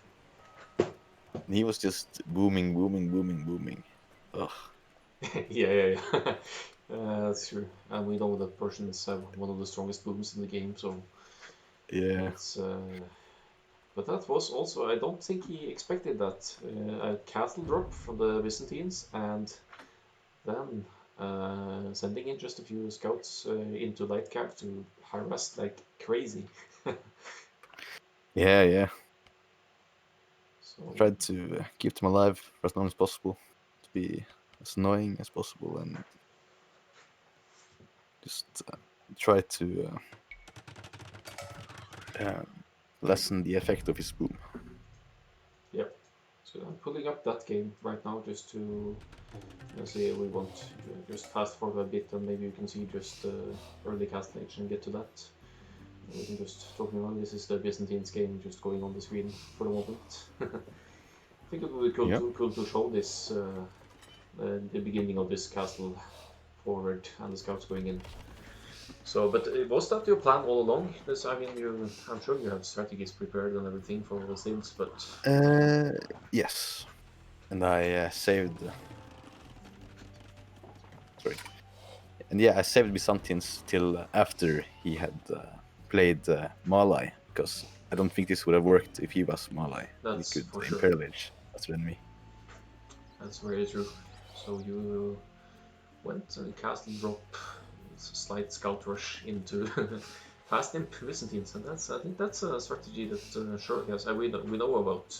And he was just booming, booming, booming, booming. Ugh. Yeah. That's true. And we know that Persians have one of the strongest booms in the game, so Yeah. it's. But that was also, I don't think he expected that. A castle drop from the Byzantines, and then sending in just a few scouts into light cap to harass like crazy. Yeah. Yeah. So Tried to keep them alive for as long as possible, to be as annoying as possible, and just try to lessen the effect of his boom. yeah, so I'm pulling up that game right now just to see. We want just fast forward a bit, and maybe you can see just early castle age and get to that. We can just talking about this is the Byzantines game just going on the screen for the moment. I think it would be Yeah. cool to show this the beginning of this castle forward and the scouts going in. So, but was that your plan all along? This, I mean, I'm sure you have strategies prepared and everything for all things, but Yes. And I saved. Sorry. And yeah, I saved Byzantines till after he had played Malai, because I don't think this would have worked if he was Malai. He that's could for sure. Imperial Age faster than me. That's very true. So you went castle drop, slight scout rush into fast imp Byzantines, and I think that's a strategy that sure yes, we know about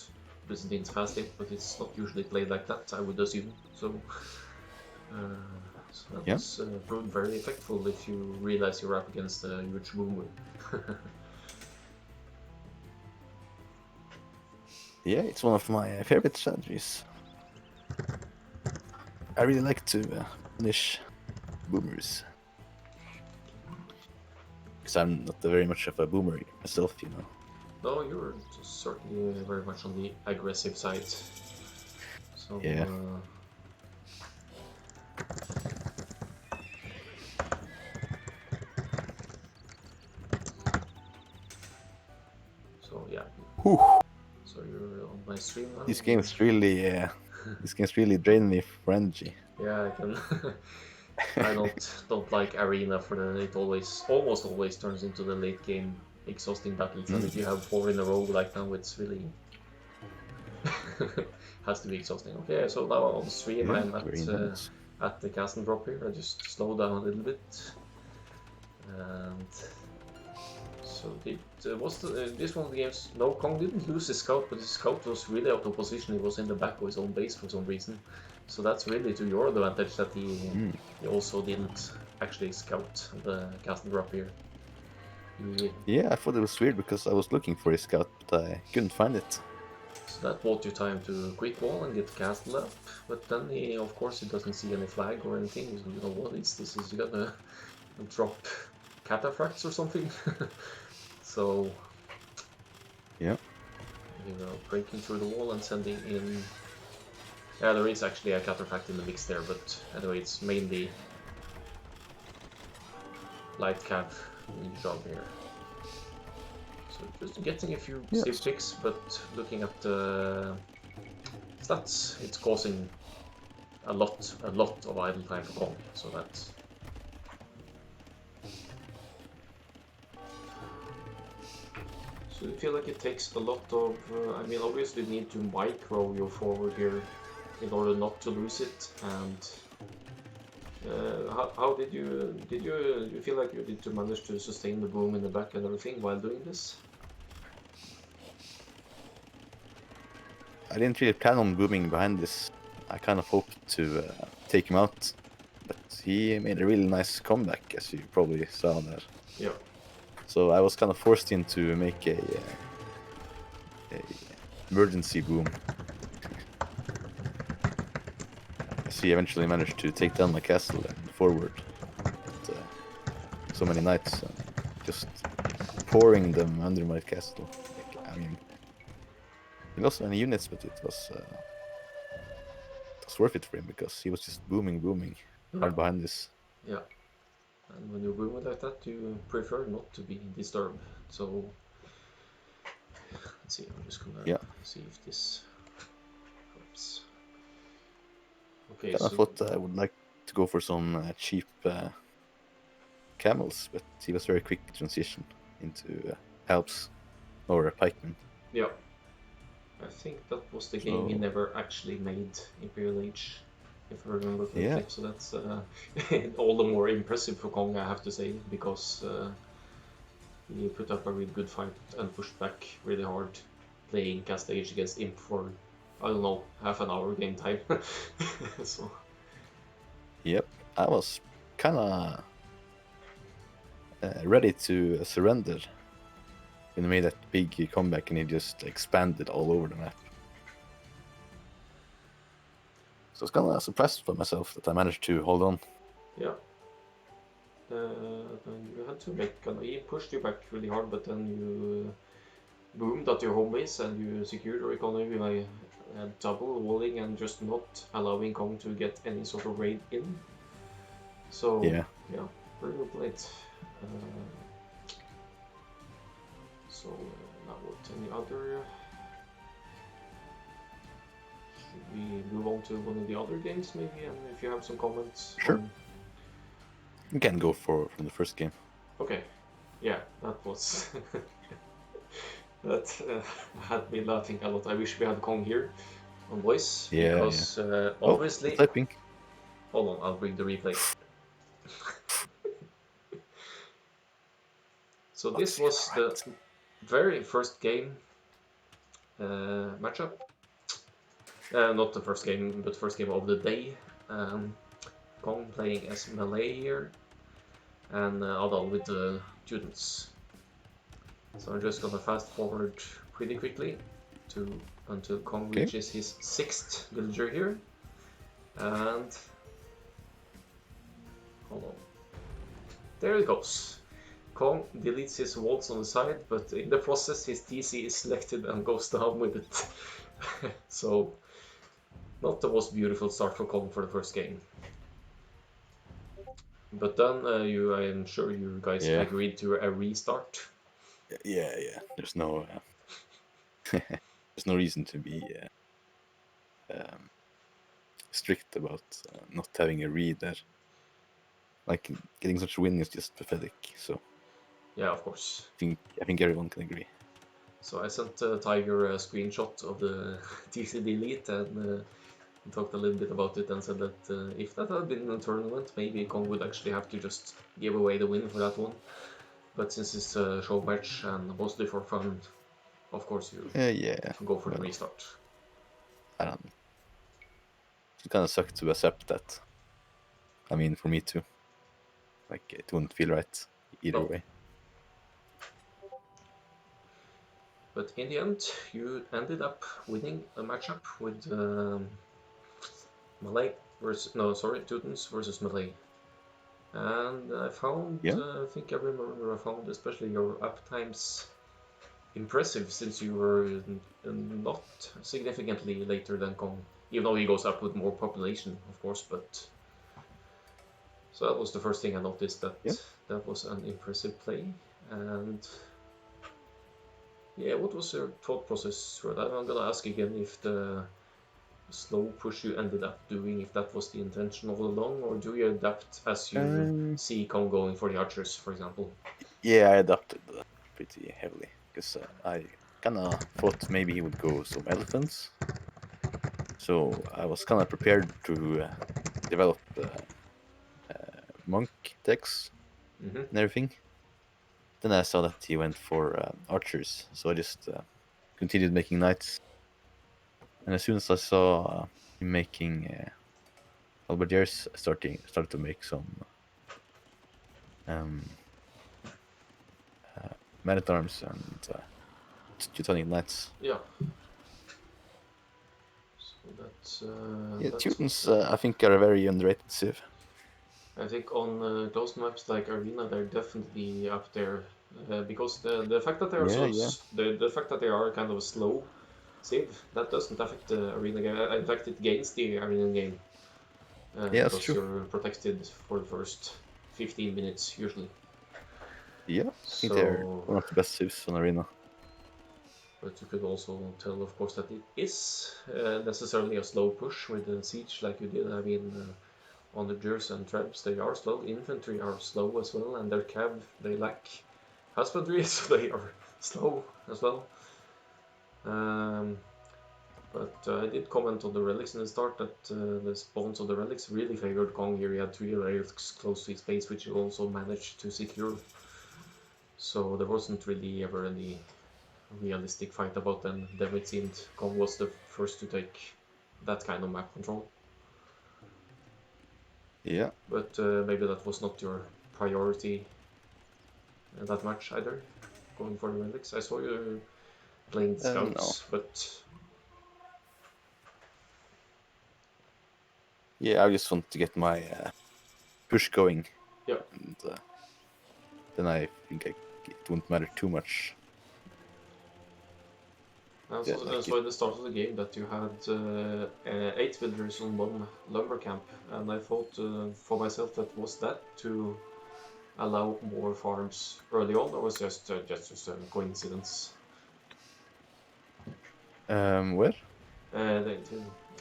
Byzantines fast imp, but it's not usually played like that, I would assume. So, so that was proved very effective if you realize you're up against a huge boomer. Yeah, it's one of my favorite strategies. I really like to punish boomers. Because I'm not very much of a boomer myself, you know. No, you're certainly very much on the aggressive side. So, Yeah. So yeah. Whew. So you're on my stream now. These games really, drain me for energy. Yeah, I can. I don't like Arena for that. It almost always turns into the late game exhausting battles, and if you have 4 in a row like now, it's really has to be exhausting. Okay, so now on stream I'm at the castle drop here. I just slow down a little bit, and so this one of the games? No, Kong didn't lose his scout, but his scout was really out of position. He was in the back of his own base for some reason. So that's really to your advantage that he also didn't actually scout the castle drop here. Yeah, I thought it was weird because I was looking for his scout, but I couldn't find it. So that bought you time to quick wall and get the castle up, but then of course he doesn't see any flag or anything. You know, what is this? Is he gonna drop cataphracts or something? So yeah, breaking through the wall and sending in. Yeah, there is actually a cataphract in the mix there, but anyway, it's mainly light cav job here. So just getting a few safe picks, but looking at the stats, it's causing a lot of idle time for Kong. So that's. So you feel like it takes a lot of. I mean, obviously you need to micro your forward here in order not to lose it. And how did you feel like you did to manage to sustain the boom in the back and everything while doing this? I didn't really plan on booming behind this. I kind of hoped to take him out, but he made a really nice comeback, as you probably saw there. Yeah. So I was kind of forced into make a emergency boom. As he eventually managed to take down my castle and forward. But, so many knights, just pouring them under my castle. I mean, he lost many units, but it was worth it for him because he was just booming hard behind this. Yeah. And when you boom like that, you prefer not to be disturbed. So let's see. I'm just gonna see if this helps. Okay. I thought I would like to go for some cheap camels, but he was very quick transition into helps or a pikeman. Yeah. I think that was the game he never actually made, Imperial Age, if I remember correctly. So that's all the more impressive for Kong, I have to say, because he put up a really good fight and pushed back really hard, playing Cast Age against Imp for, I don't know, half an hour game time. So. Yep, I was kind of ready to surrender when he made that big comeback and he just expanded all over the map. So I was kind of surprised by myself that I managed to hold on. Yeah. Then you had to make he pushed you back really hard, but then you boomed at your home base and you secured your economy by double walling and just not allowing Kong to get any sort of raid in. So yeah, very well played. So now what? Any other? Should we move on to one of the other games maybe? And if you have some comments. Sure. You can go from the first game. Okay. Yeah, that was that had me laughing a lot. I wish we had Kong here on voice because obviously. Typing. Hold on, I'll bring the replay. So this was the very first game matchup. Not the first game, but first game of the day. Kong playing as melee here, and Adal with the students. So I'm just gonna fast forward pretty quickly until Kong reaches his 6th villager here. And hold on. There it goes. Kong deletes his walls on the side, but in the process his TC is selected and goes down with it. So not the most beautiful start for Kong for the first game. But then I am sure you guys agreed to a restart. Yeah. There's no there's no reason to be strict about not having a read there. Like getting such a win is just pathetic. So yeah, of course. I think everyone can agree. So I sent Tiger a screenshot of the TC delete and talked a little bit about it and said that if that had been a tournament, maybe Kong would actually have to just give away the win for that one. But since it's a show match and mostly for fun, of course you go for the restart. I don't know. It kind of sucked to accept that. I mean, for me too. Like, it wouldn't feel right either way. But in the end, you ended up winning a matchup with Malay versus Teutons versus Malay. And I found, I think I remember I found especially your uptimes impressive since you were not significantly later than Kong, even though he goes up with more population, of course. But so that was the first thing I noticed, that that was an impressive play. And yeah, what was your thought process for that? I'm gonna ask again if the slow push you ended up doing, if that was the intention all along, or do you adapt as you see Kong going for the archers, for example? Yeah, I adapted pretty heavily because I kind of thought maybe he would go some elephants. So I was kind of prepared to develop monk decks and everything. Then I saw that he went for archers, so I just continued making knights. And as soon as I saw him making halberdiers, I started to make some man-at-arms and Teutonic knights. Yeah. So that's Teutons, I think, are a very underrated civ. I think on those maps like Arena, they're definitely up there because the fact that they are the fact that they are kind of a slow civ, that doesn't affect the Arena game. In fact, it gains the Arena game because you're protected for the first 15 minutes usually. Yeah, I think they're one of the best civs on Arena. But you could also tell, of course, that it is necessarily a slow push with the siege like you did. I mean, on the Jers and Trebs, they are slow. Infantry are slow as well, and their cav, they lack husbandry, so they are slow as well. But I did comment on the relics in the start that the spawns of the relics really favored Kong here. He had 3 relics close to his base, which he also managed to secure. So there wasn't really ever any realistic fight about them. Then it seemed Kong was the first to take that kind of map control. Yeah. But maybe that was not your priority that much either, going for the relics. I saw you playing the scouts, but... Yeah, I just want to get my push going. Yeah. And then I think it won't matter too much. So at the start of the game that you had 8 villagers on 1 lumber camp, and I thought for myself was that to allow more farms early on, or was just a coincidence? Where?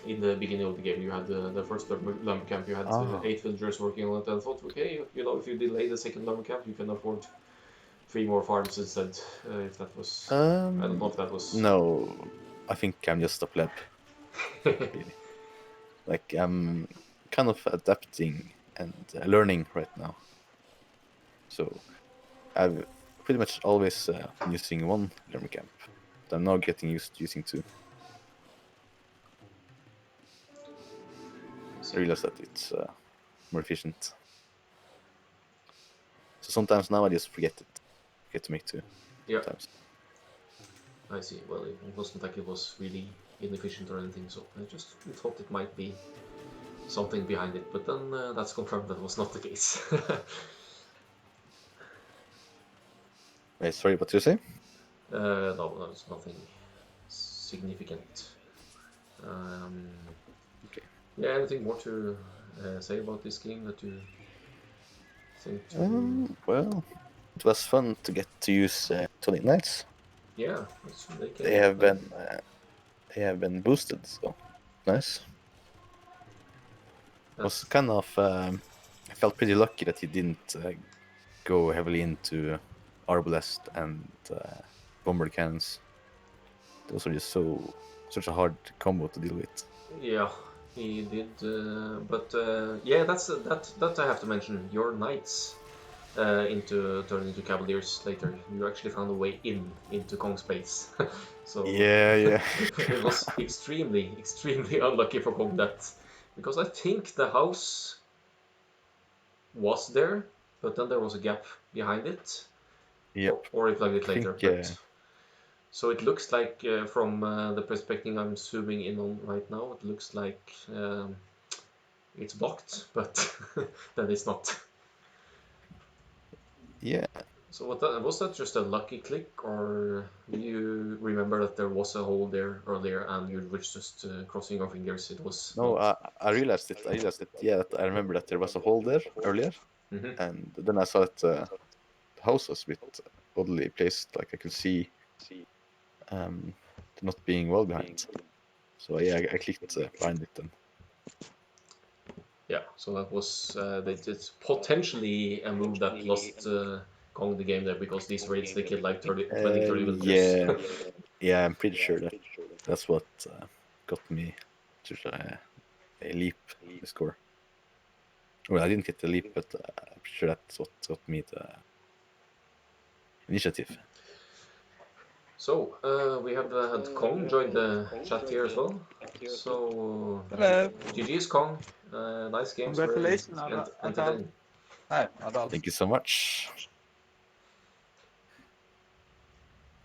In the beginning of the game, you had the first lumber camp. You had 8 villagers working on it, and I thought, okay, you know, if you delay the second lumber camp, you can afford 3 more farms instead. If that was, I don't know if that was. No, I think I'm just a pleb. Really. Like kind of adapting and learning right now. So I've pretty much always been using one army camp. But I'm now getting used to using two. I realize that it's more efficient. So sometimes now I just forget to make two. Yeah. Sometimes. I see. Well, it wasn't like it was really inefficient or anything, so I just thought it might be something behind it, but then that's confirmed that was not the case. Wait, sorry, what did you say? No, it's nothing significant. Okay. Yeah, anything more to say about this game that you think? Well, it was fun to get to use Tonic Knights. Yeah, They have been boosted, so nice. I was kind of I felt pretty lucky that he didn't go heavily into Arbalest and bomber cannons. Those are just such a hard combo to deal with. Yeah, he did, but yeah, that I have to mention. Your knights into turn into cavaliers later. You actually found a way into Kong's base. So Yeah. it was extremely unlucky for Kong that, because I think the house was there, but then there was a gap behind it. Yep. Or he plugged it I later. think, But so it looks like from the perspective I'm zooming in on right now, it looks like it's blocked, but then it's not. yeah. So was that just a lucky click, or do you remember that there was a hole there earlier and you were just crossing your fingers? It was No, not. I realized it. Yeah, that I remember that there was a hole there earlier, Mm-hmm. and then I saw that the house was a bit oddly placed. Like I could see not being well behind. So yeah, I clicked behind it then. Yeah, so that was it's potentially a move that lost Kong the game there, because these raids they killed like 20-30 villagers. Yeah, I'm pretty sure that's what got me to a leap the score. Well, I didn't get the leap, but I'm sure that's what got me the initiative. So we have had Kong join the chat here as well. So Hello. GG's Kong, nice games, very Congratulations, Adal. entertaining. Hi, Adal. Thank you so much.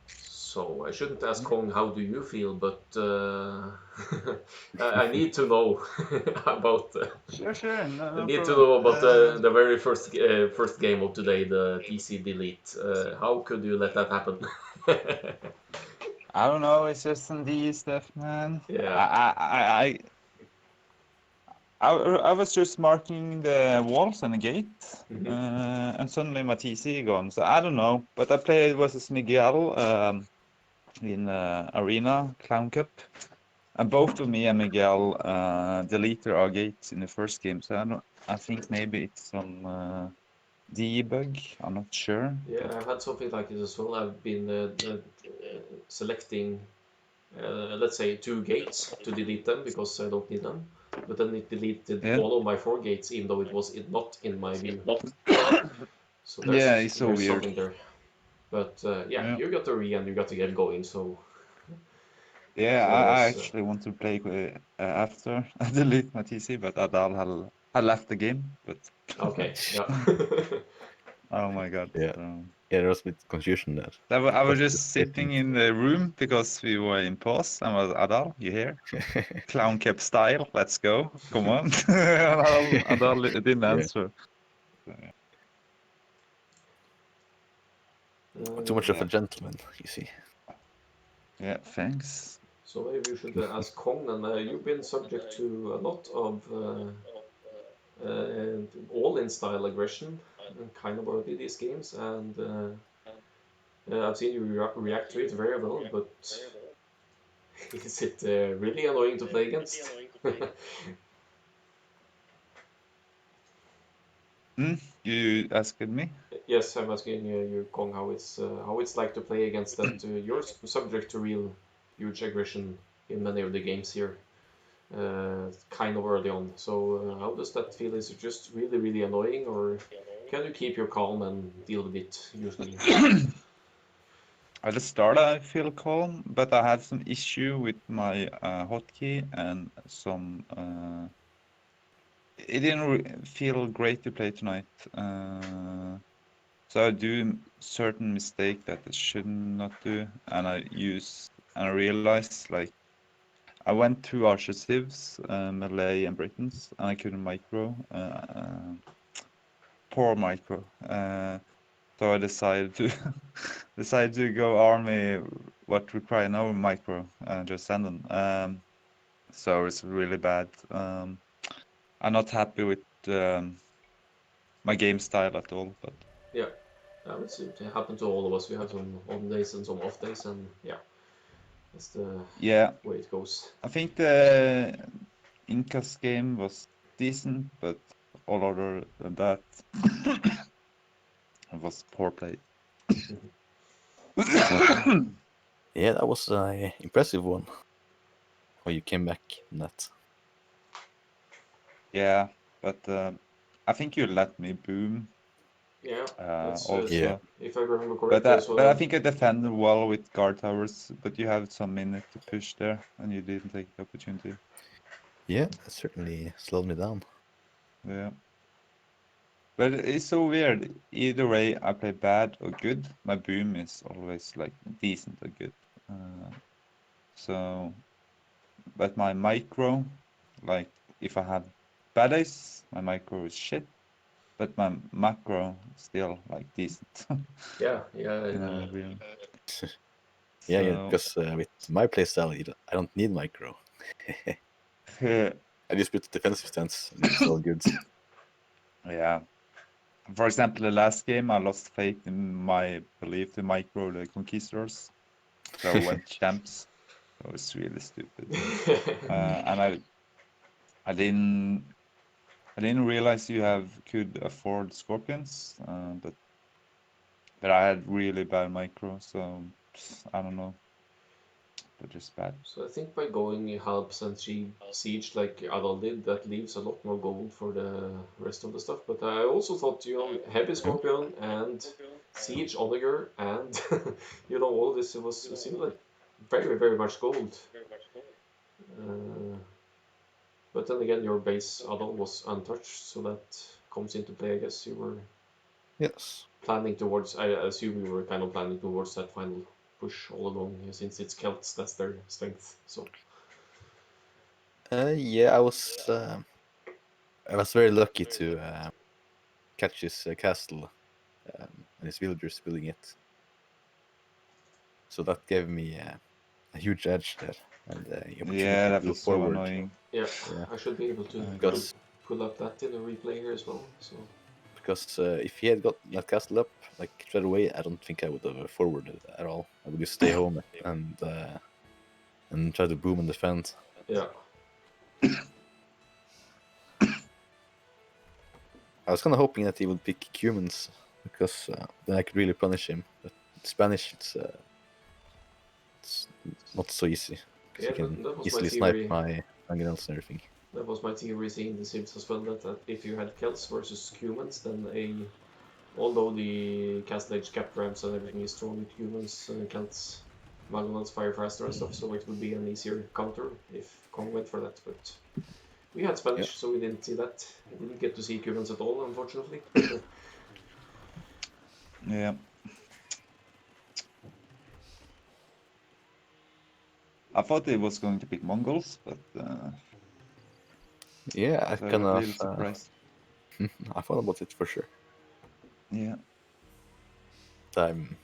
So I shouldn't ask Kong how do you feel, but I need to know about. Sure, I no need to problem. know about the very first game of today, the TC delete. How could you let that happen? I don't know. It's just some D stuff, man. Yeah. I was just marking the walls and the gate, Mhm. and suddenly my TC gone. So I don't know. But I played versus Miguel in Arena Clown Cup, and both of me and Miguel deleted our gates in the first game. So I think maybe it's some debug. I'm not sure. Yeah, I've had something like this as well. I've been selecting, let's say, 2 gates to delete them because I don't need them. But then it deleted Yeah. all of my 4 gates, even though it was not in my view. So Yeah, it's so there's weird. something there. But yeah, Yeah. you got the re and you got to get going. So Yeah, there I was. actually want to play after I delete my TC, but Adal had left the game. But Okay, yeah. oh my God. Yeah. So, Yeah, there was a bit of confusion there. I was But just I sitting think- in the room because we were in pause. And was Adal, you here? Clown cap style. Let's go. Come on. Adal didn't Yeah. answer. Too much of Yeah. a gentleman, you see. Yeah, thanks. So maybe you should ask Kong, and you've been subject to a lot of all-in style aggression, kind of already these games, and I've seen you react to it very well, but is it really annoying to play against? You asked me? Yes, I'm asking you, Kong, how it's like to play against that. You're subject to real huge aggression in many of the games here. kind of early on. So how does that feel? Is it just really, really annoying, or can you keep your calm and deal with it usually? At the start, I feel calm, but I had some issue with my hotkey and some. It didn't feel great to play tonight. So I do certain mistake that I should not do, and I realized like I went through Archer-Civs, Malay and Britons, and I couldn't micro, poor micro. So I decided to decided to go army what require no micro and just send them. So it's really bad. I'm not happy with my game style at all, but Yeah, it happened to all of us. We have some on days and some off days, and yeah, that's the yeah, way it goes. I think the Incas game was decent, but all other than that, it was poor play. Yeah, that was an impressive one. How you came back from that. Yeah, but I think you let me boom Yeah, that's Yeah. also. if I remember But correctly as but I well. think I defended well with guard towers, but you had some minute to push there, and you didn't take the opportunity. Yeah, that certainly slowed me down. Yeah. But it's so weird. Either way, I play bad or good. My boom is always like decent or good. Uh, so, but my micro, like if I have bad days, my micro is shit. But my macro still like decent. Yeah, yeah, You know, really. Yeah, So, because with my playstyle, I don't need micro. I just put the defensive stance, and it's all good. yeah. For example, the last game, I lost faith in my belief to micro the Conquistadors. So I went champs. It was really stupid. And I didn't I didn't realize you could afford Scorpions, but I had really bad micro, so I don't know. They're just bad. So I think by going helps and siege like Adal did, that leaves a lot more gold for the rest of the stuff. But I also thought, heavy Hmm? scorpion and siege onager and all this, it seemed like very, very much gold. Uh, but then again, your base Adal was untouched, so that comes into play. I guess you were Yes. planning towards. I assume you were kind of planning towards that final push all along, since it's Celts, that's their strength. So Yeah, I was very lucky to catch his castle and his villagers building it. So that gave me a huge edge there and the Yeah, opportunity that to go was so forward. annoying. yeah, Yeah, I should be able to because pull up that in the replay here as well. So if he had got that castle up like straight away, I don't think I would have forwarded at all. I would just stay home and try to boom and defend. yeah, I was kind of hoping that he would pick humans because then I could really punish him. But Spanish, it's not so easy because yeah. you can That was my easily snipe theory. my Angelels and everything. That was my theory seeing the Sims as well. That if you had Celts versus humans, then although the Castle Age cap ramps and everything is strong with humans, Celts Magnons fire faster and stuff, so it would be an easier counter if Kong went for that. But we had Yeah. Spanish, so we didn't see that. We didn't get to see humans at all, unfortunately. Yeah. I thought it was going to pick Mongols, but Yeah, I so I kind got a of little surprised. I thought about it for sure. Yeah. I'm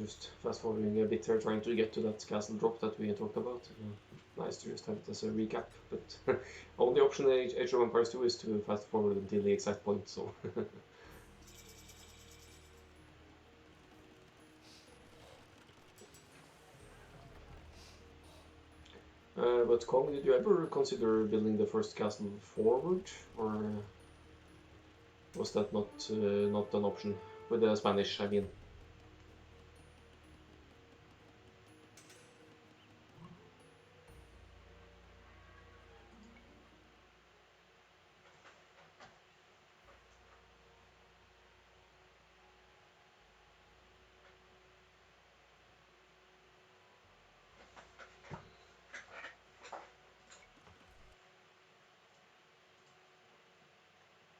Just fast forwarding a bit here, trying to get to that castle drop that we talked about. Nice to just have it as a recap, but only option in Age of Empires 2 is to fast forward until the exact point, so. But Kong, did you ever consider building the first castle forward, or? Was that not an option with the Spanish? I mean.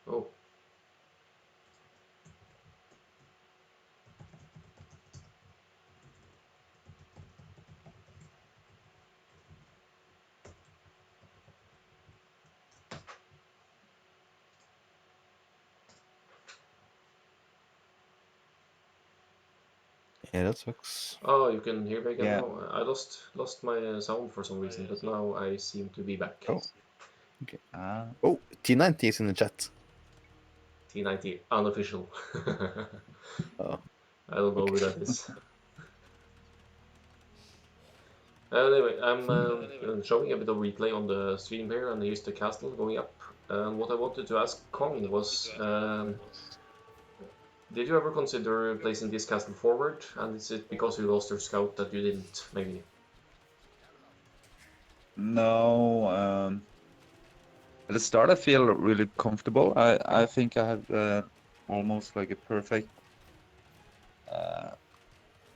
Oh. Yeah, that sucks. Oh, you can hear me again Yeah. now. I lost my sound for some reason, but now I seem to be back. Oh. Okay. Ah. Oh, T90 is in the chat. T90 unofficial. Oh. I don't know who Okay. that is. Anyway, I'm showing a bit of replay on the stream here, and here's the castle going up. And what I wanted to ask Kong was, did you ever consider placing this castle forward? And is it because you lost your scout that you didn't, maybe? No. At the start, I feel really comfortable. I think I had almost like a perfect.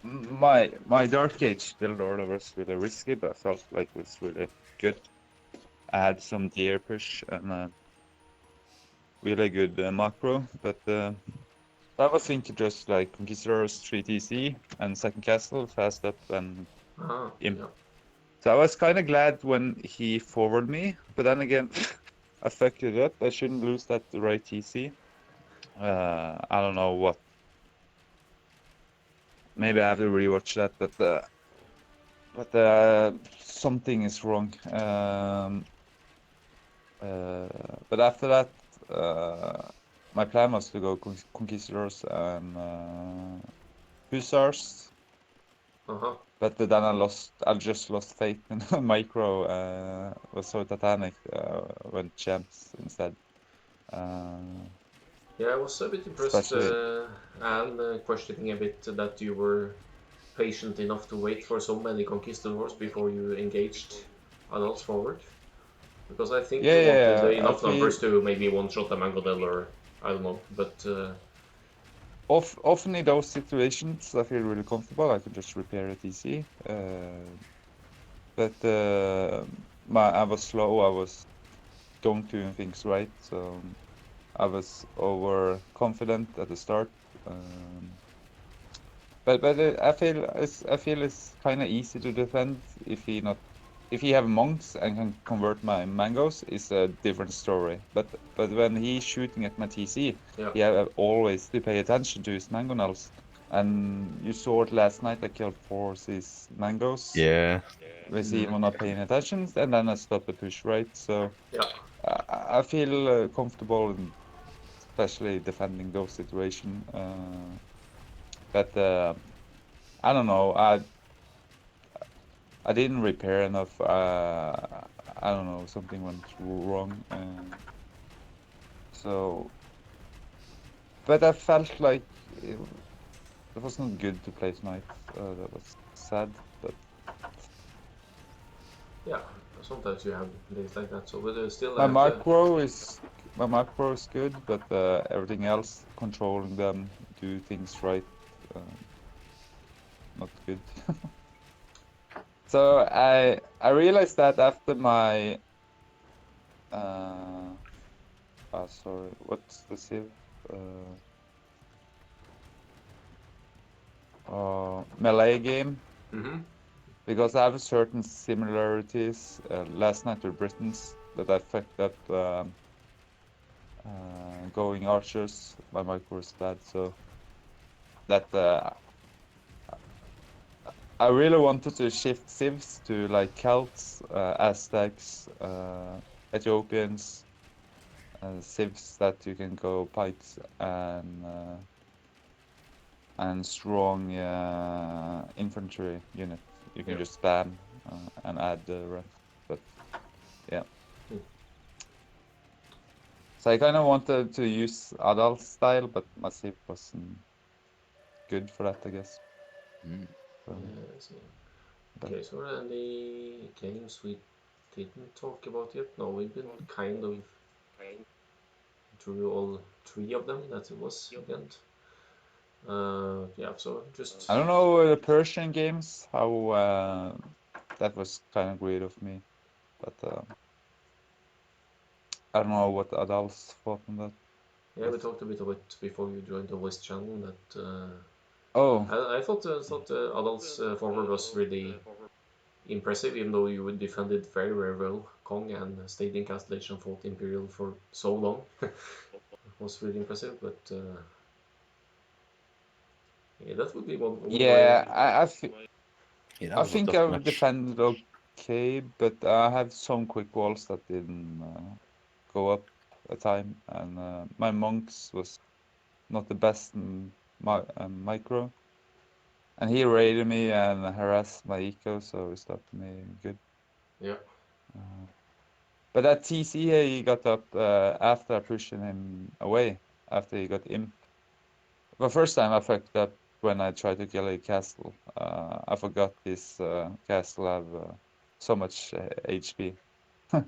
My Dark Age build order was really risky, but I felt like it was really good. I had some deer push and really good macro, but I was thinking just like Conquistadors 3 TC and second castle fast up and Ah, imp. yeah. So I was kind of glad when he forwarded me, but then again, I fucked it up. I shouldn't lose that right TC. I don't know what. Maybe I have to rewatch that, but something is wrong. But after that, my plan was to go Conquistadors and Hussars. Uh-huh. But then I just lost faith in Micro. Was so Titanic went champs instead. Yeah, I was a bit impressed, Especially, and questioning a bit that you were patient enough to wait for so many conquistadors before you engaged adults forward. Because I think you wanted yeah. I enough feel numbers to maybe one-shot a Mangodel or I don't know, but often in those situations, I feel really comfortable. I can just repair a TC. But I was slow. I was don't doing things right, so I was overconfident at the start. But I feel it's kind of easy to defend if he have monks and can convert my mangoes is a different story. But when he's shooting at my TC, yeah. he have always to pay attention to his mango nulls. And you saw it last night. I killed 4 of his mangoes. Yeah. Was he not paying attention, and then I stopped the push, right? So Yeah. I feel comfortable, in especially defending those situations. But I don't know. I didn't repair enough. I don't know. Something went wrong. So, but I felt like it was not good to play tonight. That was sad. But Yeah. Sometimes you have days like that. So, but still, I my have to. macro is good, but everything else, controlling them, do things right, not good. So I realized that after my sorry, what's the civ? Melee game, Mm-hmm. because I have certain similarities last night with Britons that I fucked up going archers. My micro was bad, so that I really wanted to shift civs to like Celts, Aztecs, Ethiopians, civs that you can go pikes and strong infantry unit. You can Yeah. just spam and add the rest. But yeah. Hmm. So I kind of wanted to use Adal's style, but Massive wasn't good for that, I guess. Mm. So, Yeah, I see. but Okay, so are there any games we didn't talk about yet? No, we've been kind of through all three of them that it was event. Yeah, so just I don't know the Persian games, how that was kind of weird of me. But I don't know what adults thought on that. yeah, we talked a bit about it before you joined the voice channel that Oh, I thought adults forward was really impressive, even though you would defended very very well Kong and stayed in Castellation and fought Imperial for so long. It was really impressive, but yeah, that would be one of my yeah, Yeah, that I was a think tough I've match. defended okay, but I have some quick walls that didn't go up a time, and my monks was not the best in micro, and he raided me and harassed my eco, so it stopped me good. yeah. Uh, but that TC he got up after I pushed him away, after he got imp. The first time I fucked up when I tried to kill a castle. I forgot this castle have so much HP.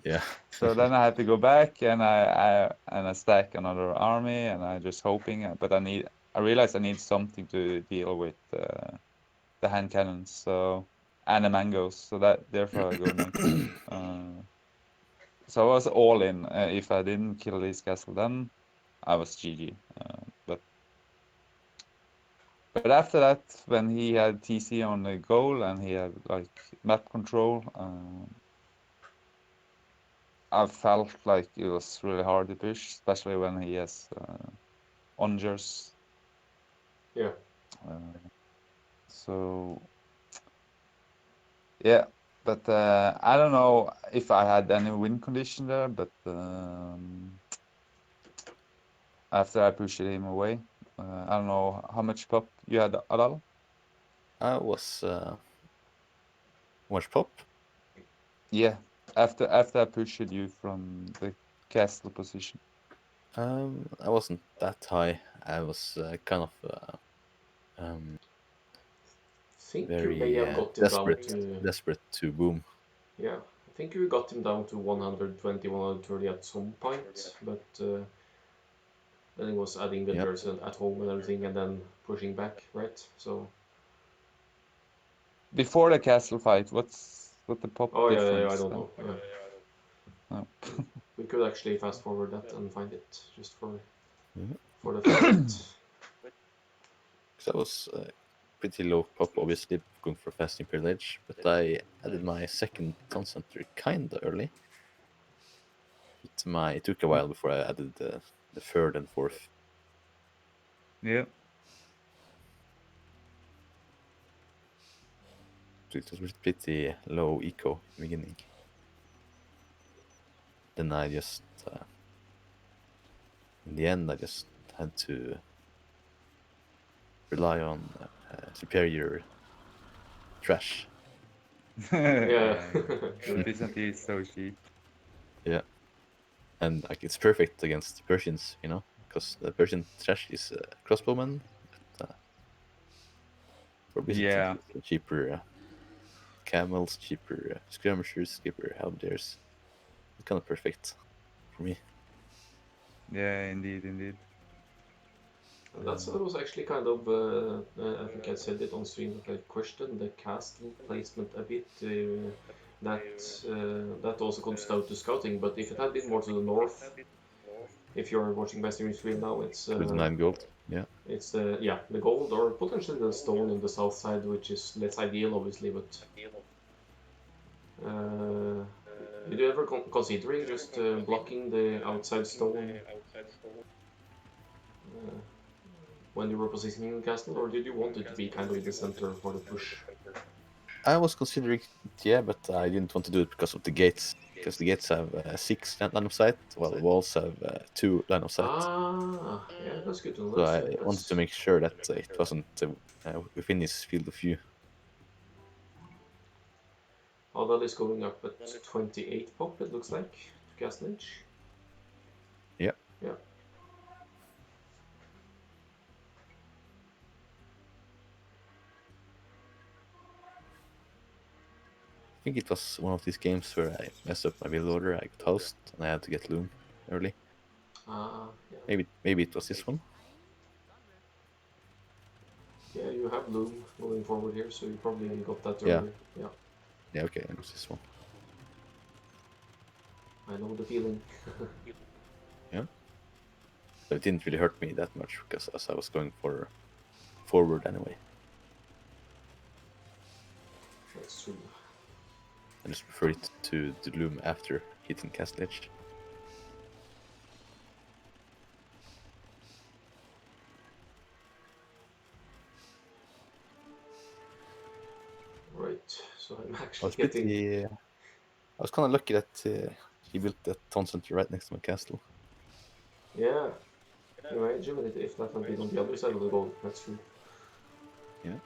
Yeah. So then I had to go back and I stack another army and I just hoping, but I realized I need something to deal with the hand cannons, so and the mangoes. So that therefore I go next. So I was all in. If I didn't kill this castle, then I was GG. But after that, when he had TC on the goal and he had like map control, I felt like it was really hard to push, especially when he has ongers. Yeah. Uh, so yeah, but I don't know if I had any win condition there, but after I pushed him away, I don't know how much pop you had, Adal? I was much pop. Yeah, after I pushed you from the castle position. I wasn't that high. I was kind of um, Think you may very have got him down desperate, to desperate to boom. yeah. I think you got him down to 120, 130 at some point, but then he was adding Yep. villagers at home and everything, and then pushing back, right? So Before the castle fight, what the pop oh yeah, I difference don't then? know. Yeah. Oh. We could actually fast forward that and find it just Mhm. for the fun of it. So I was pretty low pop, obviously, going for fasting privilege, but I added my second Town Center kinda early. It took a while before I added the third and fourth. Yeah. So it was pretty low eco in the beginning. Then I just, in the end, I just had to rely on superior trash. Yeah. Yeah, the efficiency is so cheap. Yeah, and like it's perfect against the Persians, because the Persian trash is crossbowmen, but for obviously Yeah, cheaper camels, cheaper skirmishers, cheaper halberdiers. It's kind of perfect for me. yeah, indeed, indeed. That was actually kind of, I think I said it on stream that I questioned the castle placement a bit. That also comes down to scouting, but if it had been more to the north, if you're watching my stream now, To the 9 gold. Yeah. it's the yeah the gold or potentially the stone in the south side, which is less ideal, obviously. But uh, did you ever considering just blocking the outside stone uh, when you were positioning the castle, or did you want it to be kind of in the center for the push? I was considering it, yeah, but I didn't want to do it because of the gates. Because the gates have 6 line of sight, while the walls have 2 line of sight. Ah, yeah, that's good to know. So I wanted to make sure that it wasn't within his field of view. Adal is going up at 28 pop, it looks like, to Castlage. Yeah. Yeah. I think it was one of these games where I messed up my build order. I got host and I had to get loom early. Yeah. Maybe it was this one. Yeah, you have loom moving forward here, so you probably got that Yeah. earlier. Yeah. Yeah, okay, it was this one. I know the feeling. Yeah. But it didn't really hurt me that much because as I was going for forward anyway. That's true. I just prefer it to loom after hitting castle edge. Right, so I'm I actually was getting. pretty. I was kind of lucky that he built that town center right next to my castle. Yeah. Imagine if that had been on the other side of the goal. That's true. Yeah.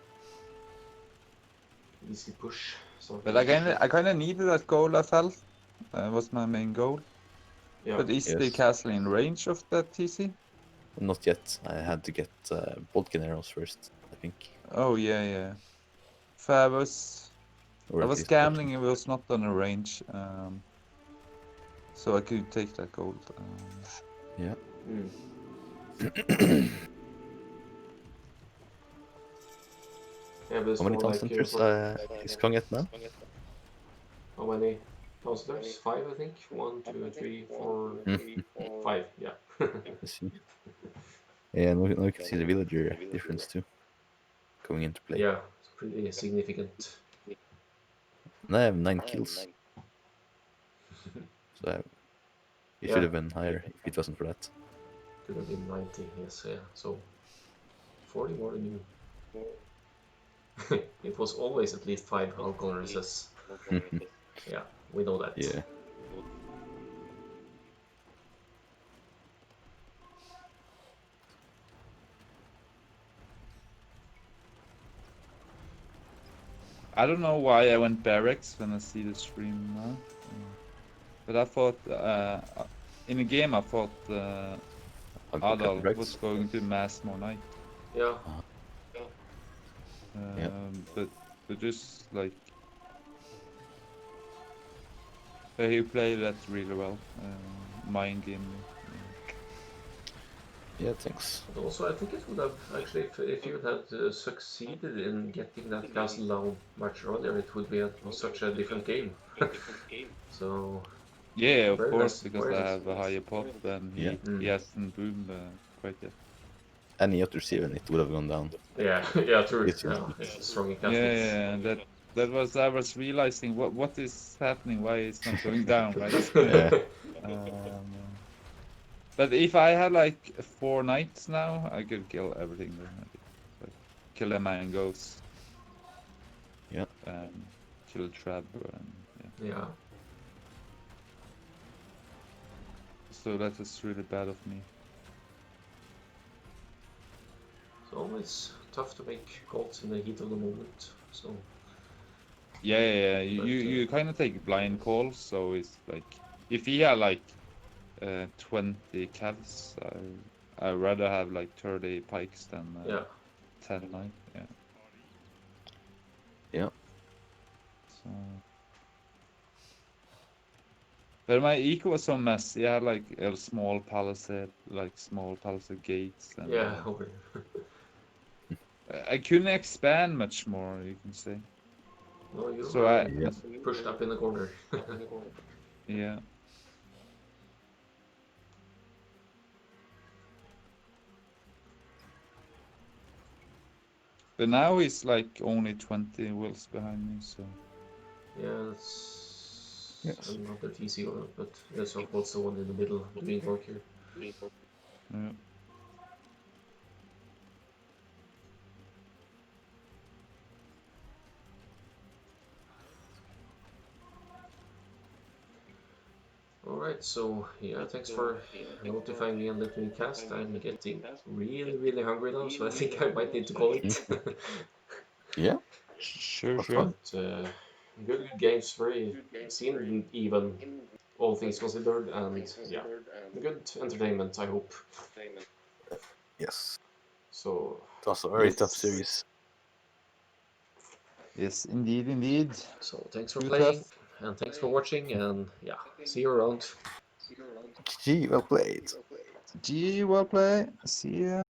Easy push. But I kind of needed that goal. I felt was my main goal. Yeah. But is the Yes. castle in range of that TC? Not yet. I had to get Bodkin arrows first, I think. Oh yeah. If I was Or I at was least gambling, Bodkin. it was not on a range, so I could take that gold. Yeah. Yeah, but it's How many more town like centers for is Kong at now? how many counselors? 5, I think. 1, 2, 3, 4, Mm, 5. Yeah. I see. Yeah, now you can see the villager difference too, coming into play. Yeah, it's pretty significant. And I have 9 kills, so it should Yeah, have been higher if it wasn't for that. could have been 90. Yes, yeah. So 40 more than you. It was always at least 5 alcohols. Yeah, we know that. Yeah. I don't know why I went barracks when I see the stream now, but I thought in the game I thought Adal was going to mass more knight. Yeah. Yeah. But just like he played that really well, mind game. Yeah, thanks. But also, I think it would have actually, if you had succeeded in getting that castle down much earlier, it would be such a different game. So Yeah, of very course, nice, because very I nice. have a higher pot and he hasn't boomed quite yet. Any other 7, it would have gone down. Yeah, yeah, true. It's Yeah, it's strong in castles. Yeah, that was I was realizing what is happening, why it's not going down, right? Yeah. But if I had like 4 knights now, I could kill everything. Like, kill the mangoes. Yeah. Kill Trevor and Yeah. So that is really bad of me. It's always tough to make calls in the heat of the moment. So Yeah. You kind of take blind calls, so it's like if he had like 20 cavs, I'd rather have like 30 pikes than 10 knight. Yeah. So, but my eco was so messy. I had like a small palisade gates. And, yeah, I couldn't expand much more, you can say. no, you So were pushed up in the corner. Yeah. But now he's like only 20 wheels behind me, so. Yeah, it's another TC, but that's also the one in the middle doing work here. Yeah. Alright, so yeah, thanks for notifying me and letting me cast. I'm getting really, really hungry now, so I think I might need to call it. Yeah. Sure. But good games, very even. all things considered, and yeah, good entertainment, I hope. Yes. So It's also a very tough Yes. series. Yes, indeed, indeed. so thanks for Too playing, tough. and thanks for watching, and yeah, see you around. GG, well played. G, well play. See ya.